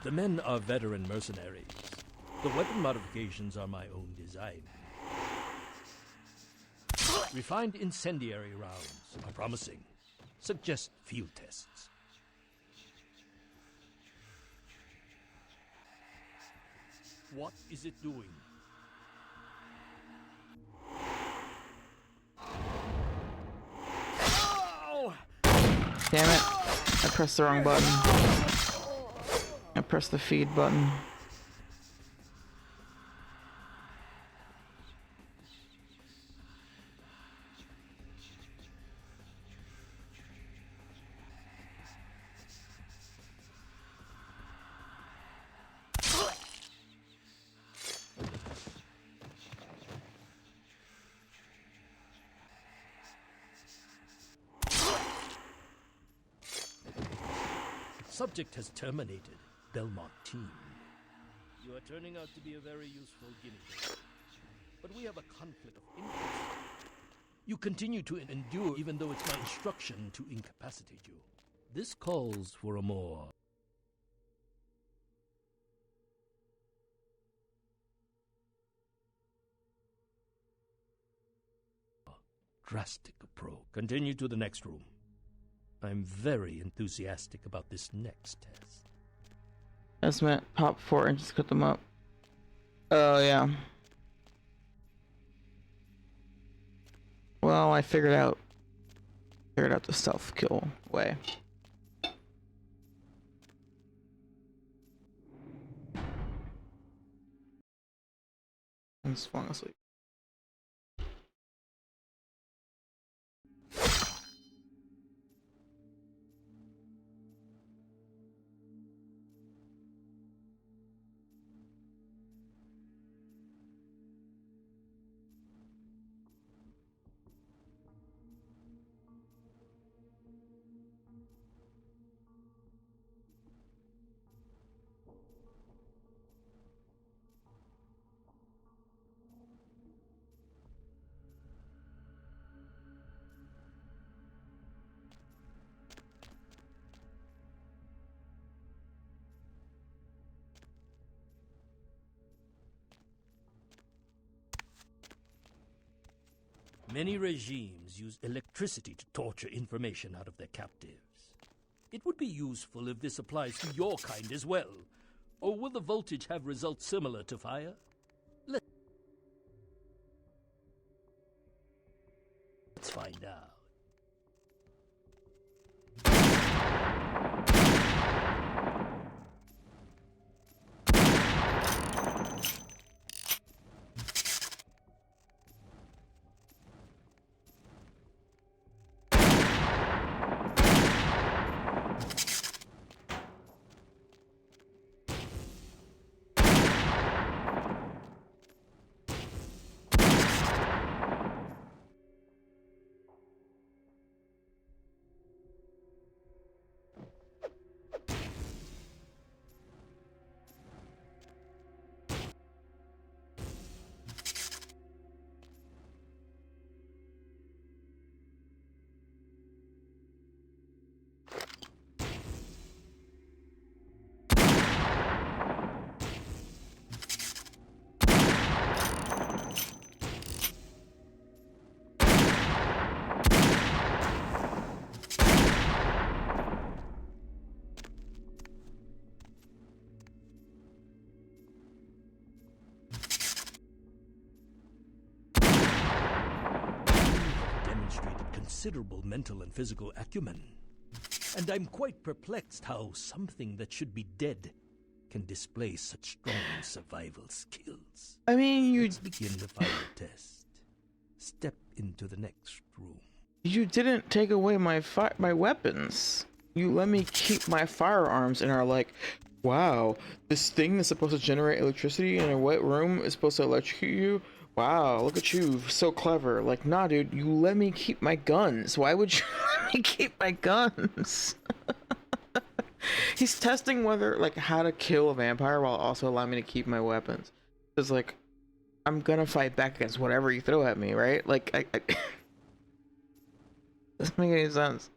The men are veteran mercenaries. The weapon modifications are my own design. Refined incendiary rounds are promising. Suggest field tests. What is it doing? Damn it. I pressed the wrong button. I pressed the feed button. Subject has terminated. Belmont team. You are turning out to be a very useful guinea pig. But we have a conflict of interest. You continue to endure even though it's my instruction to incapacitate you. This calls for a more drastic approach. Continue to the next room. I'm very enthusiastic about this next test. That's meant pop 4 and just cut them up. Oh, yeah. Well, I figured out the stealth kill way. And swung asleep. Many regimes use electricity to torture information out of their captives. It would be useful if this applies to your kind as well. Or will the voltage have results similar to fire? Let's find out. considerable mental and physical acumen. And I'm quite perplexed how something that should be dead can display such strong survival skills. I mean, Let's begin the fire test. Step into the next room. You didn't take away my weapons. You let me keep my firearms and are like, wow, this thing that's supposed to generate electricity in a wet room is supposed to electrocute you? Wow, look at you, so clever. Like, nah, dude, you let me keep my guns. Why would you let me keep my guns? He's testing whether, like, how to kill a vampire while also allowing me to keep my weapons. It's like, I'm gonna fight back against whatever you throw at me, right? Like, I doesn't make any sense.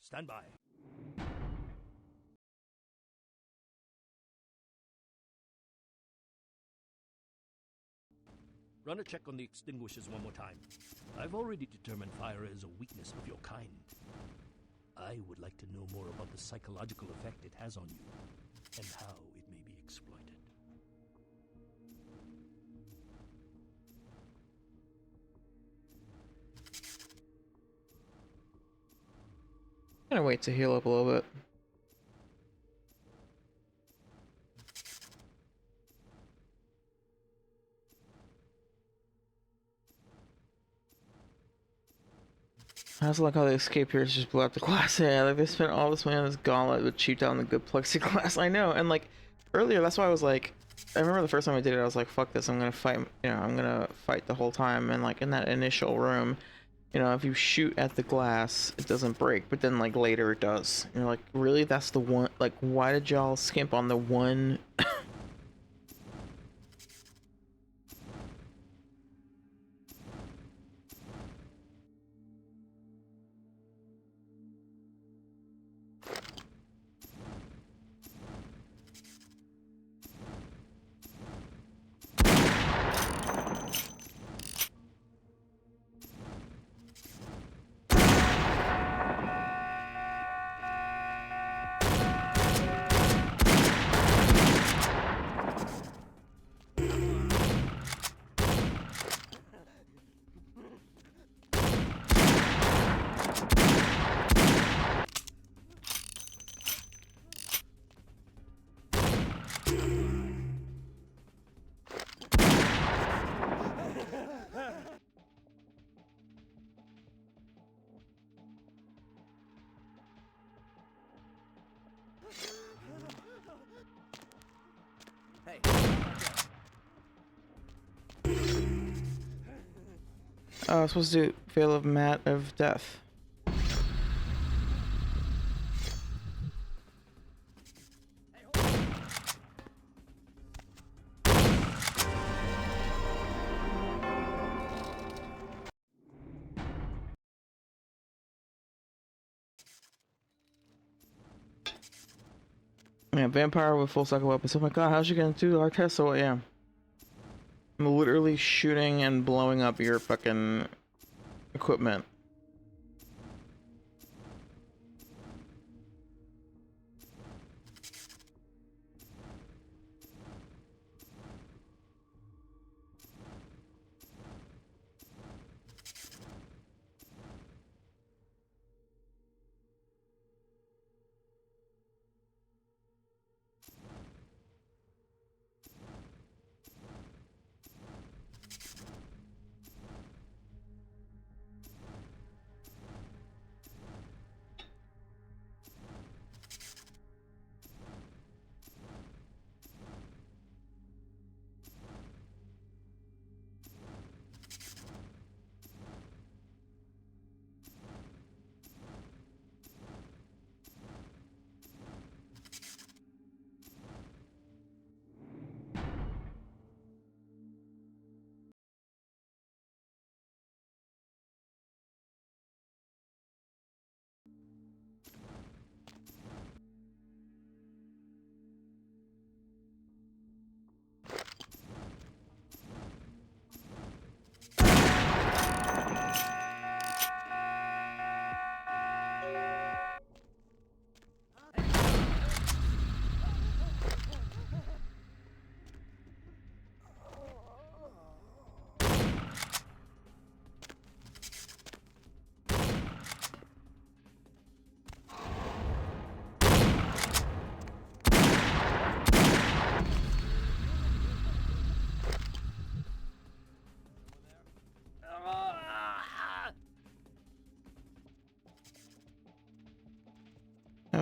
Stand by. Run a check on the extinguishers one more time. I've already determined fire is a weakness of your kind. I would like to know more about the psychological effect it has on you, and how it may be exploited. I'm gonna wait to heal up a little bit. I also like how the escape here is just blow up the glass. Yeah, like they spent all this money on this gauntlet to cheat down the good plexiglass. I know, and like earlier, that's why I was like, I remember the first time I did it, I was like, fuck this, I'm gonna fight. You know, I'm gonna fight the whole time. And like in that initial room, you know, if you shoot at the glass, it doesn't break, but then like later it does. And you're like, really? That's the one? Like, why did y'all skimp on the one? Oh, I was supposed to do Veil of Mat of Death. Yeah, vampire with full cycle weapons. Oh my god, how's she gonna do our test? So yeah. I'm literally shooting and blowing up your fucking equipment.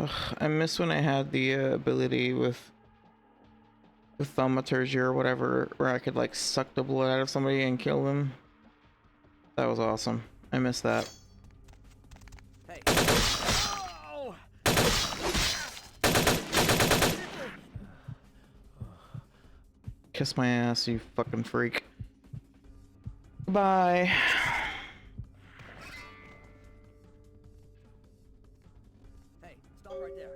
Ugh, I miss when I had the ability with thaumaturgy or whatever, where I could like suck the blood out of somebody and kill them. That was awesome. I miss that. Hey. Oh! Kiss my ass, you fucking freak. Bye. Hey, stop right there.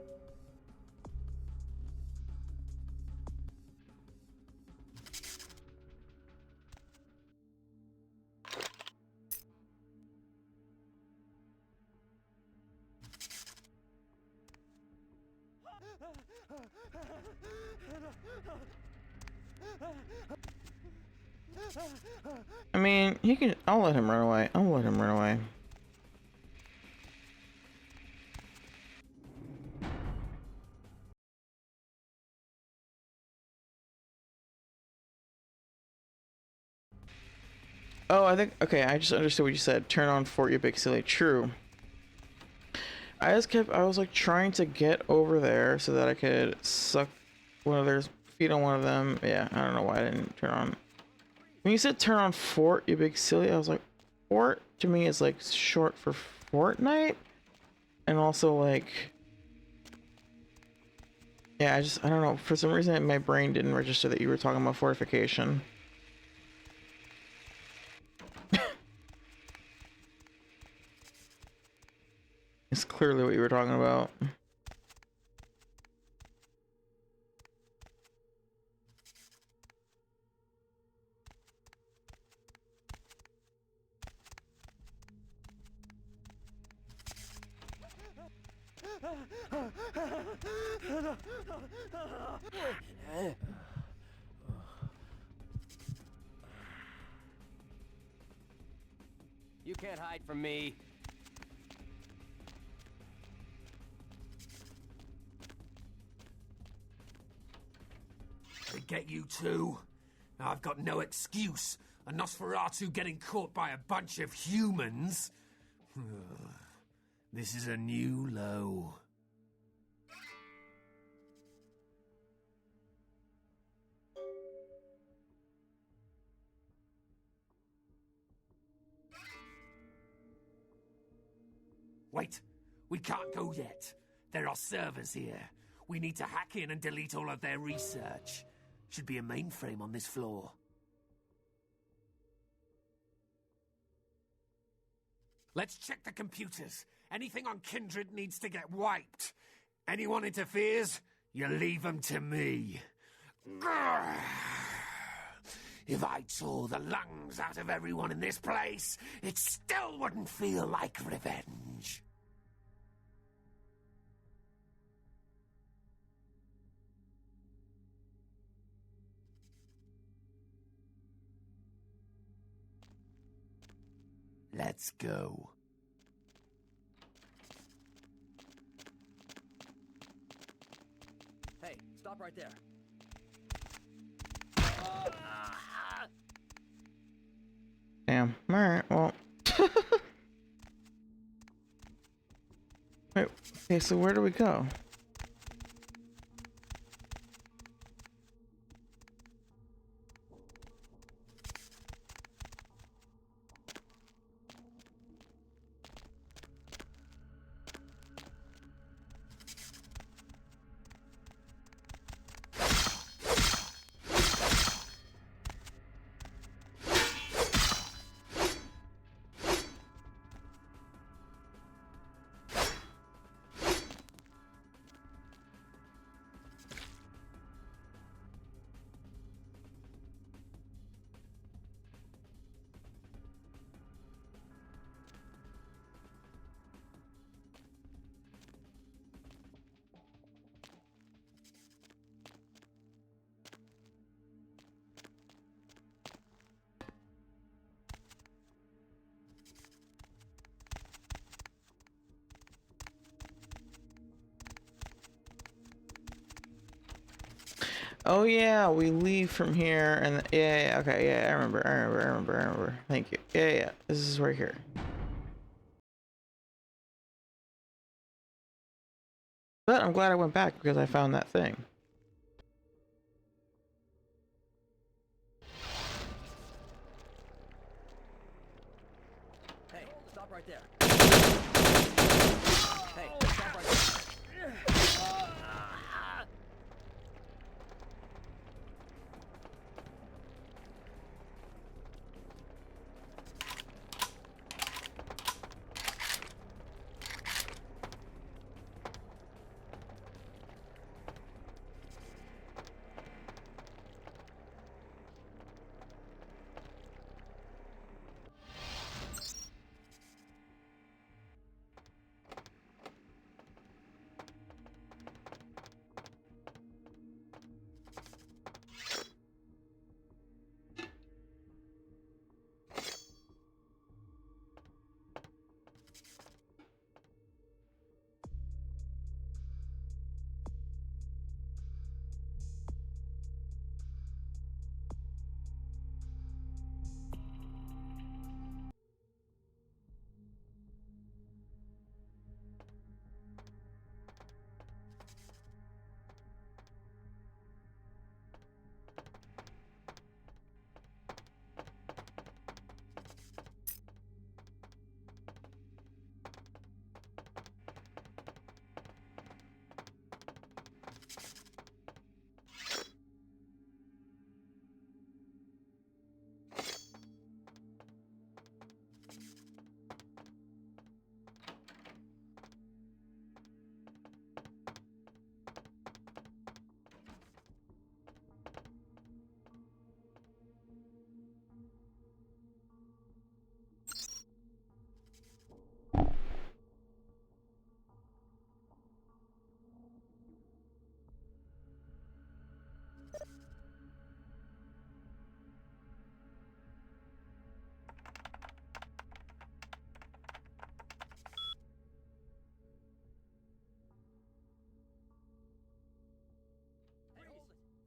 I mean, he can. I'll let him run away. I'll let him run away. Oh, I think. Okay, I just understood what you said. Turn on Fort, you big silly. True. I was like trying to get over there so that I could suck one of their feet on one of them. Yeah, I don't know why I didn't turn on. When you said turn on Fort, you big silly, I was like, Fort to me is like short for Fortnite, and also like, yeah, I don't know, for some reason my brain didn't register that you were talking about fortification. It's clearly what you were talking about. You can't hide from me. They get you too. Now I've got no excuse. A Nosferatu getting caught by a bunch of humans. This is a new low. Wait, we can't go yet. There are servers here. We need to hack in and delete all of their research. Should be a mainframe on this floor. Let's check the computers. Anything on Kindred needs to get wiped. Anyone interferes, you leave them to me. Grrr. If I tore the lungs out of everyone in this place, it still wouldn't feel like revenge. Let's go. Hey, stop right there. Damn. Alright, well. Wait, okay, so where do we go? Oh yeah, we leave from here and yeah, okay, yeah, I remember. Thank you. Yeah, this is right here. But I'm glad I went back because I found that thing. Hey, stop right there. Hey, stop right there.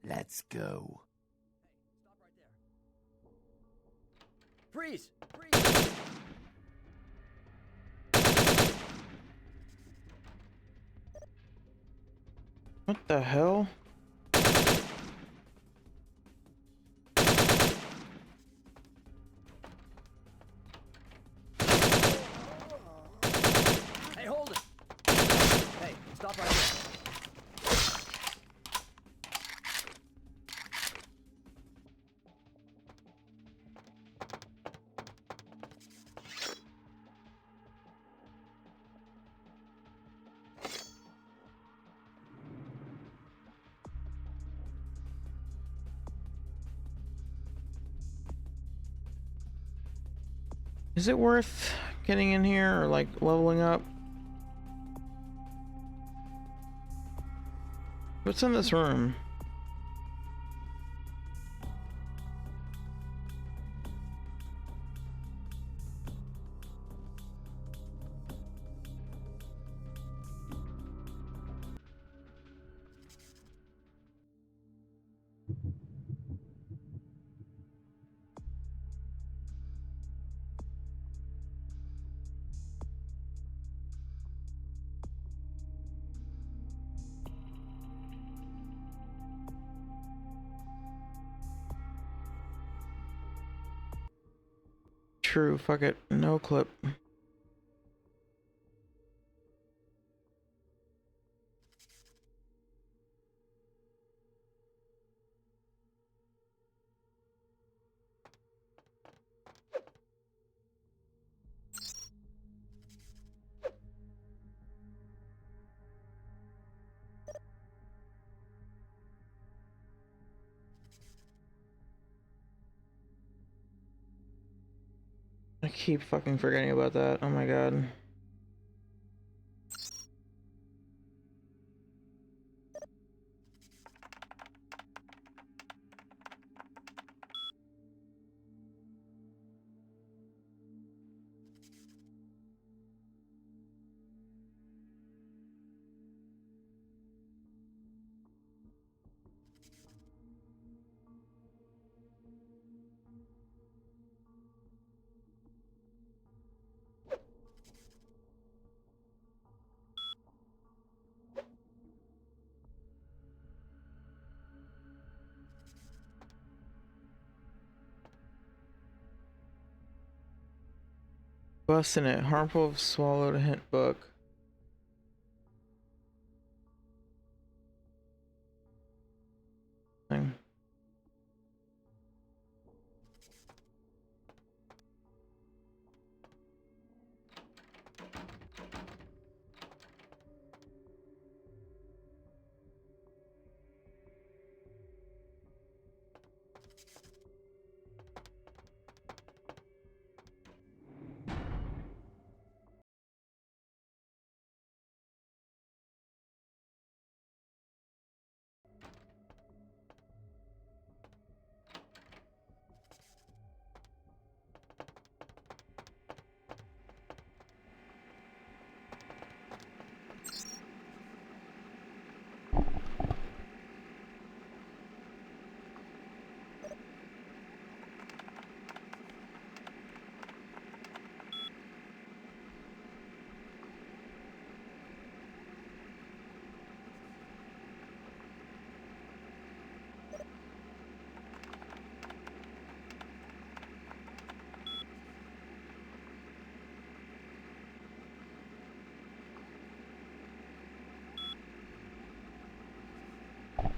Let's go. Stop right there. Freeze! Freeze! What the hell? Hey, hold it! Hey, stop right there. Is it worth getting in here or like leveling up? What's in this room? True, fuck it. No clip. I keep fucking forgetting about that. Oh my god. Busting it. Harmful if swallowed a hint book. Thing.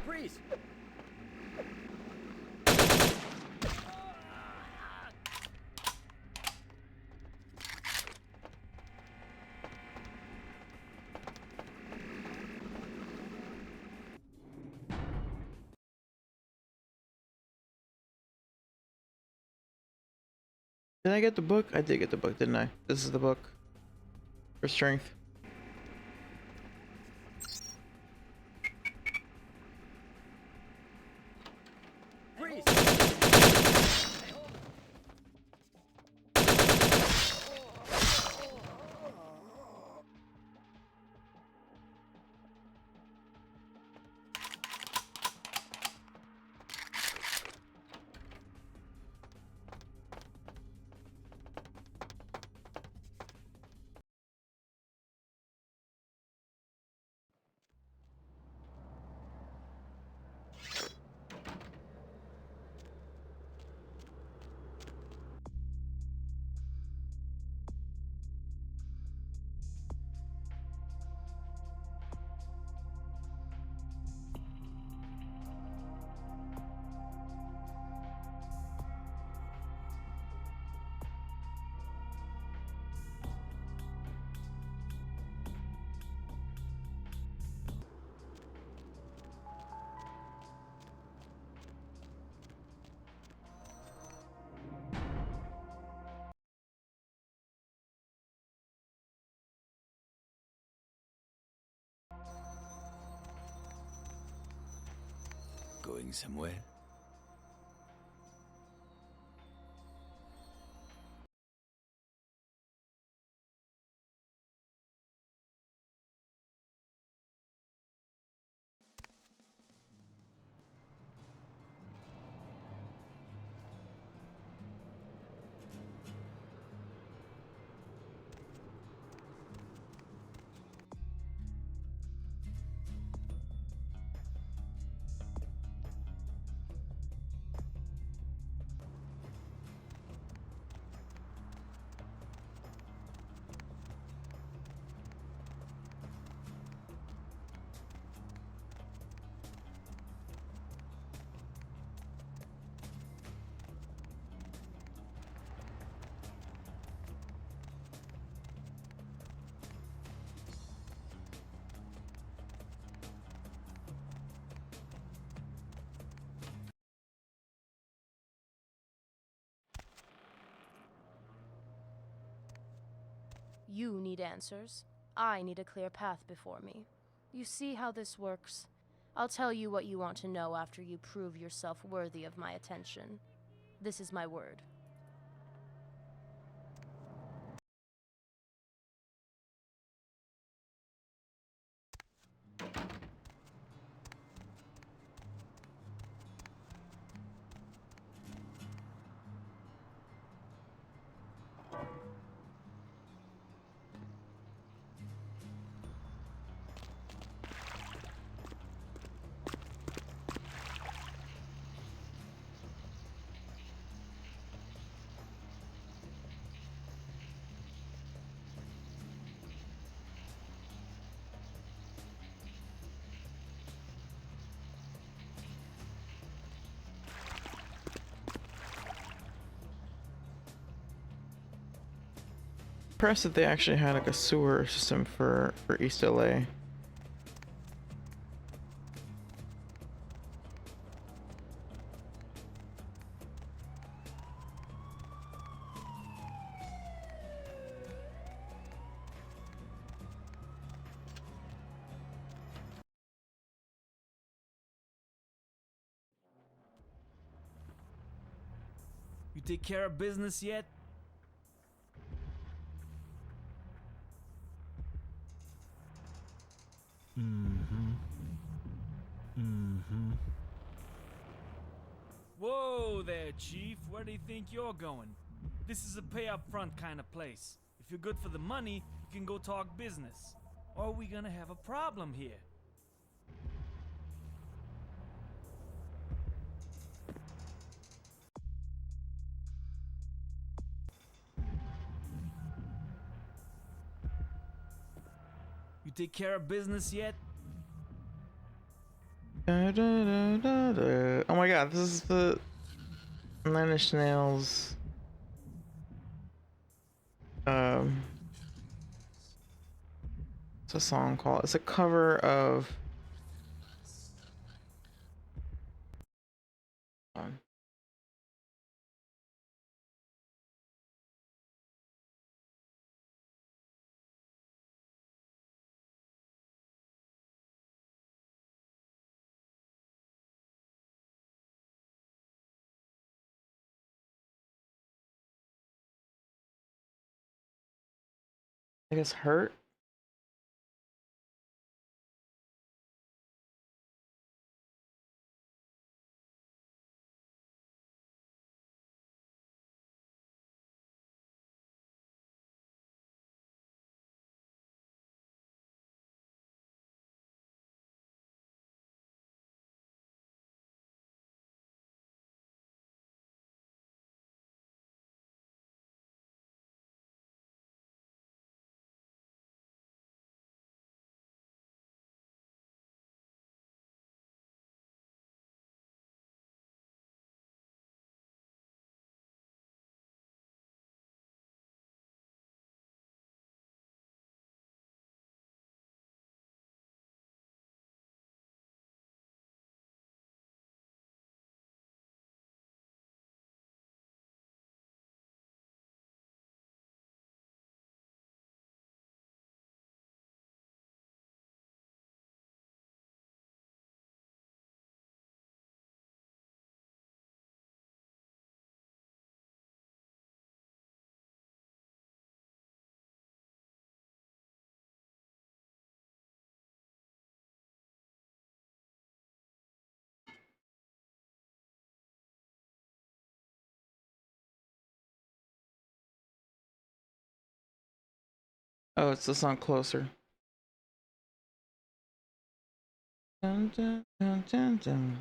Freeze! Did I get the book? I did get the book, didn't I? This is the book. For strength. Freeze! Going somewhere? You need answers. I need a clear path before me. You see how this works? I'll tell you what you want to know after you prove yourself worthy of my attention. This is my word. impressed that they actually had like a sewer system for East LA. You take care of business yet? Whoa there, Chief. Where do you think you're going? This is a pay up front kind of place. If you're good for the money, you can go talk business. Or are we gonna have a problem here? You take care of business yet? Da, da, da, da, da. Oh my god, this is the Nine Inch Nails. It's a song called. It's a cover of. I guess Hurt. Oh, it's the song Closer. Dun, dun, dun, dun, dun.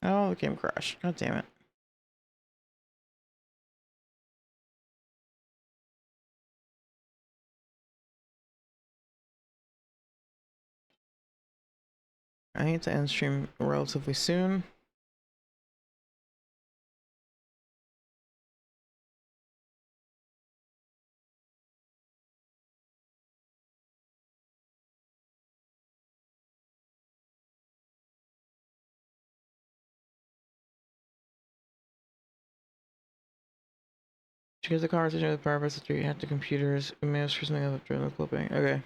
Oh, the game crashed. God damn it. I need to end stream relatively soon. She has a conversation with Barbara Street at the computers. We may have something up during the clipping. Okay.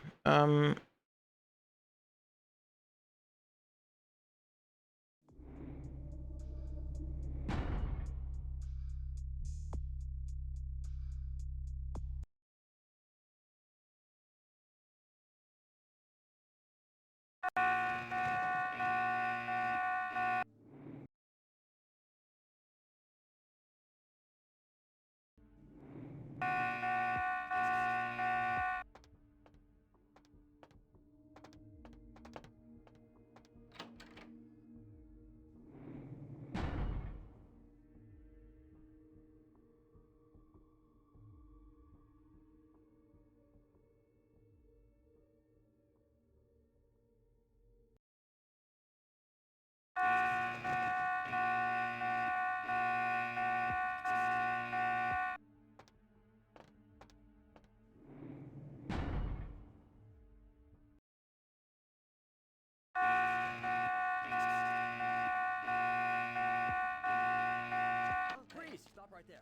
right there.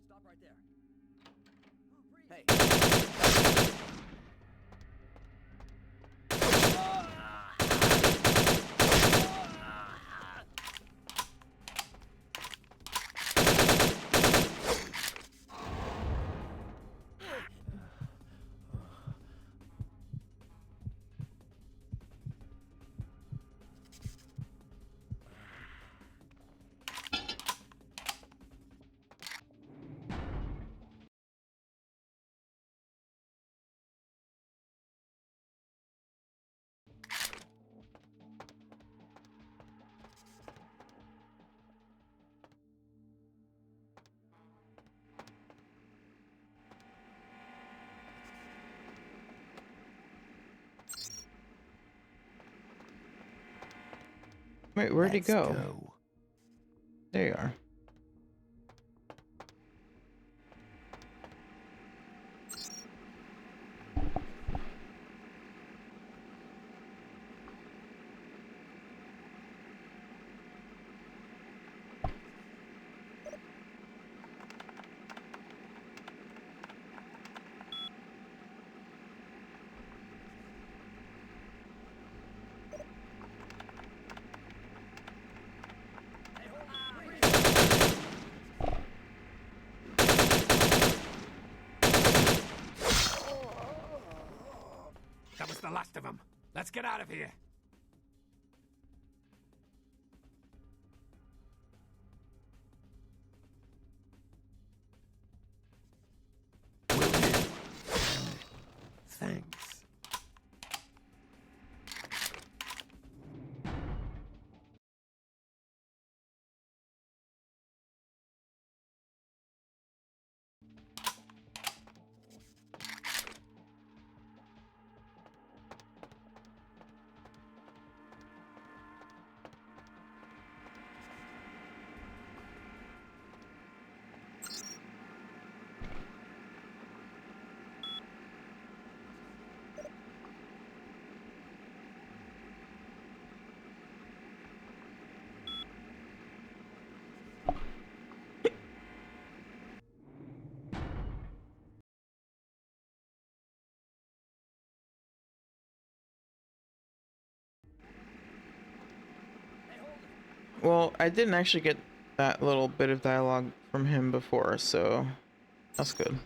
Stop right there. Hey. Wait, where'd he go? There you are. That was the last of them. Let's get out of here. Thanks. Well, I didn't actually get that little bit of dialogue from him before, so that's good.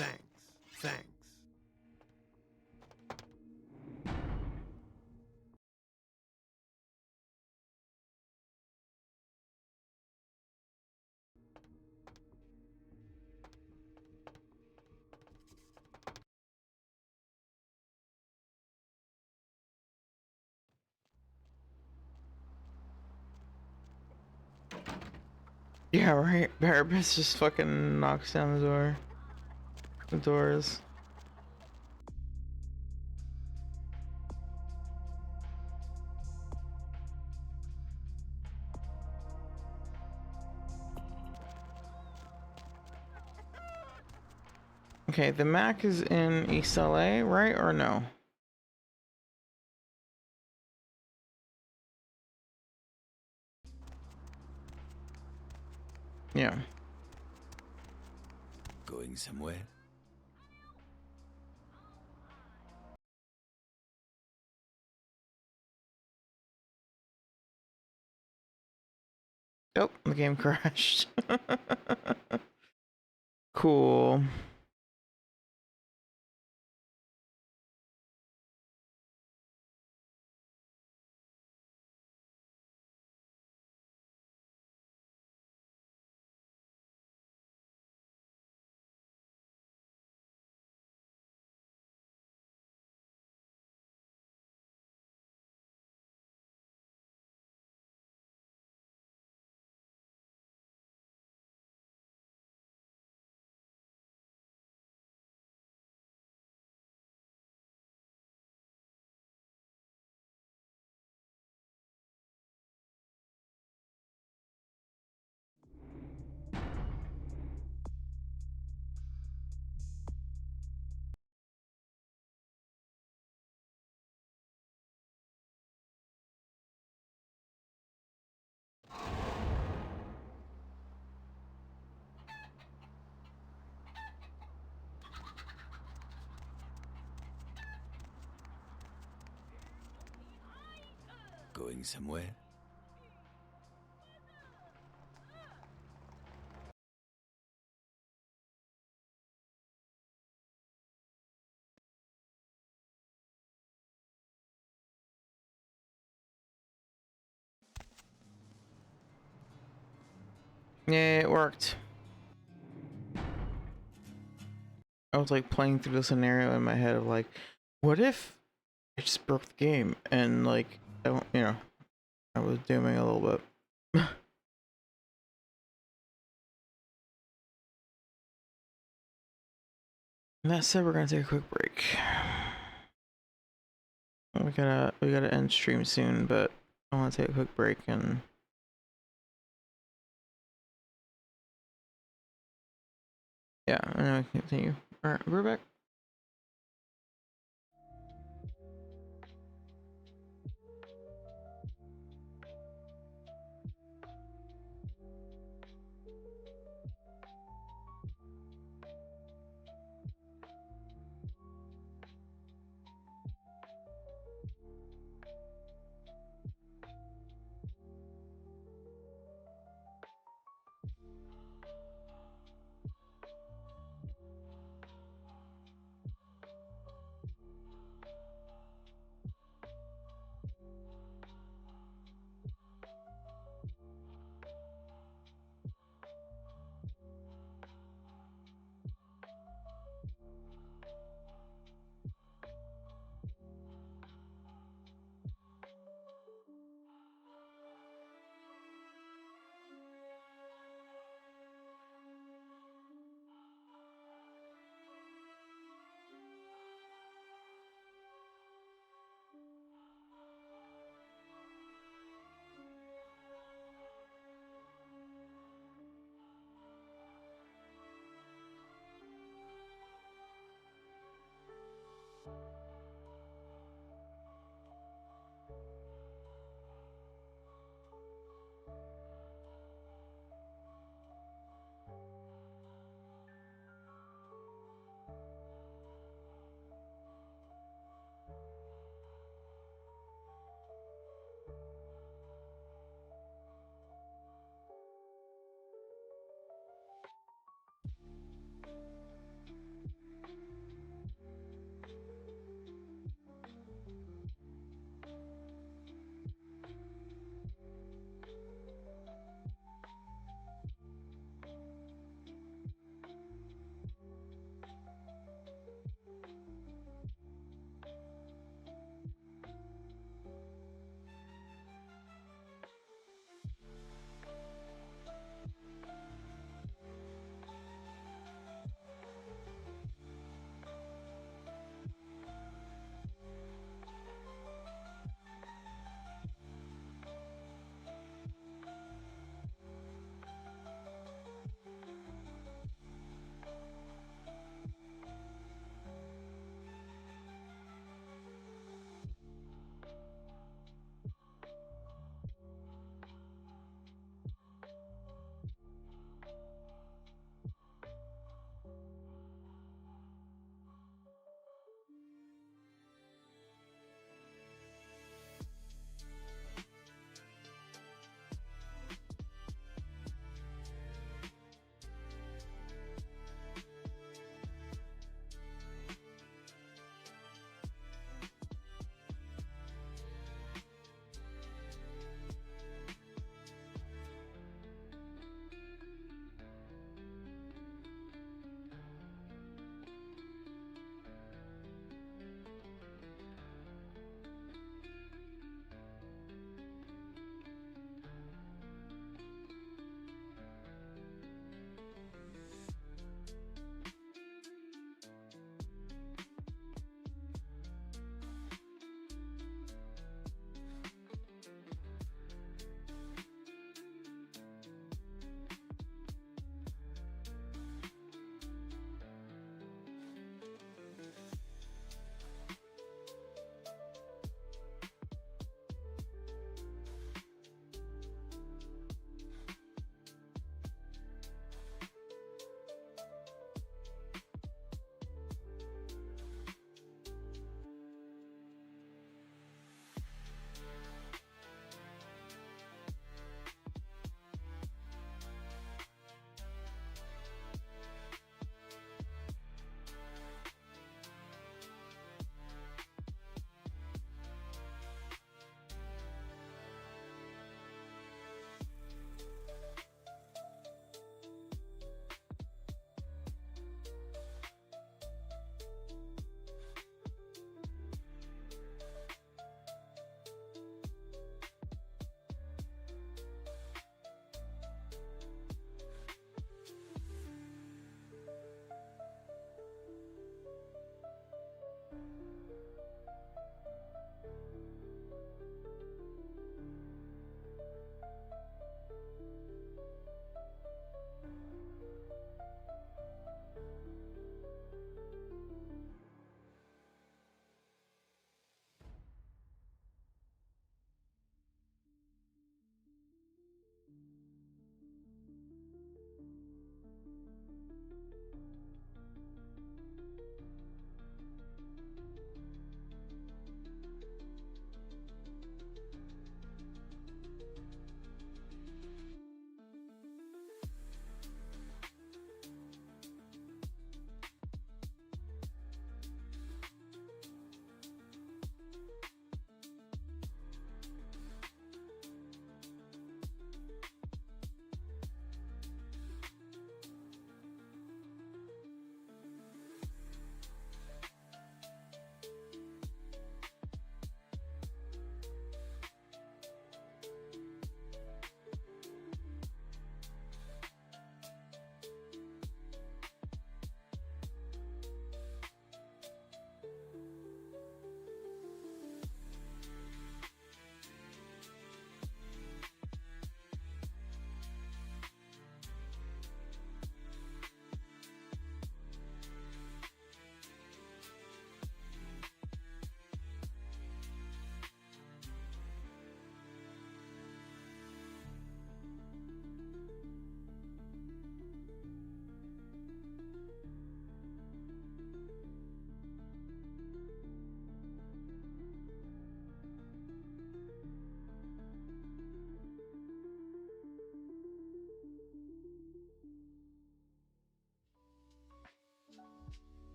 Thanks. Yeah, right. Barabbas just fucking knocks down the door. The doors. Okay, the Mac is in East LA, right or no? Yeah. Going somewhere? Oh, the game crashed. Cool. Going somewhere? Yeah, it worked. I was like playing through the scenario in my head of like, what if I just broke the game and like, I don't, you know, I was dooming a little bit. And that said, we're gonna take a quick break. We gotta end stream soon, but I want to take a quick break and yeah, and then we can continue. All right, we're back.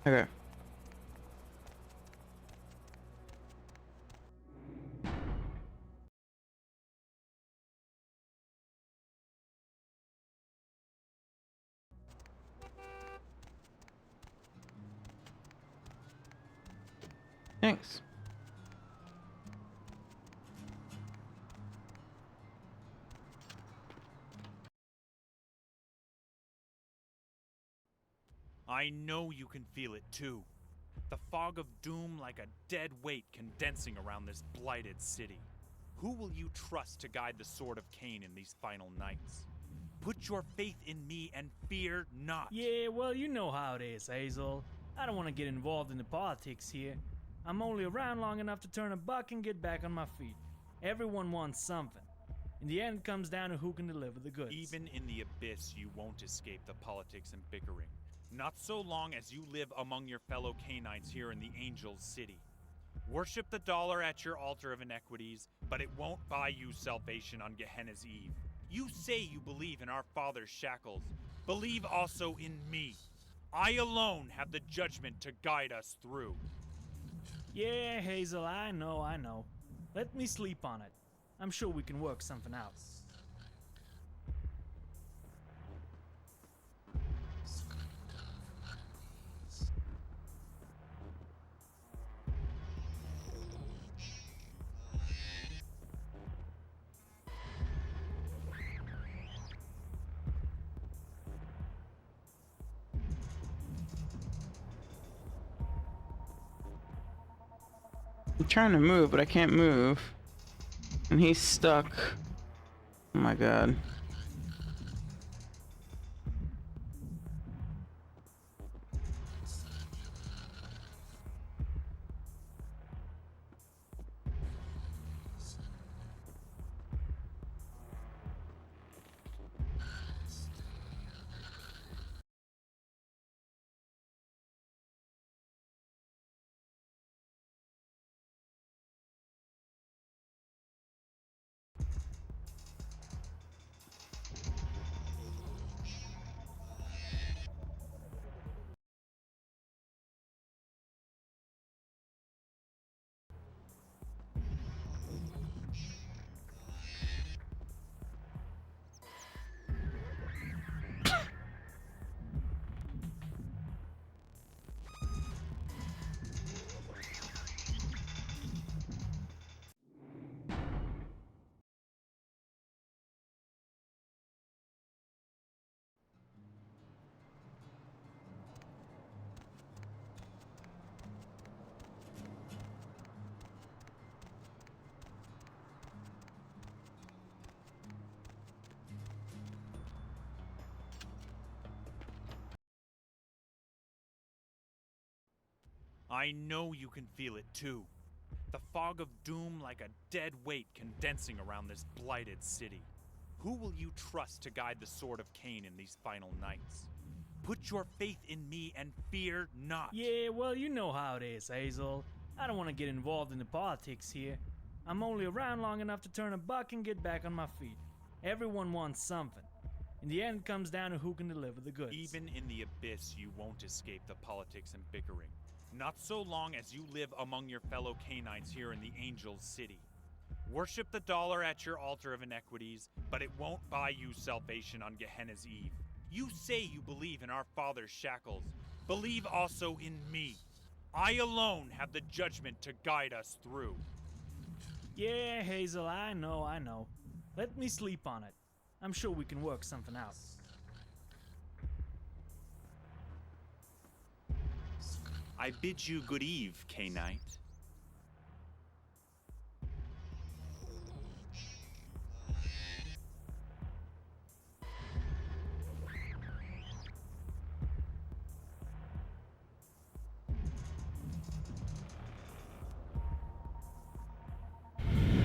Okay. Thanks. I know you can feel it too. The fog of doom like a dead weight condensing around this blighted city. Who will you trust to guide the sword of Cain in these final nights? Put your faith in me and fear not. Yeah, well, you know how it is, Hazel. I don't want to get involved in the politics here. I'm only around long enough to turn a buck and get back on my feet. Everyone wants something. In the end, it comes down to who can deliver the goods. Even in the abyss, you won't escape the politics and bickering. Not so long as you live among your fellow Canaanites here in the Angel's City. Worship the dollar at your altar of iniquities, but it won't buy you salvation on Gehenna's Eve. You say you believe in our father's shackles. Believe also in me. I alone have the judgment to guide us through. Yeah, Hazel, I know. Let me sleep on it. I'm sure we can work something out. I'm trying to move, but I can't move. And he's stuck. Oh my god. I know you can feel it too. The fog of doom like a dead weight condensing around this blighted city. Who will you trust to guide the sword of Cain in these final nights? Put your faith in me and fear not. Yeah, well, you know how it is, Hazel. I don't want to get involved in the politics here. I'm only around long enough to turn a buck and get back on my feet. Everyone wants something. In the end, it comes down to who can deliver the goods. Even in the abyss, you won't escape the politics and bickering. Not so long as you live among your fellow Canaanites here in the Angel's City. Worship the dollar at your altar of iniquities, but it won't buy you salvation on Gehenna's Eve. You say you believe in our father's shackles. Believe also in me. I alone have the judgment to guide us through. Yeah, Hazel, I know. Let me sleep on it. I'm sure we can work something out. I bid you good eve, K-Knight.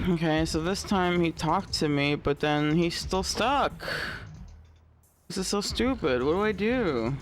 Okay, so this time he talked to me, but then he's still stuck. This is so stupid. What do I do?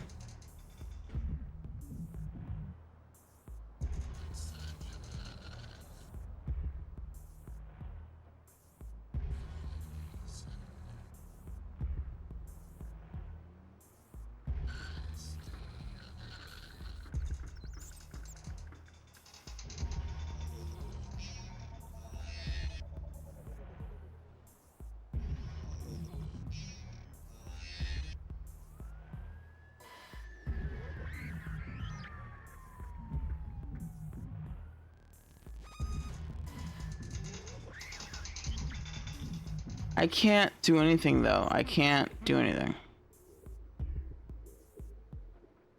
I can't do anything though. I can't do anything.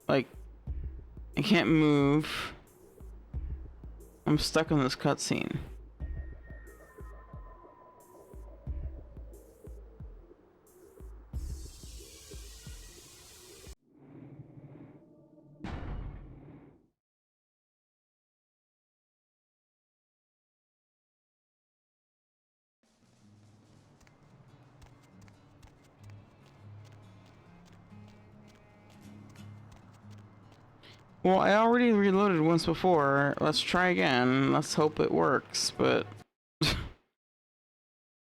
Like, I can't move. I'm stuck in this cutscene. Well, I already reloaded once before. Let's try again. Let's hope it works, but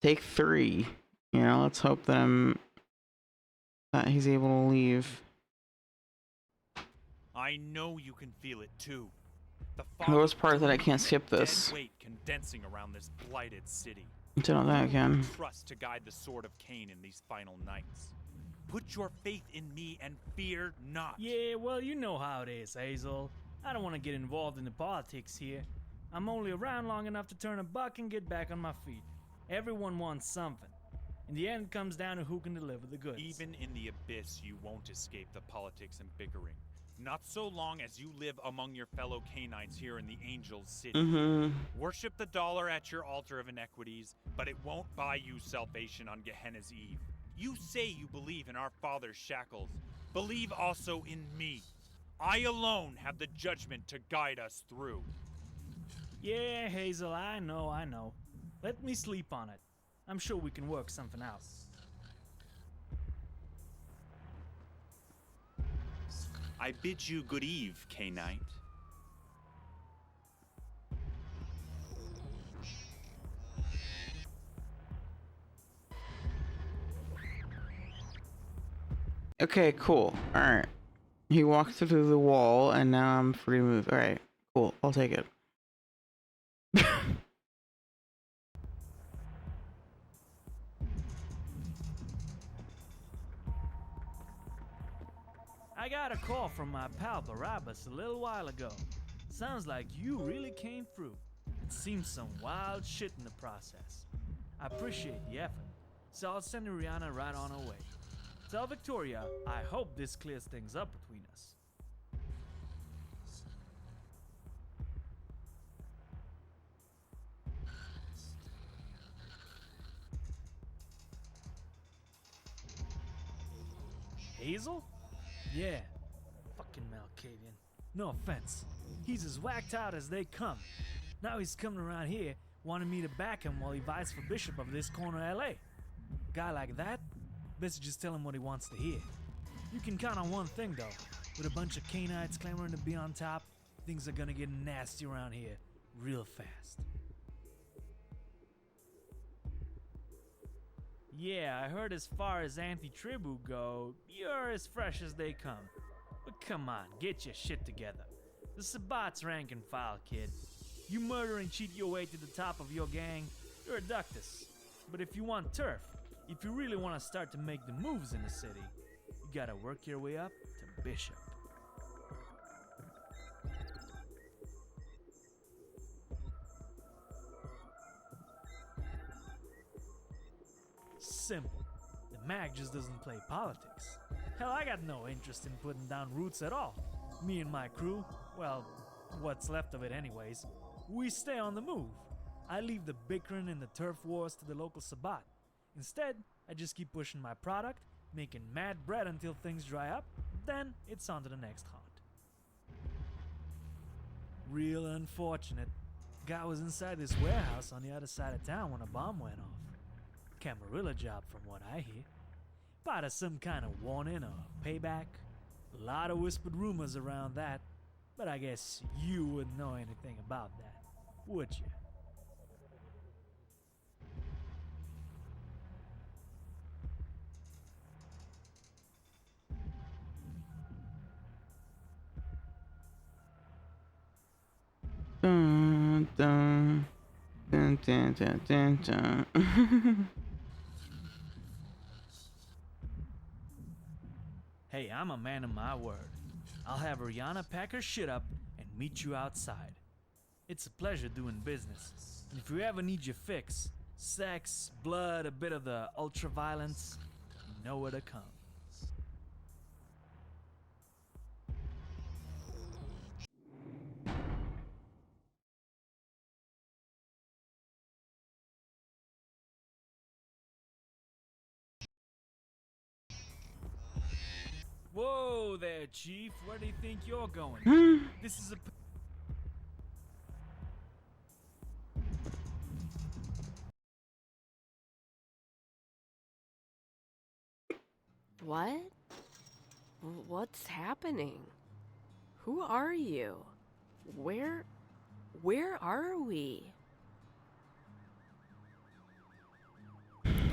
take 3. You know, let's hope that he's able to leave. I know you can feel it too. The worst part is that I can't skip this. Dead weight condensing around this blighted city. Did all that again. Trust to guide the sword of Cain in these final nights. Put your faith in me and fear not. Yeah, well, you know how it is, Hazel. I don't want to get involved in the politics here. I'm only around long enough to turn a buck and get back on my feet. Everyone wants something. In the end, it comes down to who can deliver the goods. Even in the abyss, you won't escape the politics and bickering. Not so long as you live among your fellow canines here in the Angel's City. Worship the dollar at your altar of inequities, but it won't buy you salvation on Gehenna's Eve. You say you believe in our father's shackles. Believe also in me. I alone have the judgment to guide us through. Yeah, Hazel, I know. Let me sleep on it. I'm sure we can work something out. I bid you good eve, K-Knight. Okay, cool. Alright. He walked through the wall, and now I'm free to move. Alright, cool. I'll take it. I got a call from my pal Barabbas a little while ago. Sounds like you really came through. It seems some wild shit in the process. I appreciate the effort, so I'll send Rihanna right on her way. Tell Victoria I hope this clears things up between us. Hazel? Yeah, fucking Malkavian. No offense. He's as whacked out as they come. Now he's coming around here, wanting me to back him while he vies for bishop of this corner of LA. Guy like that? Best just tell him what he wants to hear. You can count on one thing though. With a bunch of Canaanites clamoring to be on top, things are gonna get nasty around here real fast. Yeah, I heard as far as anti-tribu go, you're as fresh as they come. But come on, get your shit together. The Sabbat's rank and file, kid. You murder and cheat your way to the top of your gang, you're a ductus. But if you want turf, if you really want to start to make the moves in the city, you gotta work your way up to bishop. Simple. The mag just doesn't play politics. Hell, I got no interest in putting down roots at all. Me and my crew, well, what's left of it anyways, we stay on the move. I leave the bickering and the turf wars to the local Sabbat. Instead, I just keep pushing my product, making mad bread until things dry up, then it's on to the next hunt. Real unfortunate. Guy was inside this warehouse on the other side of town when a bomb went off. Camarilla job from what I hear. Part of some kind of warning or payback. A lot of whispered rumors around that, but I guess you wouldn't know anything about that, would you? Dun, dun, dun, dun, dun, dun, dun. Hey, I'm a man of my word. I'll have Rihanna pack her shit up and meet you outside. It's a pleasure doing business, and if you ever need your fix, Sex, blood, a bit of the ultra-violence. You know where to come. Whoa there, Chief. Where do you think you're going? This is a... What? What's happening? Who are you? Where are we?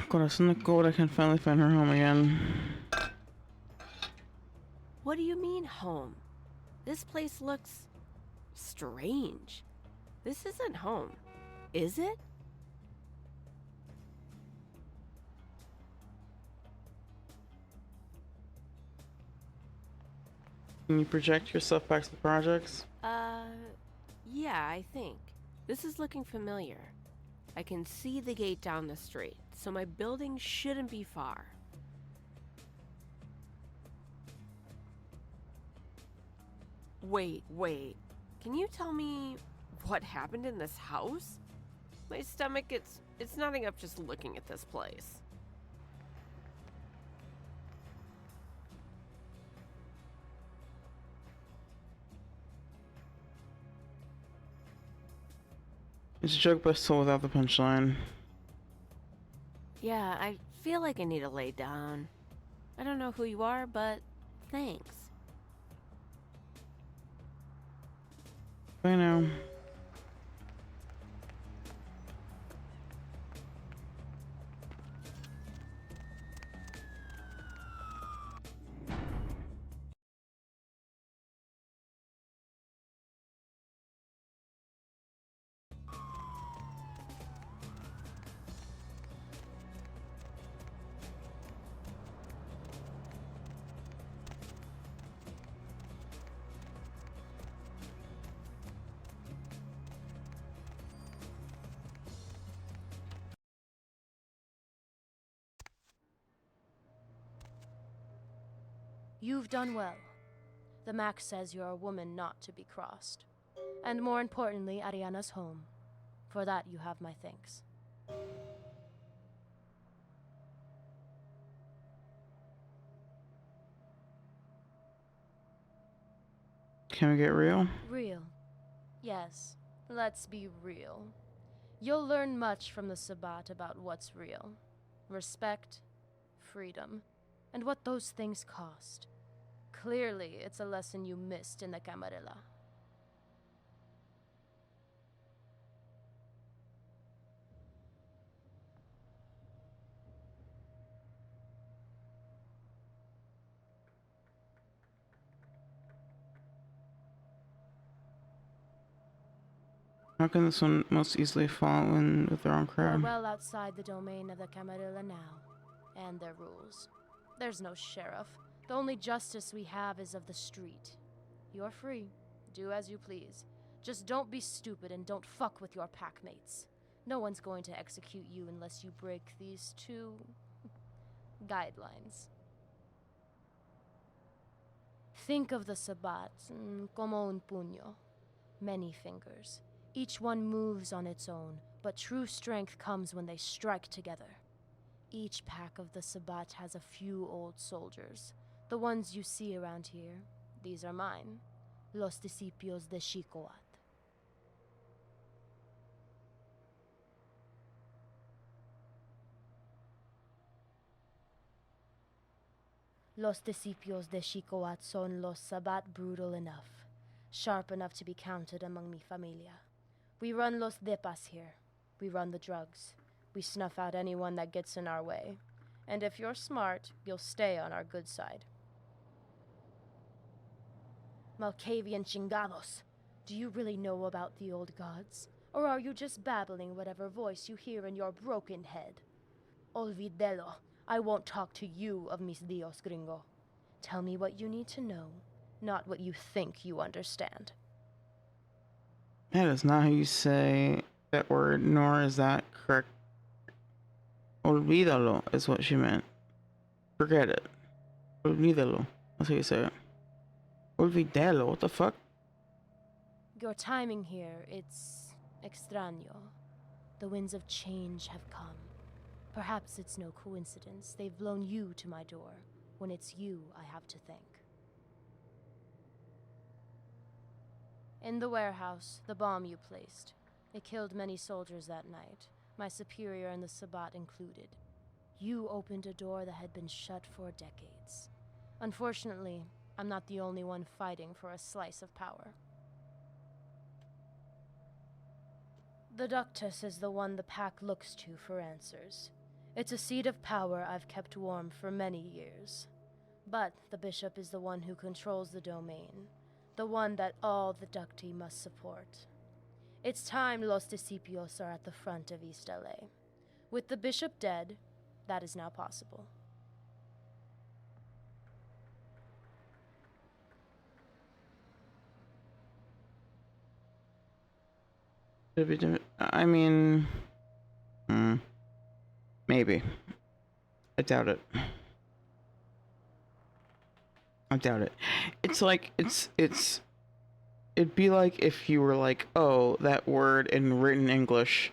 Corazón de Gold, I can finally find her home again. What do you mean, home? This place looks strange. This isn't home, is it? Can you project yourself back to the projects? Yeah, I think. This is looking familiar. I can see the gate down the street, so my building shouldn't be far. Wait. Can you tell me what happened in this house? My stomach, it's knotting up just looking at this place. It's a joke, but still without the punchline. Yeah, I feel like I need to lay down. I don't know who you are, but thanks. I know. You've done well. The Max says you're a woman not to be crossed. And more importantly, Ariana's home. For that, you have my thanks. Can we get real? Real. Yes, let's be real. You'll learn much from the Sabbat about what's real. Respect, freedom, and what those things cost. Clearly, it's a lesson you missed in the Camarilla. How can this one most easily fall in with their own We're crowd? well outside the domain of the Camarilla now, and their rules. There's no sheriff. The only justice we have is of the street. You're free. Do as you please. Just don't be stupid and don't fuck with your packmates. No one's going to execute you unless you break these two guidelines. Think of the Sabbat como un puño. Many fingers. Each one moves on its own, but true strength comes when they strike together. Each pack of the Sabbat has a few old soldiers. The ones you see around here, these are mine. Los Discípulos de Xicoat. Los Discípulos de Xicoat son los Sabbat brutal enough, sharp enough to be counted among mi familia. We run los depas here. We run the drugs. We snuff out anyone that gets in our way. And if you're smart, you'll stay on our good side. Malkavian chingados, do you really know about the old gods? Or are you just babbling whatever voice you hear in your broken head? Olvidelo, I won't talk to you of mis dios, gringo. Tell me what you need to know, not what you think you understand. That is not how you say that word, nor is that correct Olvídalo is what she meant. Forget it. Olvídalo. That's how you say it. Olvídalo. What the fuck? Your timing here, it's extraño. The winds of change have come. Perhaps it's no coincidence they've blown you to my door, when it's you I have to thank. In the warehouse, the bomb you placed. It killed many soldiers that night, my superior and the Sabbat included. You opened a door that had been shut for decades. Unfortunately, I'm not the only one fighting for a slice of power. The Ductus is the one the Pack looks to for answers. It's a seat of power I've kept warm for many years. But the Bishop is the one who controls the domain, the one that all the Ducti must support. It's time Los Discípulos are at the front of East LA. With the Bishop dead, that is now possible. I mean, maybe. I doubt it. I doubt it. It's like, it'd be like if you were like, oh, that word in written English,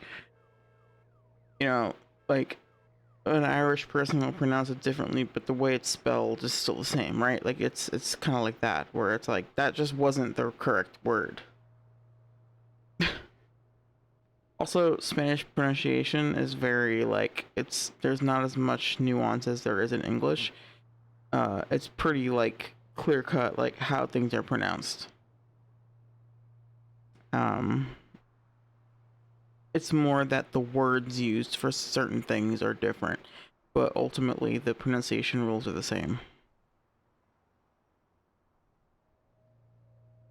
you know, like, an Irish person will pronounce it differently, but the way it's spelled is still the same, right? Like, it's kind of like that, where it's like, that just wasn't the correct word. Also, Spanish pronunciation is very, like, there's not as much nuance as there is in English. It's pretty, like, clear-cut, like, how things are pronounced. It's more that the words used for certain things are different, but ultimately the pronunciation rules are the same.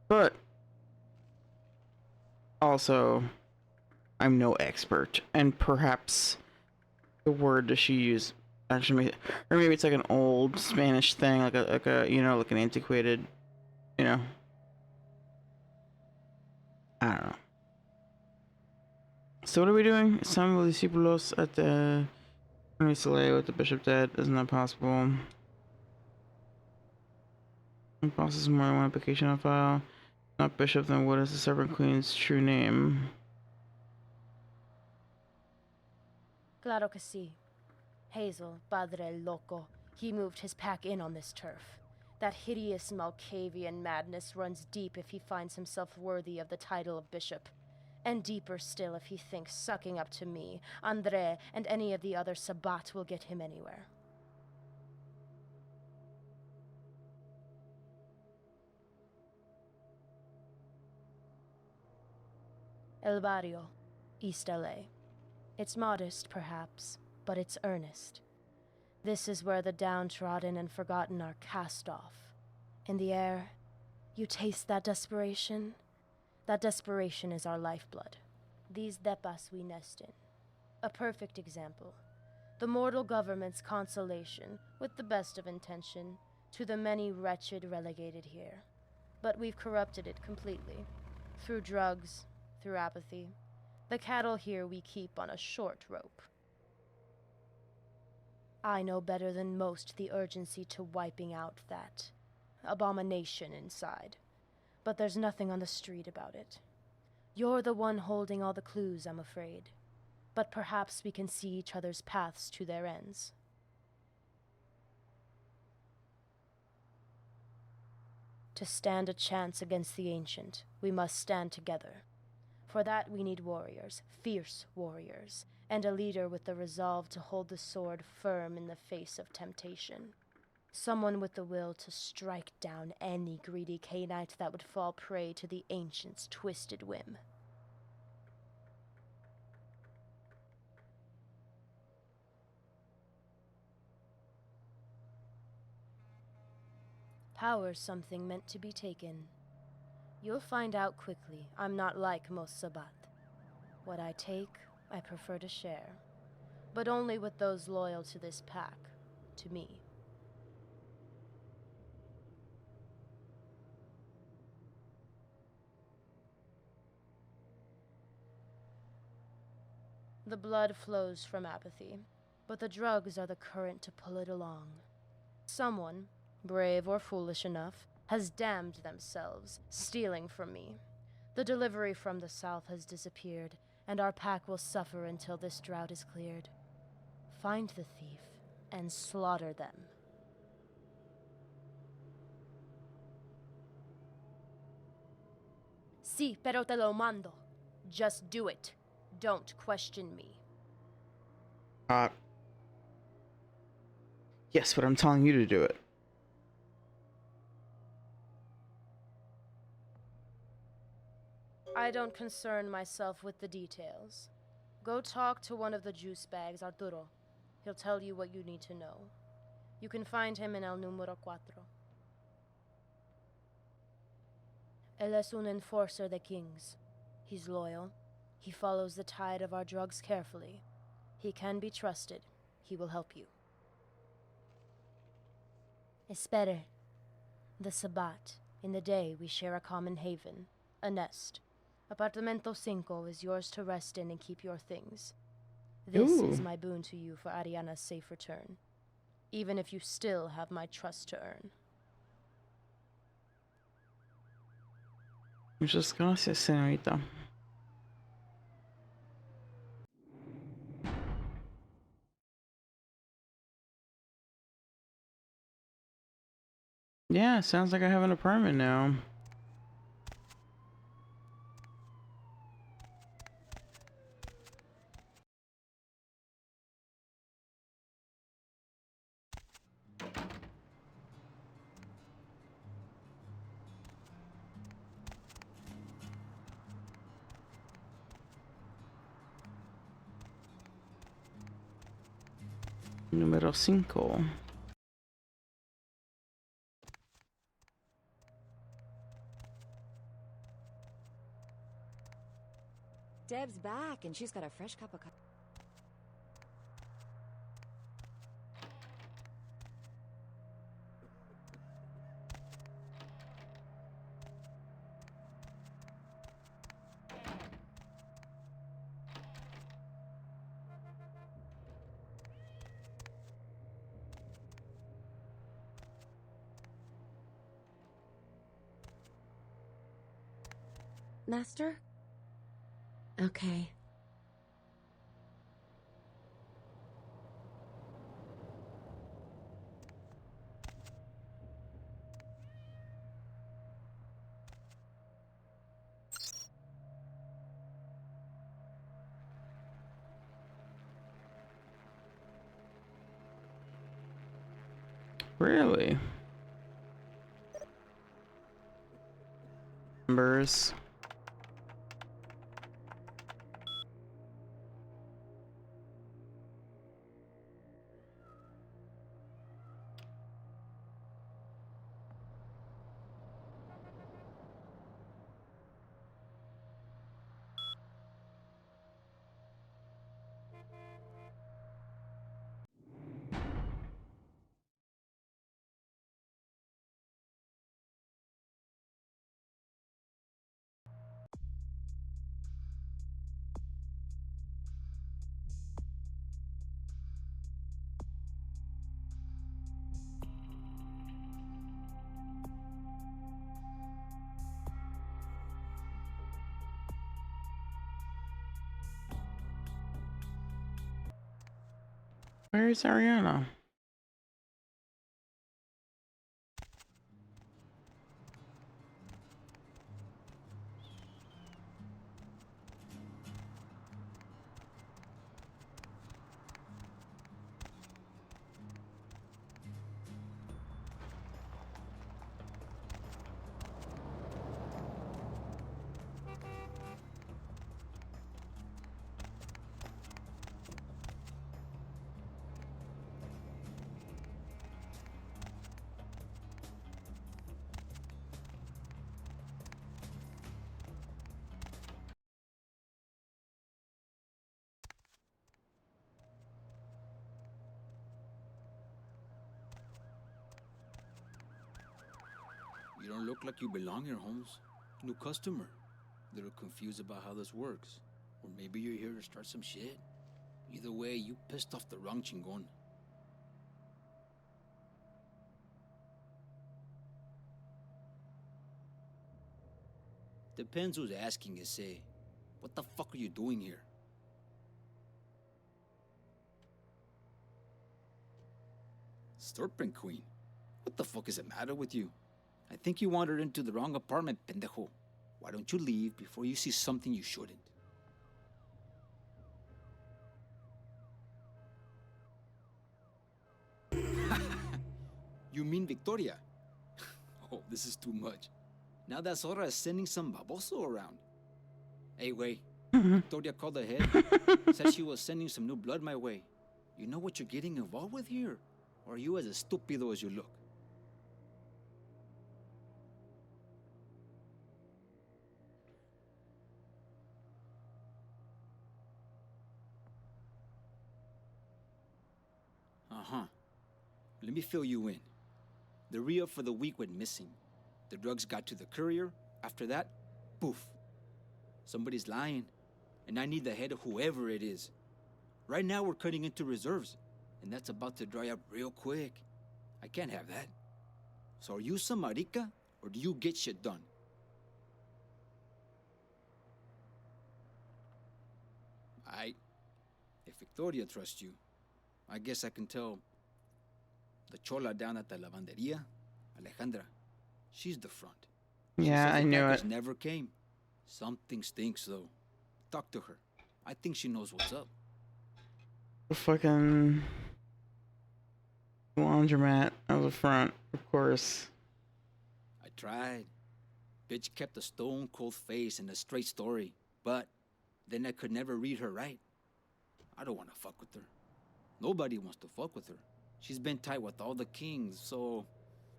But also, I'm no expert, and perhaps the word that she used actually, or maybe it's like an old Spanish thing, like a you know, like an antiquated, you know. I don't know. So what are we doing? It's time with the discípulos at the Soleil with the Bishop dead. Isn't that possible? Process more than one application on file. Not Bishop, then what is the Serpent Queen's true name? Claro que sí. Hazel, Padre Loco. He moved his pack in on this turf. That hideous Malkavian madness runs deep if he finds himself worthy of the title of bishop. And deeper still if he thinks sucking up to me, André, and any of the other Sabbat will get him anywhere. El Barrio, East LA. It's modest, perhaps, but it's earnest. This is where the downtrodden and forgotten are cast off. In the air, you taste that desperation? That desperation is our lifeblood. These depas we nest in. A perfect example. The mortal government's consolation, with the best of intention, to the many wretched relegated here. But we've corrupted it completely. Through drugs, through apathy. The cattle here we keep on a short rope. I know better than most the urgency to wiping out that abomination inside. But there's nothing on the street about it. You're the one holding all the clues, I'm afraid. But perhaps we can see each other's paths to their ends. To stand a chance against the Ancient, we must stand together. For that we need warriors, fierce warriors, and a leader with the resolve to hold the sword firm in the face of temptation. Someone with the will to strike down any greedy Canaanite that would fall prey to the Ancient's twisted whim. Power's something meant to be taken. You'll find out quickly I'm not like most Sabbat. What I take, I prefer to share. But only with those loyal to this pack, to me. The blood flows from apathy. but the drugs are the current to pull it along. Someone, brave or foolish enough, has damned themselves, stealing from me. The delivery from the south has disappeared, and our pack will suffer until this drought is cleared. Find the thief and slaughter them. Sí, pero te lo mando. Just do it. Don't question me. Yes, but I'm telling you to do it. I don't concern myself with the details. Go talk to one of the juice bags, Arturo. He'll tell you what you need to know. You can find him in El Número 4. Él es un enforcer de King's. He's loyal. He follows the tide of our drugs carefully. He can be trusted. He will help you. Espere. The Sabbat. In the day, we share a common haven, a nest. Apartamento 5 is yours to rest in and keep your things. This is my boon to you for Ariana's safe return, even if you still have my trust to earn. Muchas gracias, señorita. Yeah, sounds like I have an apartment now. Número 5. Deb's back, and she's got a fresh cup of coffee. Master? Okay. Really? Numbers. Where's Ariana? You don't look like you belong here, Holmes. New customer. Little confused about how this works. Or maybe you're here to start some shit. Either way, you pissed off the wrong chingon. Depends who's asking, you say. What the fuck are you doing here? Serpent Queen? What the fuck is the matter with you? I think you wandered into the wrong apartment, pendejo. Why don't you leave before you see something you shouldn't? You mean Victoria? Oh, this is too much. Now that Sora is sending some baboso around. Hey, wait. Victoria called ahead. Said she was sending some new blood my way. You know what you're getting involved with here? Or are you as estúpido as you look? Uh-huh. Let me fill you in. The re-up for the week went missing. The drugs got to the courier. After that, poof. Somebody's lying. And I need the head of whoever it is. Right now we're cutting into reserves. And that's about to dry up real quick. I can't have that. So are you some marica? Or do you get shit done? If Victoria trusts you, I guess I can tell the chola down at the lavanderia, Alejandra. She's the front. Yeah, I knew it. Never came. Something stinks, though. Talk to her. I think she knows what's up. The fucking laundromat out the front, of course. I tried. Bitch kept a stone cold face and a straight story, but then I could never read her right. I don't want to fuck with her. Nobody wants to fuck with her. She's been tight with all the kings, so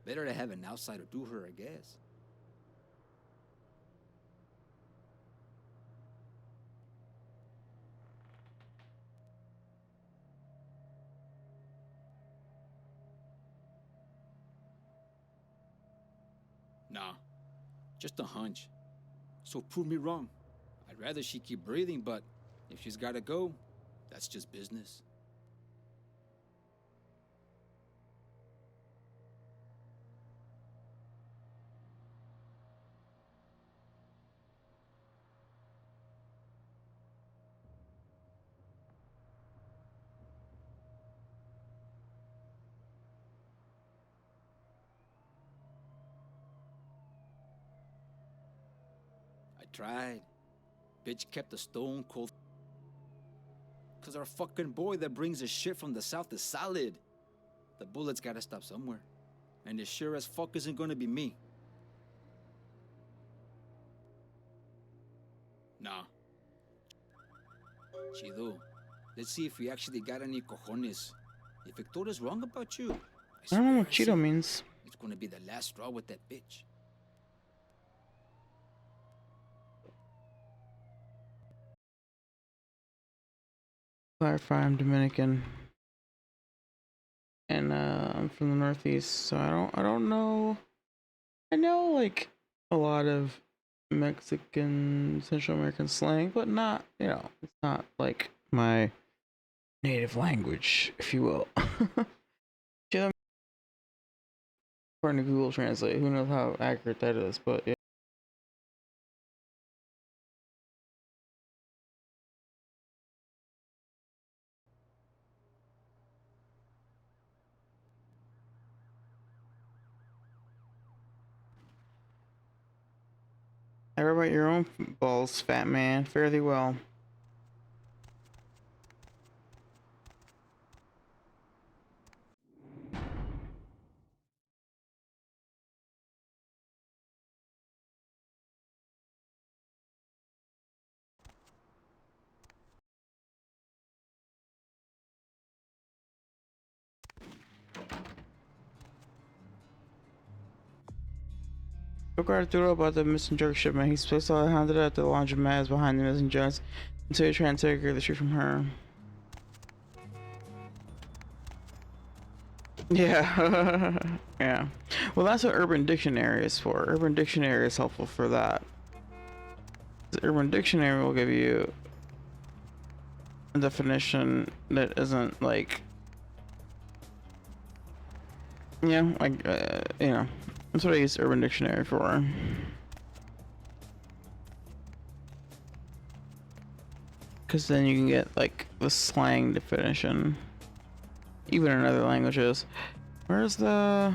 better to have an outsider do her, I guess. Nah, just a hunch. So prove me wrong. I'd rather she keep breathing, but if she's gotta go, that's just business. I tried. Bitch kept a stone cold. Cause our fucking boy that brings the shit from the south is solid. The bullets gotta stop somewhere. And it sure as fuck isn't gonna be me. Nah. Chido. Let's see if we actually got any cojones. If Victoria's wrong about you, I don't know what Cheeto means. It's gonna be the last straw with that bitch. Clarify, I'm Dominican. And I'm from the Northeast, so I don't know. I know like a lot of Mexican, Central American slang, but not, it's not like my native language, if you will. According to Google Translate, who knows how accurate that is, but yeah. Ever about your own balls, fat man? Fare thee well. Look Arturo about the missing drug shipment. He's placed Alejandra at the laundromat is behind the missing drugs until you're trying to take the street from her. Yeah. Yeah. Well, that's what Urban Dictionary is for. Urban Dictionary is helpful for that. The Urban Dictionary will give you a definition that isn't like, yeah, like, you know, that's what I use Urban Dictionary for. Because then you can get like the slang definition, even in other languages. Where's the...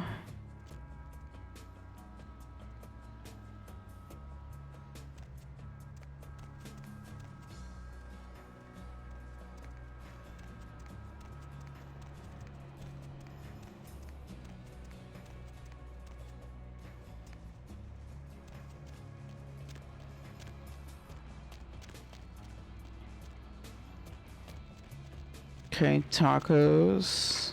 Okay, tacos.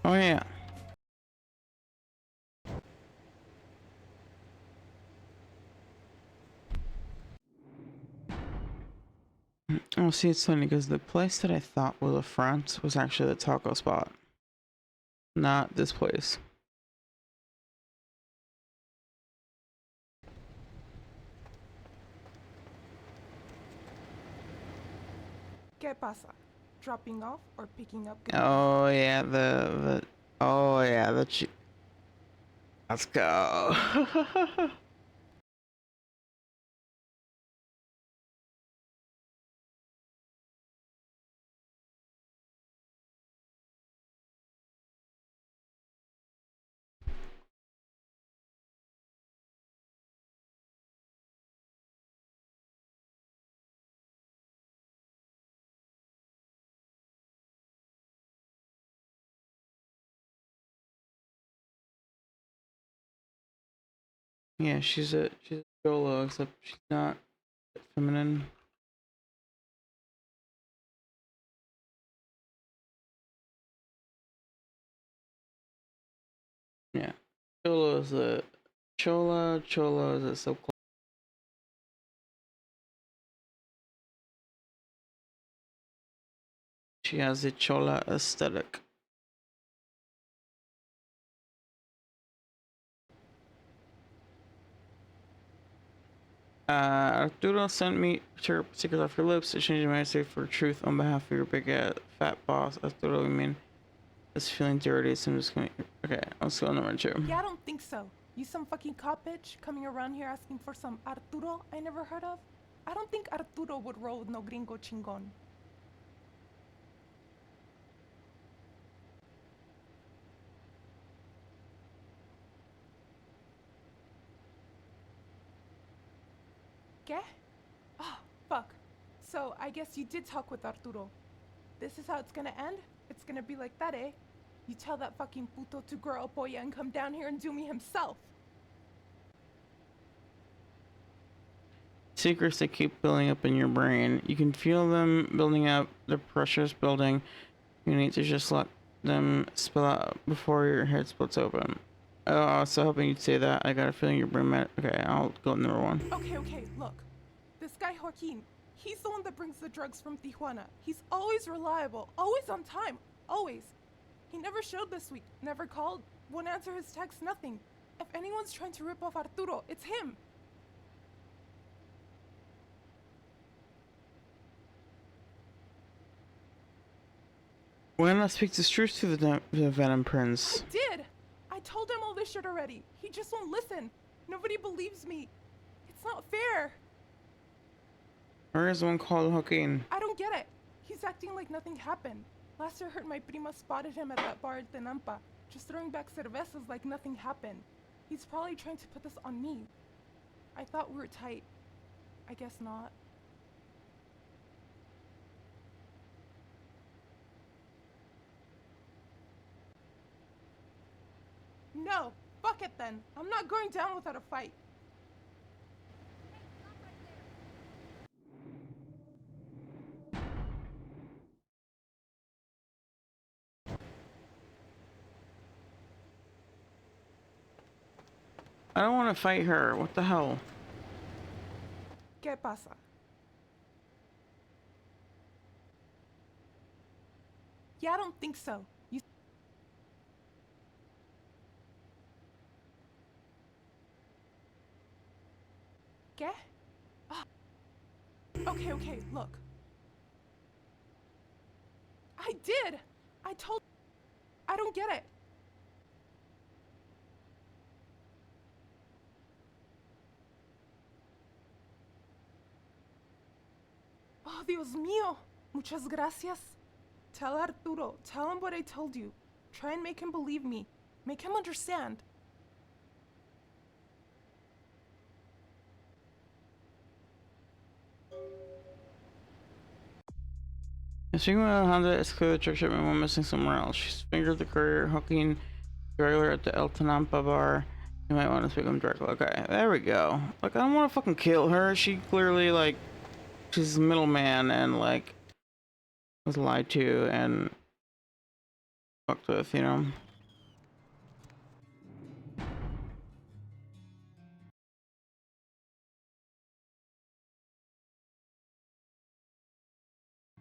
Oh yeah. Oh, see, it's funny because the place that I thought was a front was actually the taco spot, not this place. ¿Qué pasa? Dropping off or picking up? Oh yeah, oh yeah, let's go. Yeah, she's a Jolo, except she's not feminine. Yeah, Cholo is a Chola is a subclass. She has a Chola aesthetic. Arturo sent me to secrets off your lips to change my say for truth on behalf of your big fat boss. Arturo, I mean, it's feeling dirty, so I'm just gonna. Okay, let's go number 2. Yeah, I don't think so. You some fucking cop bitch coming around here asking for some Arturo I never heard of? I don't think Arturo would roll with no gringo chingon. ¿Qué? Oh, fuck. So, I guess you did talk with Arturo. This is how it's gonna end? It's gonna be like that, eh? You tell that fucking puto to grow up, boya, and come down here and do me himself. Secrets that keep building up in your brain. You can feel them building up. The pressure's building. You need to just let them spill out before your head splits open. Oh, I was so hoping you'd say that. I got a feeling your brain might. Okay, I'll go number 1. Okay, look. This guy Joaquin, he's the one that brings the drugs from Tijuana. He's always reliable, always on time, always. He never showed this week, never called, won't answer his texts, nothing. If anyone's trying to rip off Arturo, it's him. Why not speak this truth to the Venom Prince? I did! I told him all this shit already. He just won't listen. Nobody believes me. It's not fair. Where is the one called Joaquin? I don't get it. He's acting like nothing happened. Last I heard, my prima spotted him at that bar at Tenampa, just throwing back cervezas like nothing happened. He's probably trying to put this on me. I thought we were tight. I guess not. No, fuck it then. I'm not going down without a fight. I don't want to fight her. What the hell? ¿Qué pasa? Yeah, I don't think so. You. ¿Qué? Ah. Okay, look. I did! I told. I don't get it. Oh, Dios mío. Muchas gracias. Tell Arturo. Tell him what I told you. Try and make him believe me. Make him understand. Speaking of Honda, it's clear the truck shipment went missing somewhere else. She's fingered the courier, hooking the regular at the El Tanampa bar. You might want to speak to him directly. Okay, there we go. Like, I don't want to fucking kill her. She clearly, like, she's a middleman and, like, was lied to and fucked with, you know?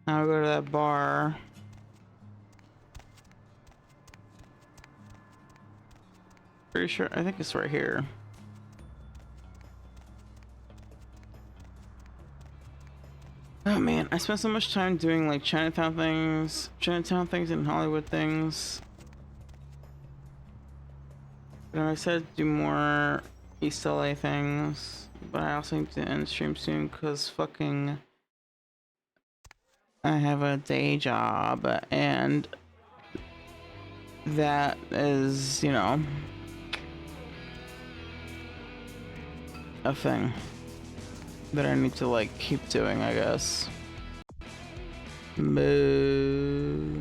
Now we go to that bar. Pretty sure, I think it's right here. Oh man, I spent so much time doing like Chinatown things and Hollywood things. And I said do more East LA things, but I also need to end stream soon because fucking I have a day job and that is, you know, a thing that I need to like keep doing, I guess. Boo.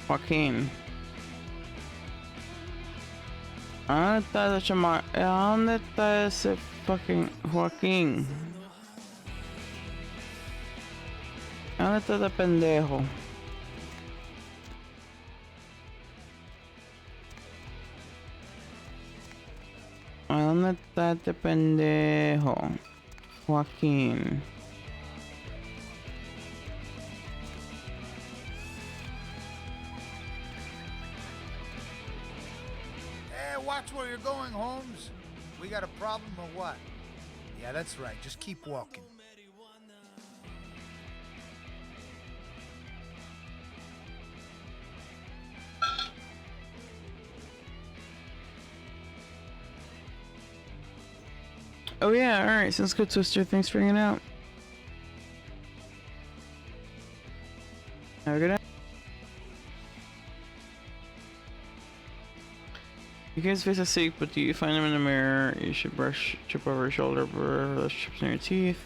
Joaquin. ¿Dónde está ese chama? ¿Dónde está ese fucking Joaquín? ¿Dónde está ese pendejo? ¿Dónde está este pendejo? Joaquín. Hey, watch where you're going, Holmes. We got a problem or what? Yeah, that's right. Just keep walking. Oh yeah, alright, sounds good, Twister. Thanks for hanging out. Have a good night. You guys face a seek, but do you find them in the mirror? You should trip over your shoulder, brush chips in your teeth.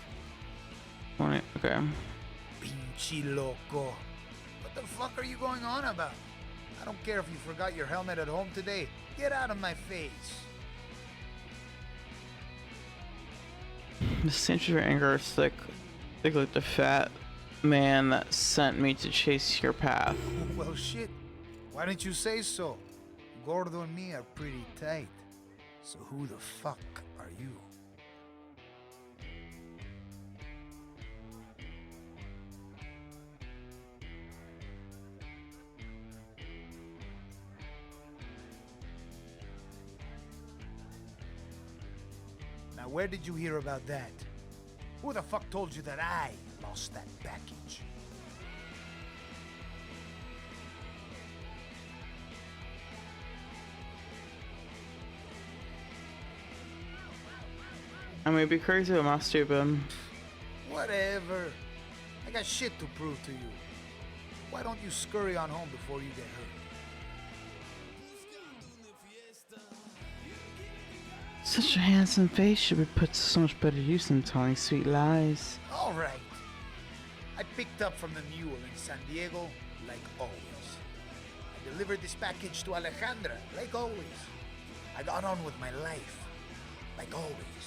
Okay. Pinche loco. What the fuck are you going on about? I don't care if you forgot your helmet at home today. Get out of my face. The stench of your anger is thick like the fat man that sent me to chase your path. Well, shit. Why didn't you say so? Gordo and me are pretty tight. So who the fuck are you? Now, where did you hear about that? Who the fuck told you that I lost that package? I may be crazy, but I'm not stupid. Whatever. I got shit to prove to you. Why don't you scurry on home before you get hurt? Such a handsome face should be put to so much better use than telling sweet lies. All right. I picked up from the mule in San Diego, like always. I delivered this package to Alejandra, like always. I got on with my life, like always.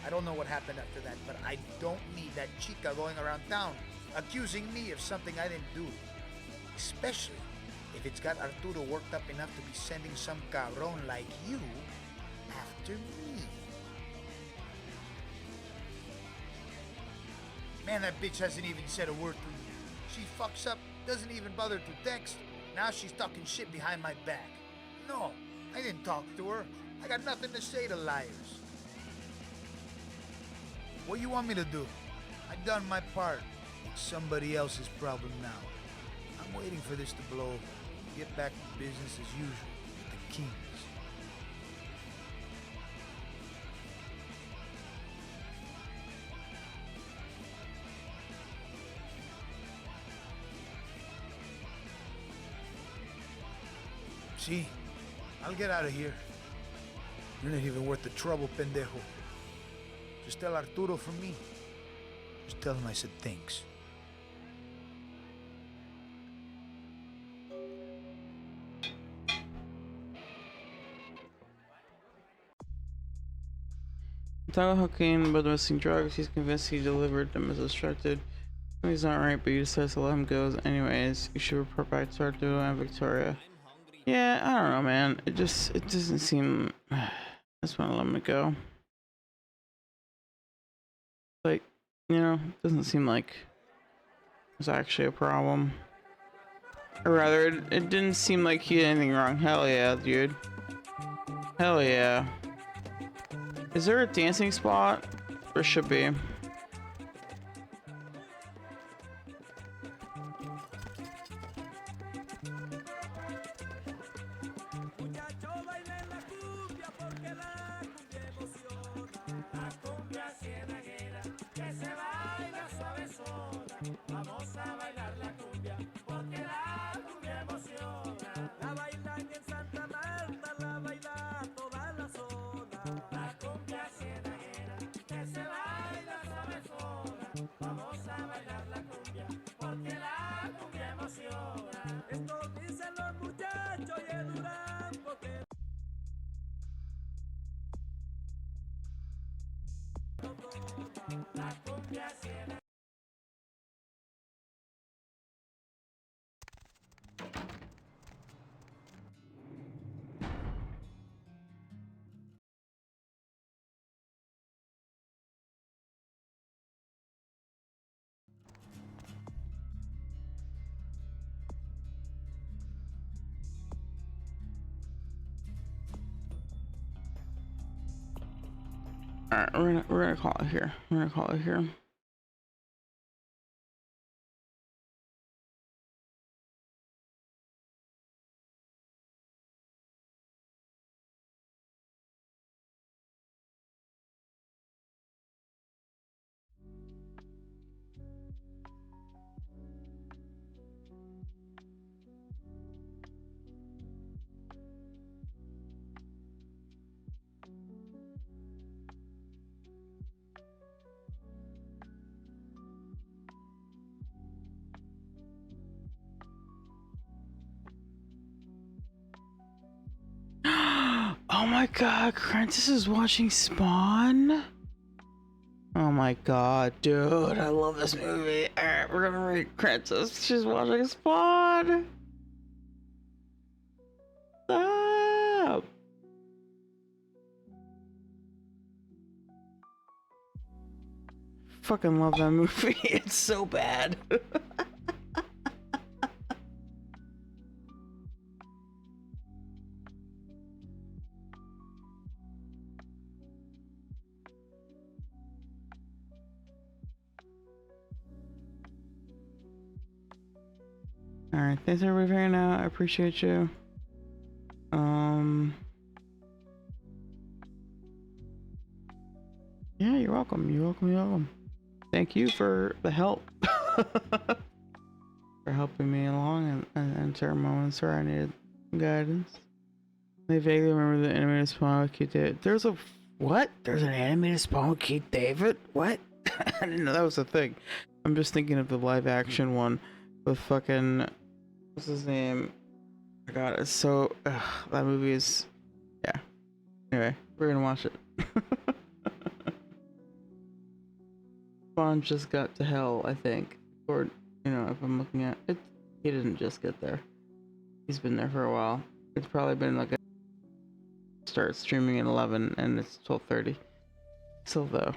I don't know what happened after that, but I don't need that chica going around town accusing me of something I didn't do. Especially if it's got Arturo worked up enough to be sending some cabron like you after me. Man, that bitch hasn't even said a word to me. She fucks up, doesn't even bother to text. Now she's talking shit behind my back. No, I didn't talk to her. I got nothing to say to liars. What you want me to do? I've done my part. It's somebody else's problem now. I'm waiting for this to blow. Get back to business as usual with the Kings. See, I'll get out of here. You're not even worth the trouble, pendejo. Just tell Arturo from me. Just tell him I said thanks. Tell Joaquin about the missing drugs. He's convinced he delivered them as instructed. He's not right, but he decides to let him go anyways. You should report back to Arturo and Victoria. Yeah, I don't know, man. It doesn't seem. I just want to let him go. Like, you know, it doesn't seem like there's actually a problem. Or rather, it didn't seem like he did anything wrong. Hell yeah, dude. Hell yeah. Is there a dancing spot? There should be. Alright, we're gonna call it here. We're gonna call it here. Oh my god, Crantis is watching Spawn? Oh my god, dude, I love this movie. Alright, we're gonna read Crantis. She's watching Spawn. Stop. Fucking love that movie. It's so bad. Alright, thanks everybody for hanging out. I appreciate you. Yeah, you're welcome. You're welcome. You're welcome. Thank you for the help. For helping me along and certain moments where I needed guidance. I vaguely remember the animated Spawn with cute date. There's a What? There's an animated Spawn with Keith David? What? I didn't know that was a thing. I'm just thinking of the live action one with fucking, what's his name? I got it. So that movie is, yeah. Anyway, we're gonna watch it. Spawn just got to hell, I think, or you know, if I'm looking at it, he didn't just get there. He's been there for a while. It's probably been like a start streaming at 11 and it's 12:30. Still though.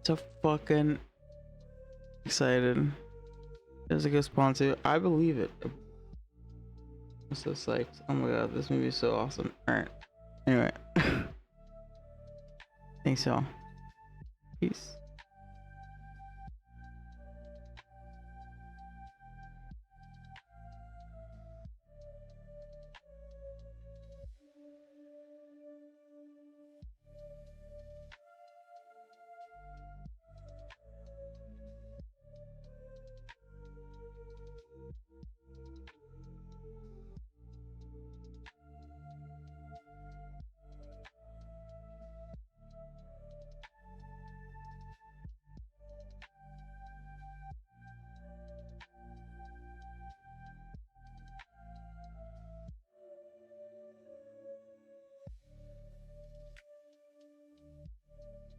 So fucking excited. There's a good Spawn 2. I believe it. I'm so psyched. Oh my god, this movie is so awesome. Alright. Anyway. Thanks y'all. Peace.